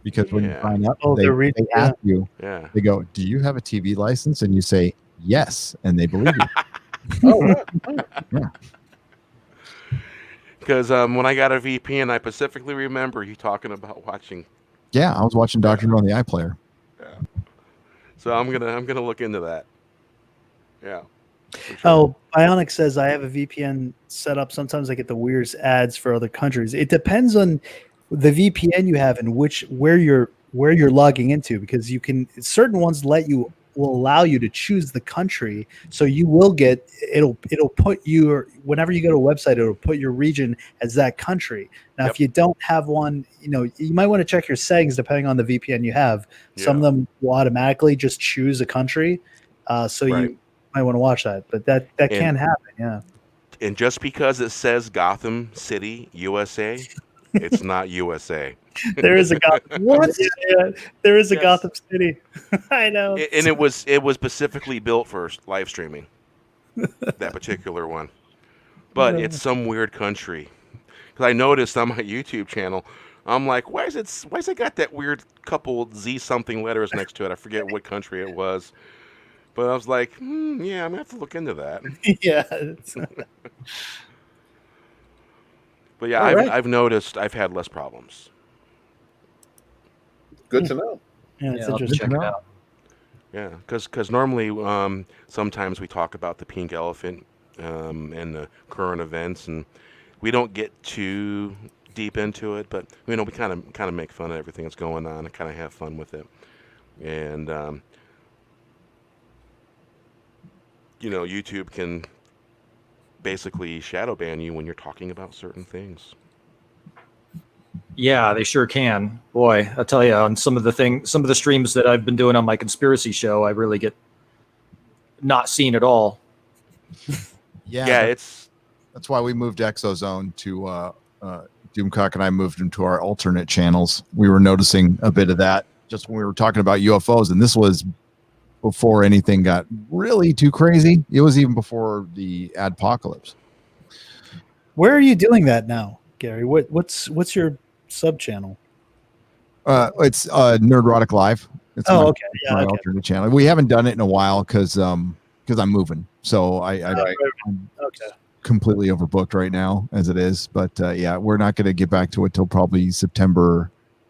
Because when you sign up, they ask you, they go, "Do you have a TV license?" And you say, "Yes," and they believe you. Yeah. Because when I got a VPN, I specifically remember you talking about watching. Yeah, I was watching Doctor Who on the iPlayer. Yeah. So I'm gonna look into that. Yeah. Sure. Oh, Bionic says I have a VPN set up. Sometimes I get the weirdest ads for other countries. It depends on the VPN you have and where you're logging into, because you can certain ones will allow you to choose the country, so you will get it'll put whenever you go to a website, it'll put your region as that country. Now, if you don't have one, you might want to check your settings depending on the VPN you have. Some of them will automatically just choose a country, you might want to watch that. But that can happen, yeah. And just because it says Gotham City, USA, it's not USA. There is a Gotham. What? Yeah, there is a Gotham City. I know. And it was specifically built for live streaming. That particular one, but it's some weird country. Because I noticed on my YouTube channel, I'm like, why is it got that weird couple Z something letters next to it? I forget what country it was. But I was like, yeah, I'm gonna have to look into that. Yeah. But yeah, I've noticed I've had less problems. Good to know. Yeah, it's interesting. Check it out. Yeah, because normally sometimes we talk about the pink elephant and the current events, and we don't get too deep into it, but we kind of make fun of everything that's going on and kind of have fun with it, and YouTube can basically shadow ban you when you're talking about certain things. Yeah, they sure can. Boy, I tell you, on some of the streams that I've been doing on my conspiracy show, I really get not seen at all. Yeah, that's why we moved Exozone to Doomcock, and I moved him to our alternate channels. We were noticing a bit of that just when we were talking about UFOs, and this was before anything got really too crazy. It was even before the adpocalypse. Where are you doing that now, Gary? What's your sub channel? It's Nerdrotic Live. It's my alternate channel. We haven't done it in a while because I'm moving, so I'm completely overbooked right now as it is. But we're not going to get back to it till probably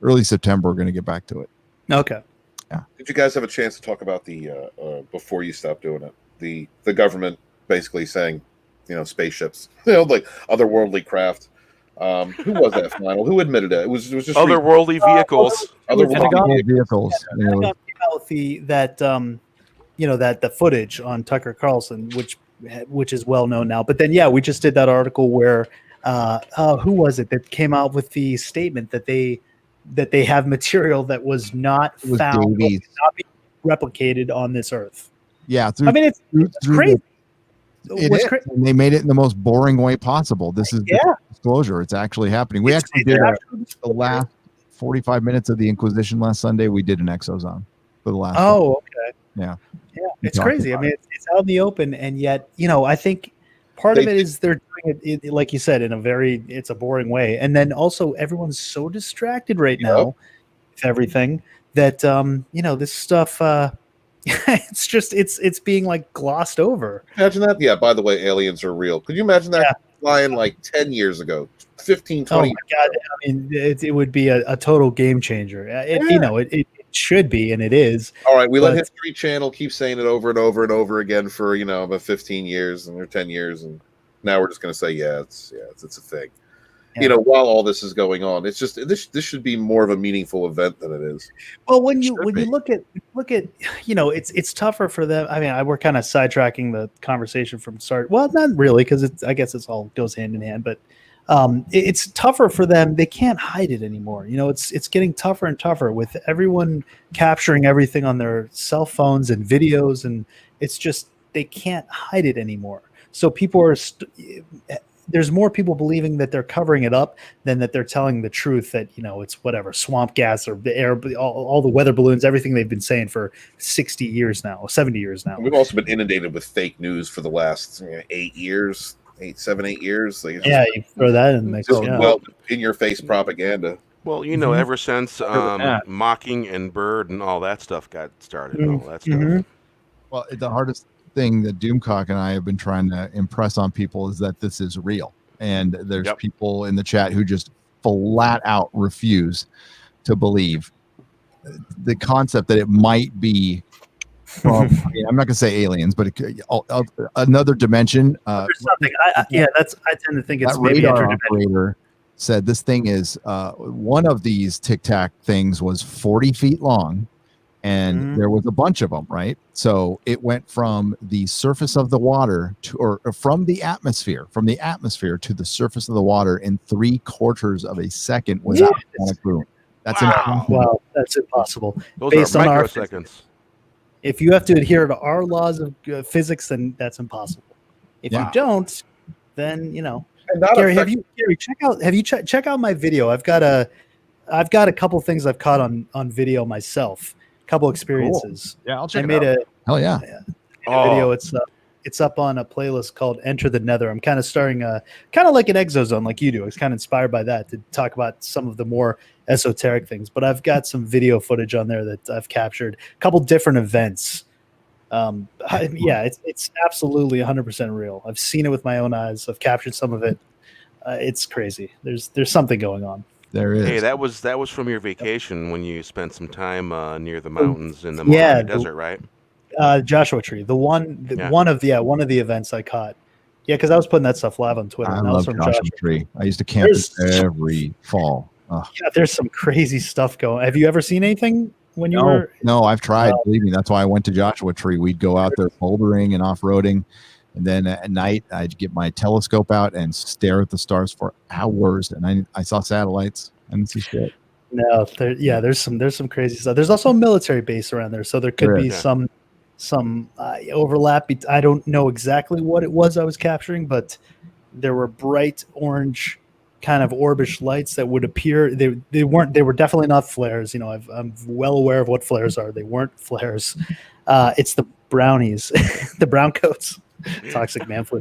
early September. We're going to get back to it. Okay. Yeah. Did you guys have a chance to talk about the before you stopped doing it? The government basically saying, spaceships, like otherworldly craft. Who was that final? Who admitted it? It was just otherworldly vehicles. Otherworldly vehicles. That the footage on Tucker Carlson, which is well known now. But then we just did that article where who was it that came out with the statement that they have material that was not found, not be replicated on this earth. Yeah, it's crazy. And they made it in the most boring way possible. This is disclosure. It's actually happening. We actually did the last 45 minutes of the Inquisition last Sunday. We did an Exozone for the last. Oh, okay. Yeah. It's crazy. It's out in the open, and yet, I think part of it is they're doing it, like you said, it's a boring way, and then also everyone's so distracted right now with everything that this stuff. it's being like glossed over. Imagine that. Yeah, by the way, aliens are real. Could you imagine that flying like 10 years ago, 15, 20 Oh my God. I mean, it would be a total game changer. It should be, and it is. All right, we let History Channel keep saying it over and over and over again for about 15 years or 10 years, and now we're just going to say it's a thing. Yeah. While all this is going on, it's just this should be more of a meaningful event than it is. Well, when you look at it's tougher for them. I mean, we're kind of sidetracking the conversation from start. Well, not really, because I guess it's all goes hand in hand, but it's tougher for them. They can't hide it anymore. It's getting tougher and tougher with everyone capturing everything on their cell phones and videos, and it's just they can't hide it anymore. So people are there's more people believing that they're covering it up than that they're telling the truth, that it's whatever swamp gas or the air, all the weather balloons, everything they've been saying for 60 years now, 70 years now. We've also been inundated with fake news for the last 8 years. 8 years. You throw that in the mix. Well, in your face propaganda. Well, ever since Mocking and Bird and all that stuff got started, and all that stuff. Well, the hardest thing that Doomcock and I have been trying to impress on people is that this is real, and there's people in the chat who just flat out refuse to believe the concept that it might be from, I'm not going to say aliens, but another dimension. There's something. I tend to think it's that maybe radar operator said this thing is one of these Tic Tac things was 40 feet long, and there was a bunch of them, right? So it went from the surface of the water or from the atmosphere to the surface of the water in 3/4 of a second without sonic boom. That's impossible. Wow, that's impossible. Those based are on our microseconds. If you have to adhere to our laws of physics, then that's impossible. If you don't, then Gary, check out my video. I've got a couple things I've caught on video myself. A couple experiences. Cool. Yeah, I'll check it out. Hell yeah. Video. It's up on a playlist called Enter the Nether. I'm kind of starting kind of like an Exozone, like you do. I was kind of inspired by that to talk about some of the more esoteric things, but I've got some video footage on there that I've captured a couple different events. It's absolutely 100% real. I've seen it with my own eyes. I've captured some of it. It's crazy. There's something going on. There is. Hey, that was from your vacation when you spent some time near the mountains in the Mojave Desert, right? Joshua Tree, one of the events I caught. Yeah, because I was putting that stuff live on Twitter. I love Joshua Tree. I used to camp every fall. Yeah, there's some crazy stuff going. Have you ever seen anything when you were? No, I've tried. Believe me, that's why I went to Joshua Tree. We'd go out there bouldering and off-roading, and then at night I'd get my telescope out and stare at the stars for hours. And I saw satellites. I didn't see shit. No, there's some crazy stuff. There's also a military base around there, so there could be some overlap. I don't know exactly what it was I was capturing, but there were bright orange kind of orbish lights that would appear. They were definitely not flares. I'm well aware of what flares are. They weren't flares. It's the brownies, the brown coats, toxic man flu.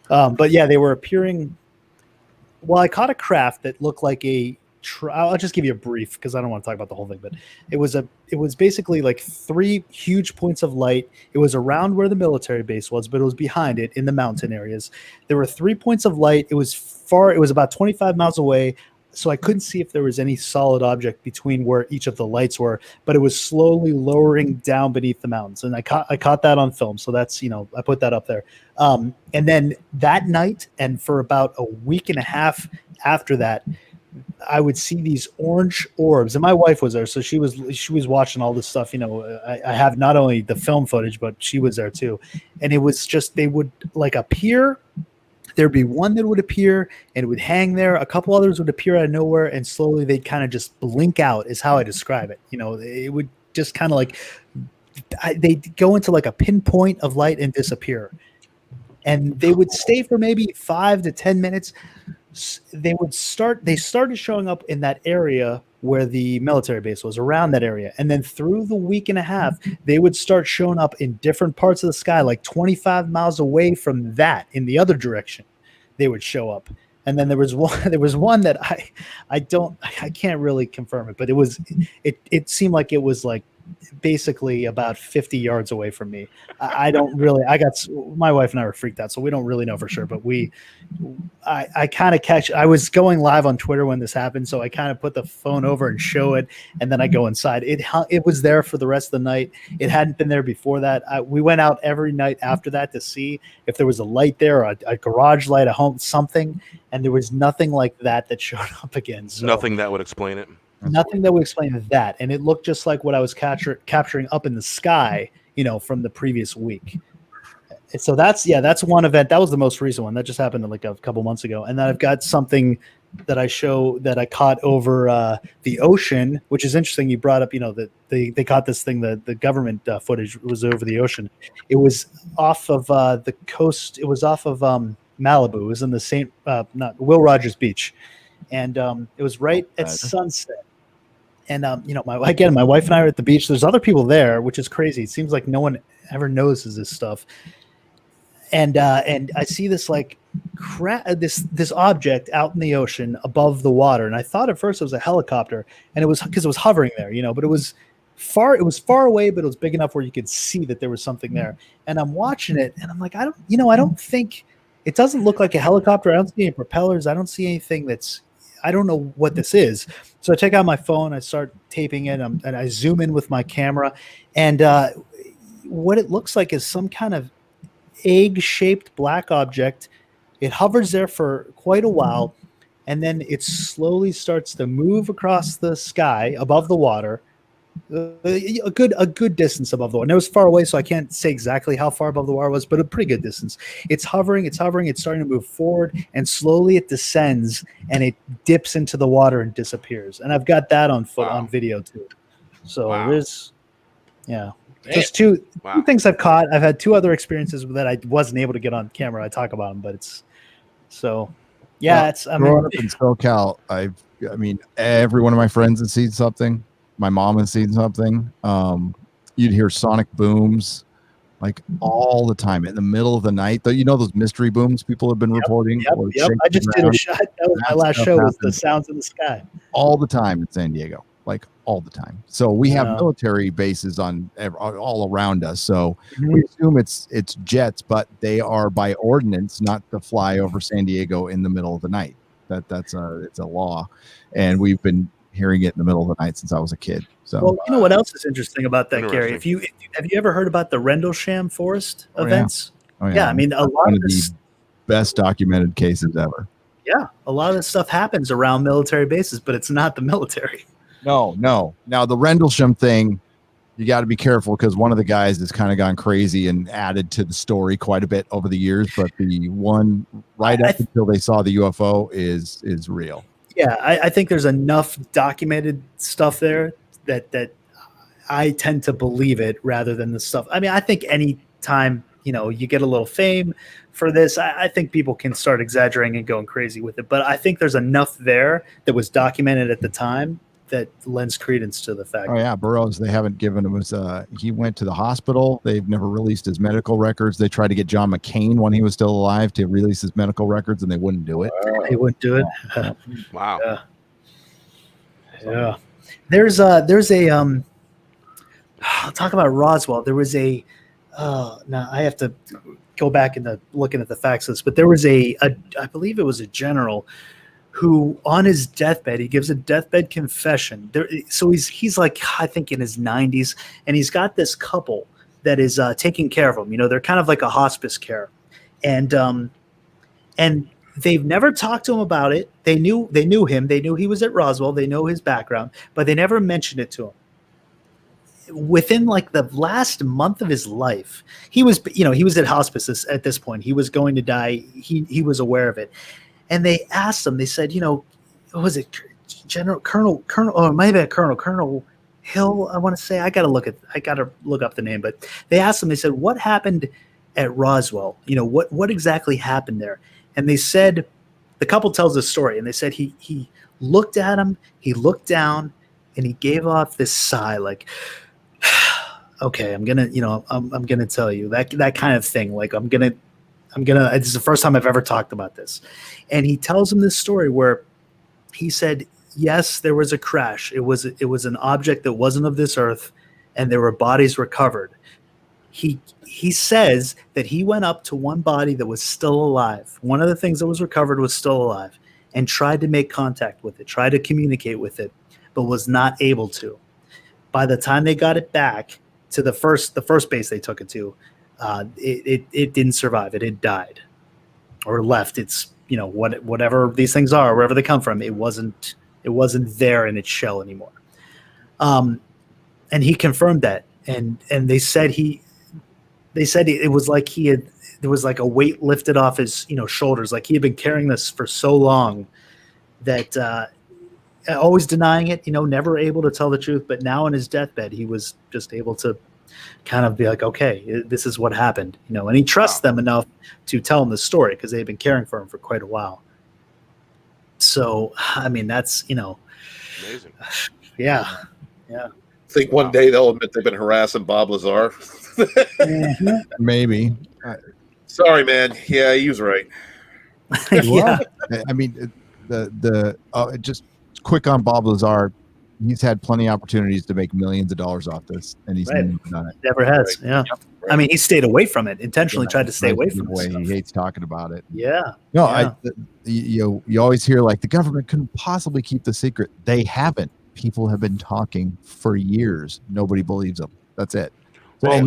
But yeah, they were appearing. Well, I caught a craft that looked like I'll just give you a brief because I don't want to talk about the whole thing, but it was basically like 3 huge points of light. It was around where the military base was, but it was behind it in the mountain areas. There were 3 points of light. It was about 25 miles away, so I couldn't see if there was any solid object between where each of the lights were, but it was slowly lowering down beneath the mountains. And I caught that on film. So that's, I put that up there. And then that night, and for about a week and a half after that, I would see these orange orbs, and my wife was there, so she was watching all this stuff. I have not only the film footage, but she was there too, and it was just they would like appear. There'd be one that would appear and it would hang there. A couple others would appear out of nowhere, and slowly they'd kind of just blink out. Is how I describe it. It would just kind of like they'd go into like a pinpoint of light and disappear, and they would stay for maybe 5 to 10 minutes. They started showing up in that area where the military base was, around that area. And then through the week and a half, they would start showing up in different parts of the sky, like 25 miles away from that in the other direction. They would show up. And then there was one that I can't really confirm it, but it seemed like it was like basically about 50 yards away from me. I don't really, my wife and I were freaked out, so we don't really know for sure, but I kind of I was going live on Twitter when this happened, so I kind of put the phone over and show it, and then I go inside. It was there for the rest of the night. It hadn't been there before that. We went out every night after that to see if there was a light there, a garage light, a home, something, and there was nothing like that showed up again. So nothing that would explain it. nothing that would explain that, and it looked just like what I was capturing up in the sky, from the previous week. And so that's one event. That was the most recent one. That just happened like a couple months ago. And then I've got something that I show that I caught over the ocean, which is interesting. You brought up, that they caught this thing. The government footage was over the ocean. It was off of the coast. It was off of Malibu. It was in the Will Rogers Beach, and it was right at sunset. And my wife and I are at the beach. There's other people there, which is crazy. It seems like no one ever notices this stuff. And I see this this object out in the ocean above the water, and I thought at first it was a helicopter, and it was because it was hovering there, but it was far away, but it was big enough where you could see that there was something there. And I'm watching it, and I'm like, I don't think it doesn't look like a helicopter. I don't see any propellers. I don't see anything I don't know what this is. So I take out my phone, I start taping it, and I zoom in with my camera, and what it looks like is some kind of egg-shaped black object. It hovers there for quite a while, and then it slowly starts to move across the sky above the water, a good distance above the water. And it was far away, so I can't say exactly how far above the water it was, but a pretty good distance. It's hovering, it's starting to move forward, and slowly it descends, and it dips into the water and disappears. And I've got that on video too. So there's, just two things I've caught. I've had two other experiences that I wasn't able to get on camera. I talk about them, but it's so, growing up in SoCal, every one of my friends has seen something. My mom has seen something. You'd hear sonic booms like all the time in the middle of the night. Though, those mystery booms people have been reporting. Yep. I just did a shot. That was my last show. Was the sounds in the sky all the time in San Diego, like all the time. So we have military bases all around us. So we assume it's jets, but they are by ordinance not to fly over San Diego in the middle of the night. It's a law, and we've been hearing it in the middle of the night since I was a kid. So, well, you know what else is interesting about that, Gary? Have you ever heard about the Rendlesham Forest events? Oh, yeah. A lot of the best documented cases ever. Yeah, a lot of this stuff happens around military bases, but it's not the military. No. Now the Rendlesham thing, you got to be careful because one of the guys has kind of gone crazy and added to the story quite a bit over the years. But the one right up until they saw the UFO is real. Yeah, I think there's enough documented stuff there that I tend to believe it rather than the stuff. I think any time, you get a little fame for this, I think people can start exaggerating and going crazy with it. But I think there's enough there that was documented at the time that lends credence to the fact. Oh yeah, Burroughs, they haven't given him he went to the hospital. They've never released his medical records. They tried to get John McCain when he was still alive to release his medical records, and they wouldn't do it. They wouldn't do it. Wow. Yeah. There's a I'll talk about Roswell. There was now I have to go back into looking at the facts of this, but there was I believe it was a general who on his deathbed, he gives a deathbed confession. So he's like, I think in his 90s, and he's got this couple that is taking care of him. They're kind of like a hospice care. And they've never talked to him about it. They knew him. They knew he was at Roswell. They know his background, but they never mentioned it to him. Within like the last month of his life, he was at hospice at this point. He was going to die. He was aware of it. And they asked him, they said, was it Colonel, or it might have been Colonel Hill, I want to say. I got to look up the name, but they asked him, they said, what happened at Roswell? What exactly happened there? And they said, the couple tells this story, and they said he looked at him, he looked down, and he gave off this sigh like, okay, I'm gonna tell you that kind of thing. Like I'm gonna, this is the first time I've ever talked about this. And he tells him this story where he said, yes, there was a crash. It was an object that wasn't of this earth. and there were bodies recovered. He says that he went up to one body that was still alive. One of the things that was recovered was still alive, and tried to make contact with it, tried to communicate with it, but was not able to. By the time they got it back to the first base they took it to, it didn't survive. It had died or left. It's, you know, whatever these things are, wherever they come from, it wasn't there in its shell anymore. And he confirmed that, and they said it was like there was like a weight lifted off his, you know, shoulders, like he had been carrying this for so long that always denying it, you know, never able to tell the truth. But now in his deathbed, he was just able to kind of be like, okay, this is what happened, you know, and he trusts them enough to tell him the story because they've been caring for him for quite a while. So, I mean, that's, you know, amazing. Yeah. I think one day they'll admit they've been harassing Bob Lazar. Maybe. Sorry, man. Yeah, he was right. Yeah. I mean, just quick on Bob Lazar. He's had plenty of opportunities to make millions of dollars off this, and he's never done it. Never has. Right. Yeah. Right. I mean, he stayed away from it, intentionally tried to stay away from it. He hates talking about it. Yeah. No, you always hear like the government couldn't possibly keep the secret. They haven't. People have been talking for years. Nobody believes them. That's it. Well,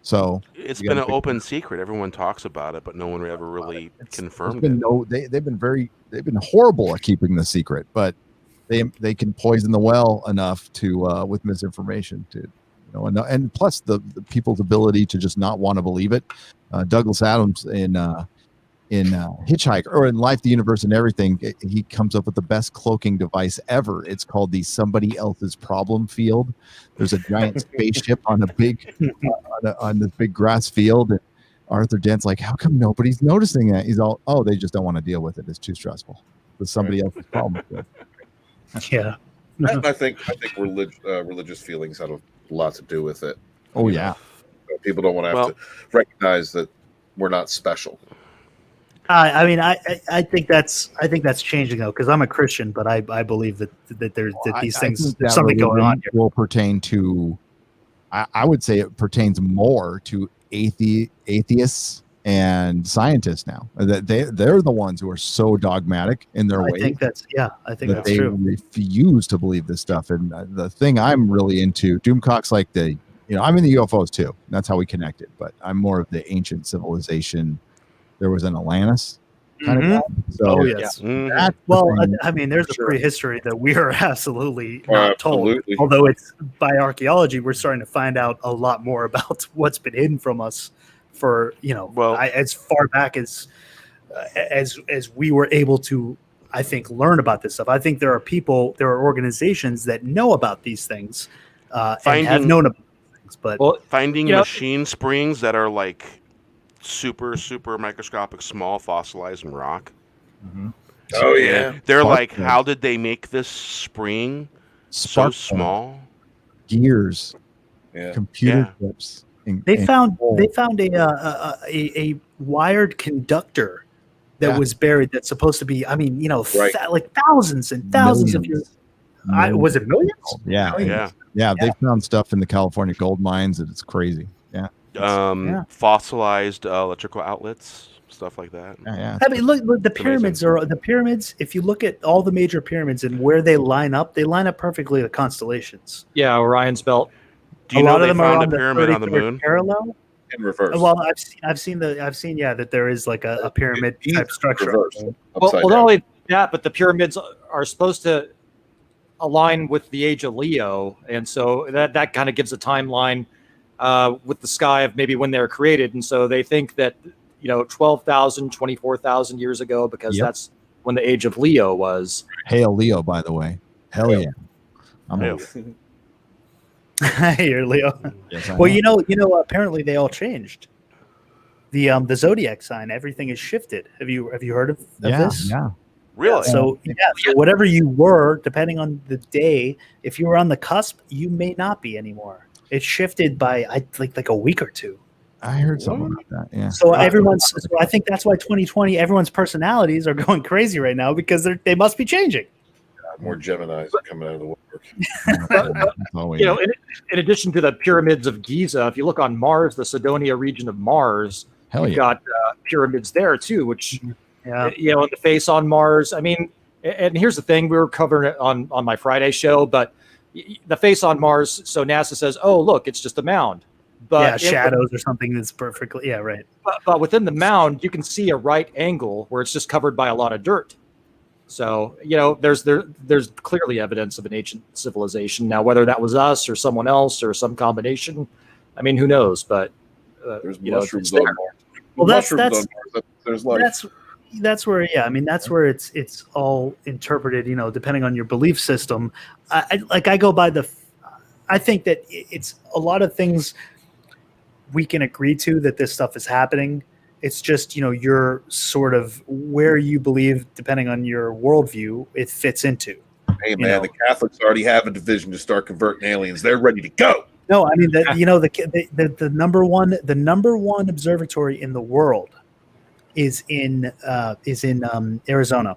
So it's been an open secret. Everyone talks about it, but no one ever really confirmed it. They've been horrible at keeping the secret, but they can poison the well enough to with misinformation to, you know, and plus the people's ability to just not want to believe it. Douglas Adams in Hitchhiker, or in Life, the Universe, and Everything, he comes up with the best cloaking device ever. It's called the somebody else's problem field. There's a giant spaceship on a big on this big grass field, and Arthur Dent's like, how come nobody's noticing that? He's all, oh, they just don't want to deal with it. It's too stressful. It's somebody else's problem field. Yeah. I think religious feelings have a lot to do with it. Oh yeah. People don't want to have to recognize that we're not special. I mean, I think that's changing though, because I'm a Christian, but I believe that these things, there's something going on here. Will pertain to, I would say it pertains more to atheists and scientists now. That they're the ones who are so dogmatic in their way. I think that's they true. refuse to believe this stuff. And the thing I'm really into, Doomcock's like I'm in the UFOs too. That's how we connected. But I'm more of the ancient civilization. There was an Atlantis kind of guy. So yes. I mean, there's a prehistory that we are absolutely not told. Although it's by archaeology, we're starting to find out a lot more about what's been hidden from us for, you know, as far back as we were able to, I think, learn about this stuff. I think there are organizations that know about these things and have known about these things. But finding machine springs that are like super microscopic, small, fossilized in rock. Mm-hmm. Oh yeah, they're like, how did they make this spring so small? Gears, computer chips. They found a wired conductor that was buried. That's supposed to be, I mean, you know, like thousands and thousands of years. Was it millions? Yeah. They found stuff in the California gold mines that it's crazy. Fossilized electrical outlets, stuff like that. I mean, look, the pyramids are the pyramids. If you look at all the major pyramids and where they line up perfectly to constellations. Yeah, Orion's belt. Do you know they found a pyramid on the moon? Parallel in reverse. Well, I've seen that there is like a pyramid type structure. Well, not only that, but the pyramids are supposed to align with the age of Leo, and so that kind of gives a timeline with the sky of maybe when they're created. And so they think that, 12,000, 24,000 years ago, because that's when the age of Leo was. Hail Leo, by the way. Hell yeah. You're Leo. Yes, well, apparently they all changed. The zodiac sign, everything is shifted. Have you heard of this? Yeah. Really? So whatever you were, depending on the day, if you were on the cusp, you may not be anymore. It shifted by like a week or two. I heard something about that. Yeah. So I think that's why 2020, everyone's personalities are going crazy right now, because they must be changing. More Geminis are coming out of the woodwork. In addition to the pyramids of Giza, if you look on Mars, the Cydonia region of Mars, you've got pyramids there too, which, in the face on Mars. I mean, and here's the thing, we were covering it on my Friday show, but the face on Mars, so NASA says, oh, look, it's just a mound. But shadows or something that's perfectly, right. But within the mound, you can see a right angle where it's just covered by a lot of dirt. So, there's clearly evidence of an ancient civilization. Now, whether that was us or someone else or some combination, I mean, who knows? But there's mushrooms on Mars. Well, there's life. That's where, that's where it's all interpreted, depending on your belief system. I go by I think that it's a lot of things we can agree to that this stuff is happening. It's just, your sort of where you believe, depending on your worldview, it fits into. Hey, man, the Catholics already have a division to start converting aliens. They're ready to go. No, I mean, the number one observatory in the world is in Arizona,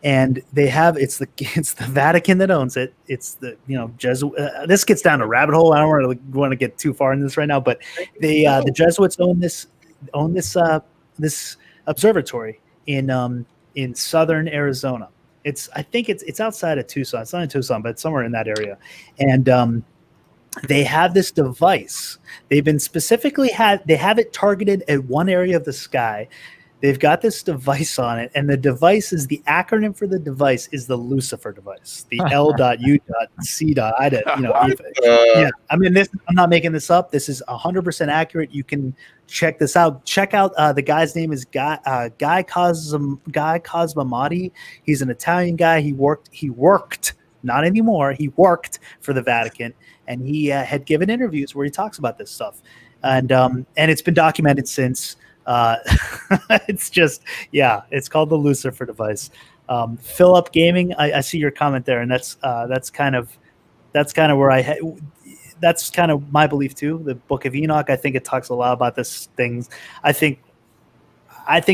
and they have it's the Vatican that owns it. It's the Jesuit. This gets down a rabbit hole. I don't want to get too far in this right now, but the Jesuits own this observatory in southern Arizona. I think it's outside of Tucson. It's not in Tucson, but it's somewhere in that area, and they have this device. They've been they have it targeted at one area of the sky. They've got this device on it, and the device is the acronym for the device is the Lucifer device, the L.U.C. I mean, I'm not making this up. This is 100% accurate. You can check this out. Check out the guy's name is Guy Cosmamati. He's an Italian guy. He worked, not anymore. He worked for the Vatican, and he had given interviews where he talks about this stuff, and it's been documented since. It's just, it's called the Lucifer device. Philip Gaming, I see your comment there, and that's kind of where that's kind of my belief too. The Book of Enoch, I think it talks a lot about this things. I think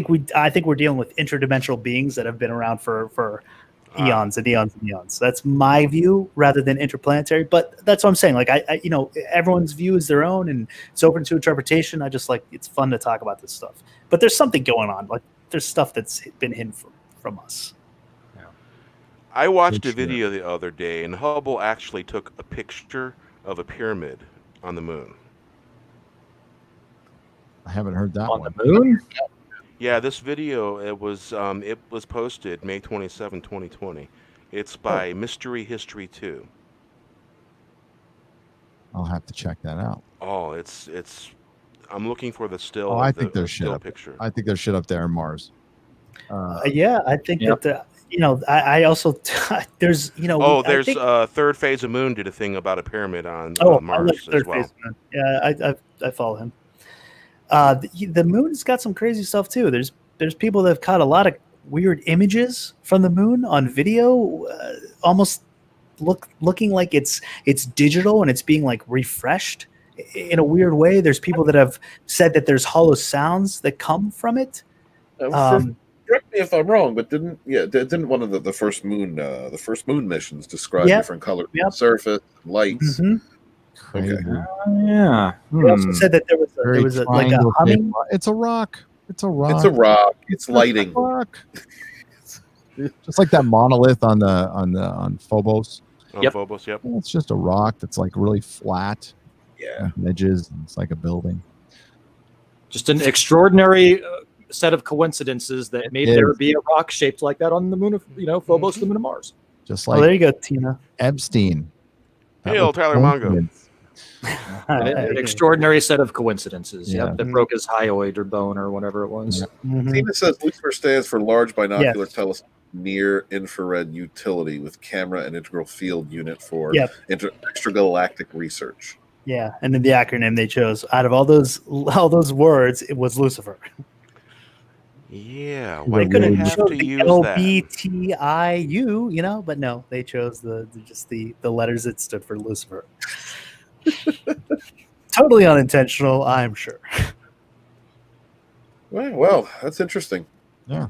we're dealing with interdimensional beings that have been around for eons and eons and eons. That's my view rather than interplanetary, but that's what I'm saying. Like I everyone's view is their own and it's open to interpretation. I just it's fun to talk about this stuff, but there's something going on. Like there's stuff that's been hidden from us. Yeah. I watched a video the other day and Hubble actually took a picture of a pyramid on the moon. I haven't heard that on one. The moon? Yeah, this video, it was posted May 27, 2020. It's by Mystery History 2. I'll have to check that out. Oh, it's I'm looking for the still. Oh, I think there's shit still up. Picture. I think there's shit up there in Mars. I think that I also there's there's Third Phase of Moon did a thing about a pyramid on Mars as well. Yeah, I follow him. The moon's got some crazy stuff too. There's people that have caught a lot of weird images from the moon on video, almost looking like it's digital and it's being like refreshed in a weird way. There's people that have said that there's hollow sounds that come from it. Correct me if I'm wrong, but didn't one of the first moon missions describe different colors of the surface, lights? Mm-hmm. Okay. Yeah. They also said that there was a humming. It's a rock. It's a rock. It's a rock. It's lighting. It's a rock. Just like that monolith on Phobos. On Phobos, yep. It's just a rock that's like really flat. Yeah. Edges. It's like a building. Just an extraordinary set of coincidences that made there be a rock shaped like that on the moon of Phobos, the moon of Mars. Just like there you go, Tina. Epstein. Hail, Tyler Mongo. An extraordinary set of coincidences. That broke his hyoid or bone or whatever it was. Yeah. Mm-hmm. Tina says Lucifer stands for Large Binocular Telescope Near Infrared Utility with Camera and Integral Field Unit for extragalactic research. Yeah, and then the acronym they chose out of all those words, it was Lucifer. Yeah, why could it have to use LBTIU? But no, they chose the letters that stood for Lucifer. Totally unintentional, I'm sure. Well, that's interesting. Yeah.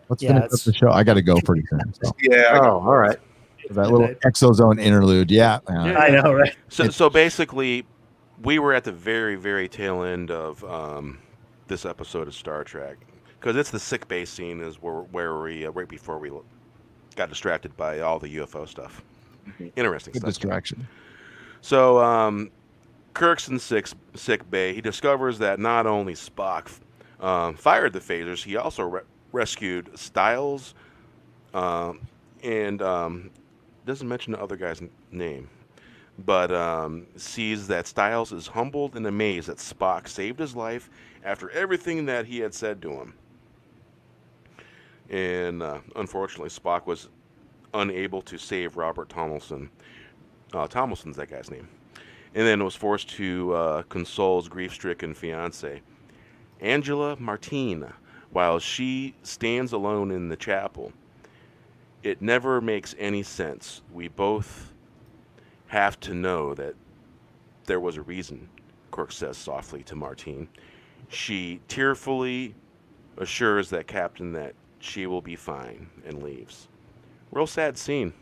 Let's finish up the show. I got to go pretty soon. So. Yeah. Oh, all right. That little exozone interlude. Yeah. I know, right? So basically, we were at the very, very tail end of this episode of Star Trek, because it's the sick bay scene is where we right before we got distracted by all the UFO stuff. Interesting Good stuff. distraction. So Kirk's in sick bay. He discovers that not only Spock fired the phasers, he also rescued Styles, and doesn't mention the other guy's name, but sees that Styles is humbled and amazed that Spock saved his life after everything that he had said to him. And unfortunately, Spock was unable to save Robert Tomlinson. Tomlinson's that guy's name. And then was forced to console his grief-stricken fiancée, Angela Martine, while she stands alone in the chapel. It never makes any sense. We both have to know that there was a reason, Kirk says softly to Martine. She tearfully assures that captain that she will be fine and leaves. Real sad scene.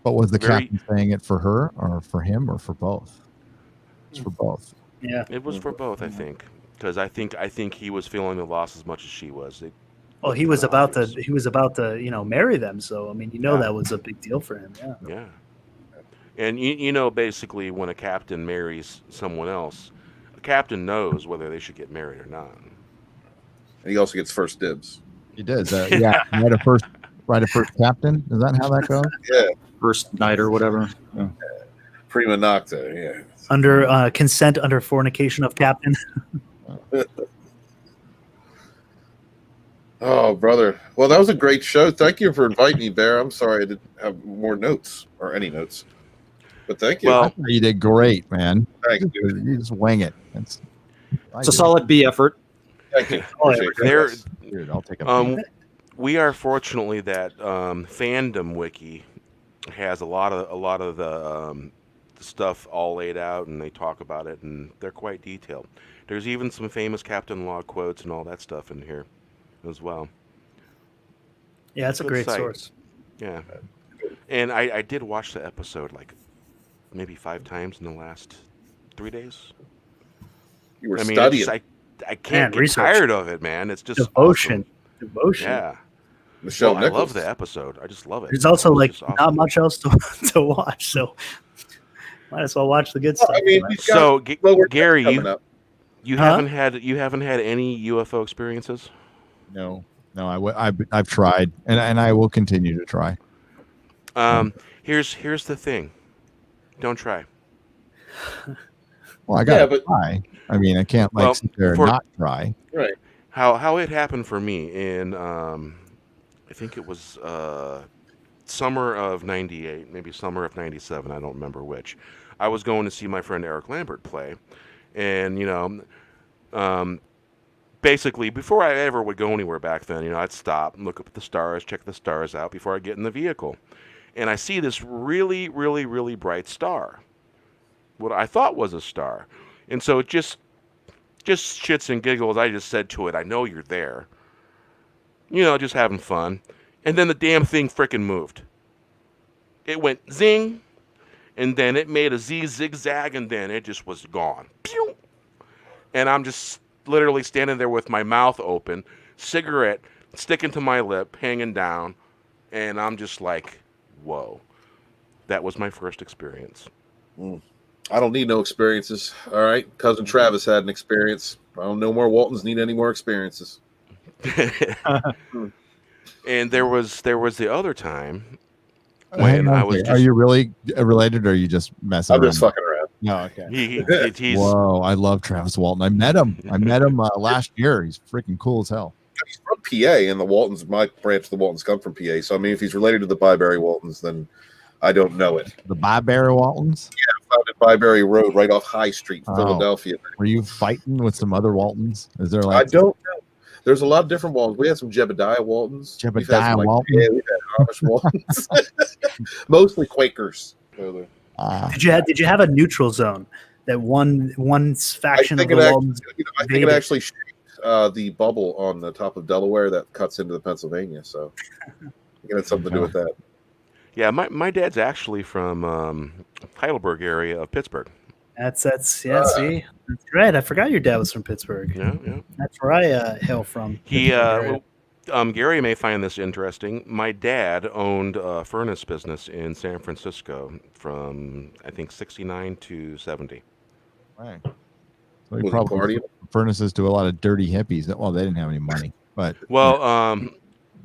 But was the captain saying it for her or for him or for both? It's for both. Yeah. It was for both, I think. Because I think he was feeling the loss as much as she was. Well, he was about to, marry them. So I mean, that was a big deal for him. Yeah. Yeah. And basically, when a captain marries someone else, a captain knows whether they should get married or not. And he also gets first dibs. He does. Yeah. Right a first captain. Is that how that goes? Yeah. First night or whatever. Yeah. Prima nocta. Yeah. Under consent, under fornication of captain. Oh, brother. Well, that was a great show. Thank you for inviting me, Bear. I'm sorry I didn't have more notes or any notes. But thank you. Well, you did great, man. Thank you. You just wing it. It's a solid B effort. Thank you. Dude, I'll take a we are fortunately that Fandom Wiki has a lot of the stuff all laid out, and they talk about it, and they're quite detailed. There's even some famous Captain Log quotes and all that stuff in here as well. Yeah, it's a great source. Yeah. And I did watch the episode like maybe 5 times in the last 3 days. You were studying. I can't get tired of it, man. It's just devotion. Awesome. Devotion. Yeah. Michelle I love the episode. I just love it. There's also not much else to watch, so might as well watch the good stuff. I mean, Gary, you haven't had any UFO experiences? No, I've tried, and I will continue to try. Here's the thing. Don't try. Well, I gotta try. I mean, I can't sit there and not try. Right. How it happened for me in I think it was summer of '98, maybe summer of '97. I don't remember which. I was going to see my friend Eric Lambert play, and basically before I ever would go anywhere back then, I'd stop and look up at the stars, check the stars out before I get in the vehicle, and I see this really, really, really bright star. What I thought was a star, and so just shits and giggles, I just said to it, "I know you're there." Just having fun. And then the damn thing frickin' moved. It went zing, and then it made a Z zigzag, and then it just was gone. Pew! And I'm just literally standing there with my mouth open, cigarette sticking to my lip, hanging down, and I'm just like, whoa. That was my first experience. I don't need no experiences. All right. Cousin Travis had an experience. I don't know more Waltons need any more experiences. And there was the other time when I was. Are you really related, or are you just messing around? I'm just fucking around. No, okay. He's, whoa, I love Travis Walton. I met him last year. He's freaking cool as hell. He's from PA, and the Waltons, my branch of the Waltons come from PA. So I mean, if he's related to the Byberry Waltons, then I don't know it. The Byberry Waltons? Yeah, found at Byberry Road, right off High Street, Philadelphia. Were you fighting with some other Waltons? Is there I don't know. There's a lot of different Waltons. We had some Jebediah Waltons. Waltons? Yeah, we've had Amish Waltons. Mostly Quakers. Did you have a neutral zone that one faction of the Waltons? I think it actually shaped. the bubble on the top of Delaware that cuts into the Pennsylvania, so it had something to do with that. Yeah, my dad's actually from Heidelberg area of Pittsburgh. See, that's right. I forgot your dad was from Pittsburgh. Yeah. That's where I hail from. Gary may find this interesting. My dad owned a furnace business in San Francisco from, I think, 69 to 70. Right. So he probably furnaces to a lot of dirty hippies. Well, they didn't have any money, but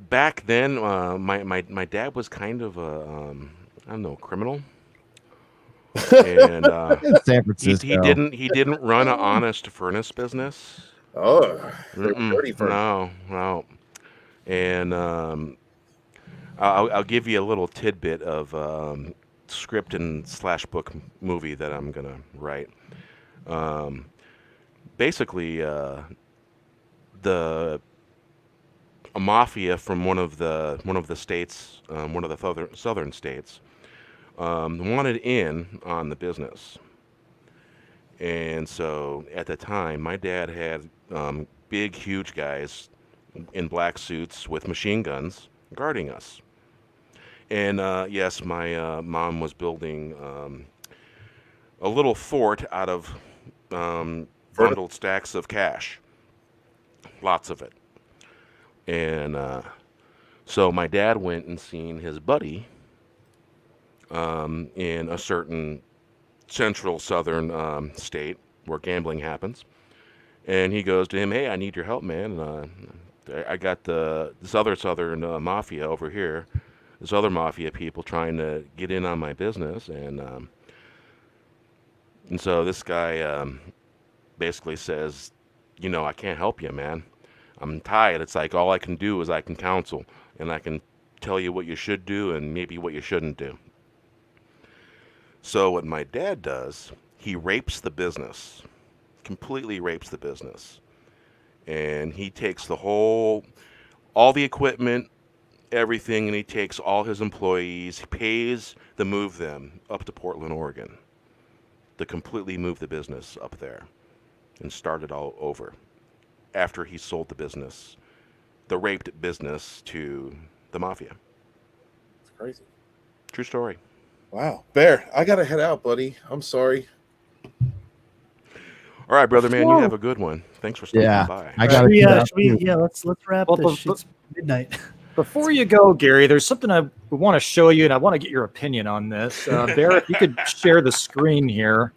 back then, my dad was kind of a I don't know, criminal. And San Francisco. He didn't run an honest furnace business. Oh, dirty furnace. No. And I'll give you a little tidbit of script and /book movie that I'm gonna write. Basically, a mafia from one of the states, one of the southern states, wanted in on the business. And so at the time, my dad had big, huge guys in black suits with machine guns guarding us. And yes, my mom was building a little fort out of bundled stacks of cash, lots of it. And so my dad went and seen his buddy in a certain central southern state where gambling happens. And he goes to him, "Hey, I need your help, man. I got this other southern mafia over here, this other mafia people trying to get in on my business." And so this guy basically says, "I can't help you, man. I'm tied. It's like all I can do is I can counsel, and I can tell you what you should do and maybe what you shouldn't do." So what my dad does, he rapes the business, completely rapes the business. And he takes all the equipment, everything, and he takes all his employees, he pays to move them up to Portland, Oregon, to completely move the business up there and start it all over after he sold the business, the raped business, to the mafia. It's crazy. True story. Wow. Bear, I got to head out, buddy. I'm sorry. All right, brother, man, you have a good one. Thanks for stopping by. I got let's wrap this. It's midnight. Before you go, Gary, there's something I want to show you, and I want to get your opinion on this. Bear, if you could share the screen here.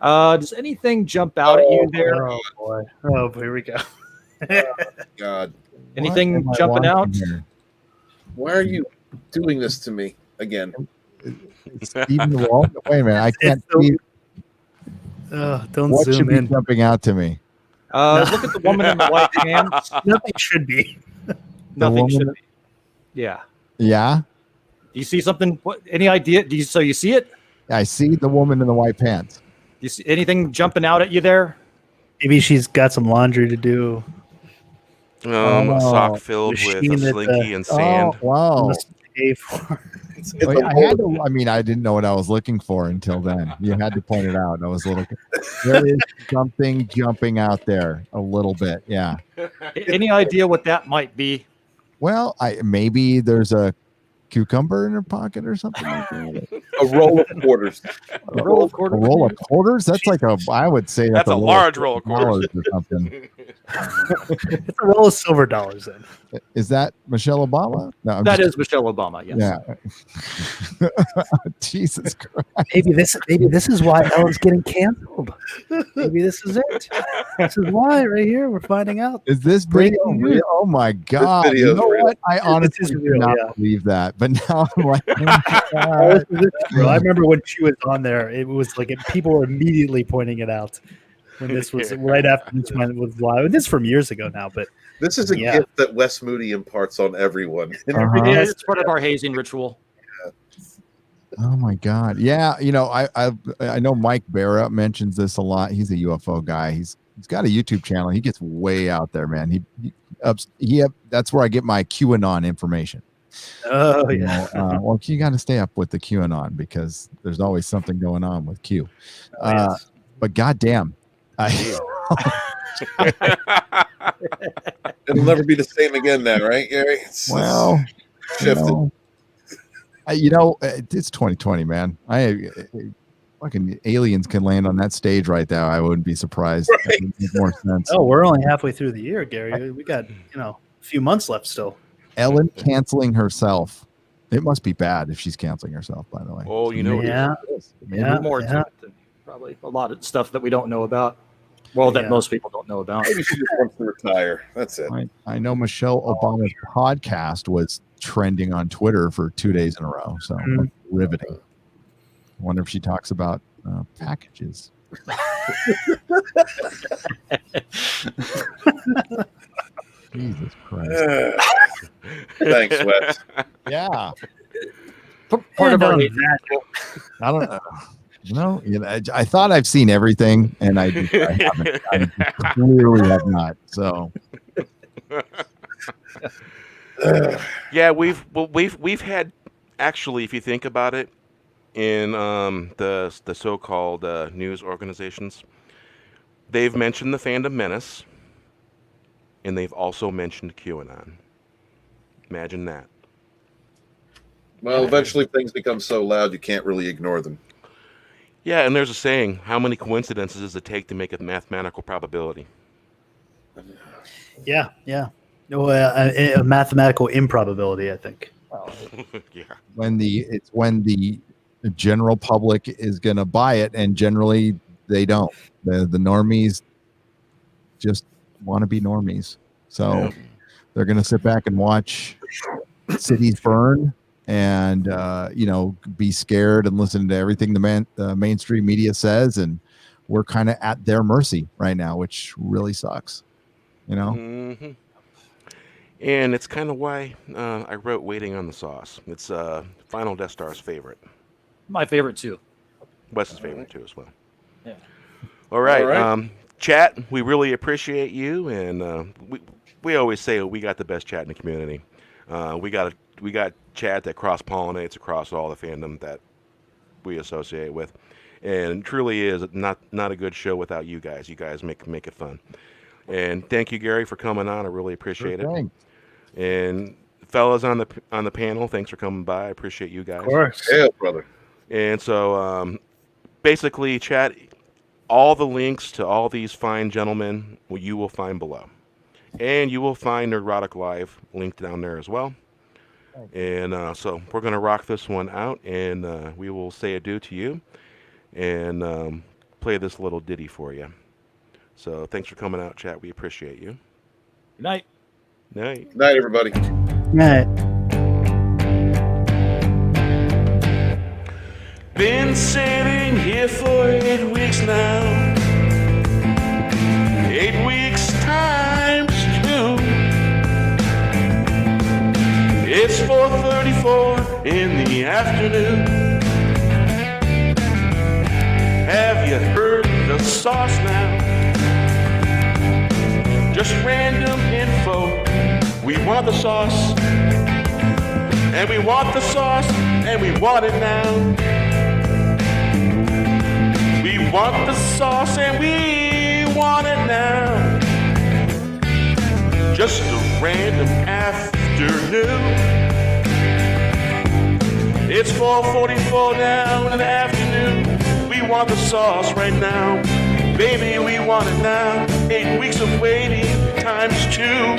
Does anything jump out at you there? Oh, boy. Oh, here we go. God. Anything jumping out? Here? Why are you doing this to me again? Steven Wall? Wait a minute. I can't see. Don't what zoom should be in. jumping out to me? Look at the woman in the white pants. Nothing should be. Nothing should be. Yeah. Yeah? Do you see something? Any idea? So you see it? I see the woman in the white pants. Do you see anything jumping out at you there? Maybe she's got some laundry to do. A sock filled with a slinky and sand. Oh, wow. Pay for. I didn't know what I was looking for until then. You had to point it out. I was a little. There is something jumping out there a little bit. Yeah. Any idea what that might be? Well, maybe there's a cucumber in her pocket or something like that. A roll of quarters. A roll of quarters. A roll of quarters? That's like I would say that's a large roll of quarters or something. It's a roll of silver dollars then. Is that Michelle Obama? No, that is Michelle Obama, yes. Yeah. Jesus Christ. Maybe this is why Ellen's getting canceled. Maybe this is it. This is why right here we're finding out. Is this video real? Oh my God. You know what? I honestly did not believe that. But now I'm like, I remember when she was on there, it was like people were immediately pointing it out. When this was right after this one was live. This is from years ago now, but this is a gift that Wes Moody imparts on everyone. Yeah, it's part of our hazing ritual. Oh my God. Yeah, I know Mike Barra mentions this a lot. He's a UFO guy. He's got a YouTube channel. He gets way out there, man. That's where I get my QAnon information. Oh yeah. Well, you got to stay up with the QAnon because there's always something going on with Q. Yes. But goddamn. It'll never be the same again now, right, Gary? It's shifted. It's 2020, man. Fucking aliens can land on that stage right now. I wouldn't be surprised. Right. That would make more sense. Oh, we're only halfway through the year, Gary. We got a few months left still. Ellen canceling herself. It must be bad if she's canceling herself. By the way. Oh, Maybe more to it than probably a lot of stuff that we don't know about. Well, that most people don't know about. Maybe she just wants to retire. That's it. I know Michelle Obama's podcast was trending on Twitter for 2 days in a row. So riveting. I wonder if she talks about packages. Jesus Christ. Thanks, Wes. Yeah. Part of our I don't know. I thought I've seen everything, and I haven't. I clearly have not. So, yeah, we've had, actually, if you think about it, in the so-called news organizations, they've mentioned the Fandom Menace, and they've also mentioned QAnon. Imagine that. Well, eventually things become so loud you can't really ignore them. Yeah, and there's a saying, how many coincidences does it take to make a mathematical probability? Yeah. No, a mathematical improbability, I think. Yeah. when the general public is going to buy it, and generally they don't. The normies just want to be normies, so they're going to sit back and watch cities burn and be scared and listen to everything the mainstream media says, and we're kind of at their mercy right now, which really sucks. Mm-hmm. And it's kind of why I wrote Waiting on the Sauce. It's FinalDeathStar's favorite. My favorite too. Wes's favorite too as well. Yeah. All right. Chat, we really appreciate you, and we always say we got the best chat in the community. We got chat that cross-pollinates across all the fandom that we associate with, and truly is not a good show without you guys. You guys make it fun. And thank you, Gary, for coming on. I really appreciate it. And fellas on the panel, thanks for coming by. I appreciate you guys. Of course. Yeah, brother. And so basically, chat, all the links to all these fine gentlemen you will find below. And you will find Nerdrotic Live linked down there as well. And so we're going to rock this one out, and we will say adieu to you and play this little ditty for you. So thanks for coming out, chat. We appreciate you. Good night. Night. Night, everybody. Night. Been sitting here for 8 weeks now. 8 weeks times 2. It's 4:34 in the afternoon. Have you heard the sauce now? Just random info. We want the sauce. And we want the sauce. And we want it now. We want the sauce and we want it now. Just a random afternoon. It's 4:44 now in the afternoon. We want the sauce right now. Baby, we want it now. 8 weeks of waiting times 2.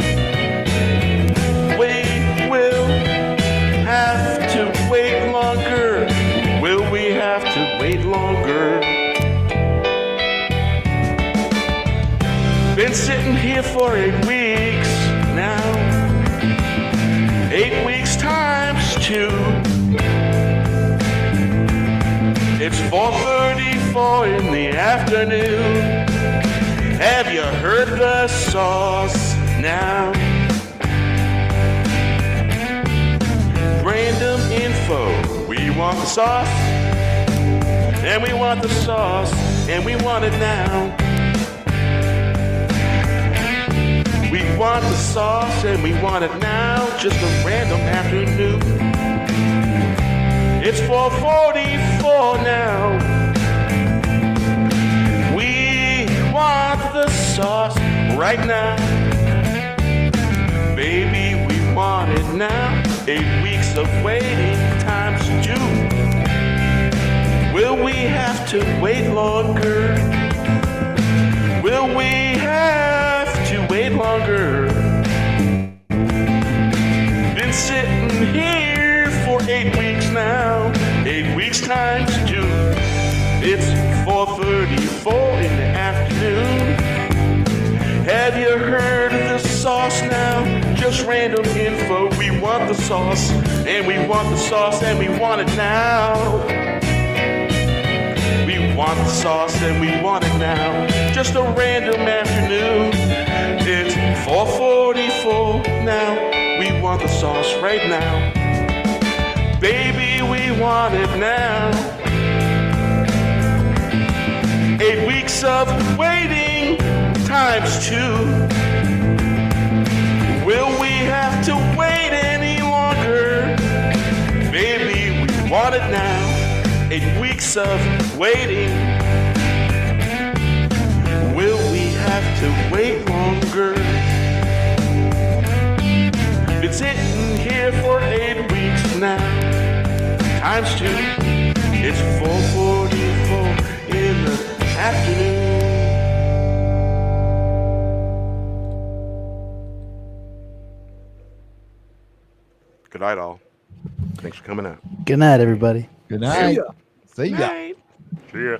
We will have to wait longer. Will we have to wait longer? Been sitting here for 8 weeks now. 8 weeks times 2. It's 4:34 in the afternoon. Have you heard the sauce now? Random info. We want the sauce. And we want the sauce. And we want it now. We want the sauce and we want it now. Just a random afternoon. It's 4:44 now. We want want the sauce right now. Baby, we want it now. 8 weeks of waiting times 2. Will we have to wait longer? Will we have to wait longer? Been sitting here for 8 weeks now. 8 weeks times 2. It's 4:34 in the afternoon. Have you heard of the sauce now? Just random info. We want the sauce, and we want the sauce, and we want it now. We want the sauce, and we want it now. Just a random afternoon. It's 4:44 now. We want the sauce right now. Baby, we want it now. 8 weeks of waiting times 2. Will we have to wait any longer? Baby, we want it now. 8 weeks of waiting. Will we have to wait longer? Been sitting here for 8 weeks now. Times 2. It's 4:44 in the afternoon. Good night, all. Thanks for coming out. Good night, everybody. Good night. See ya. See ya.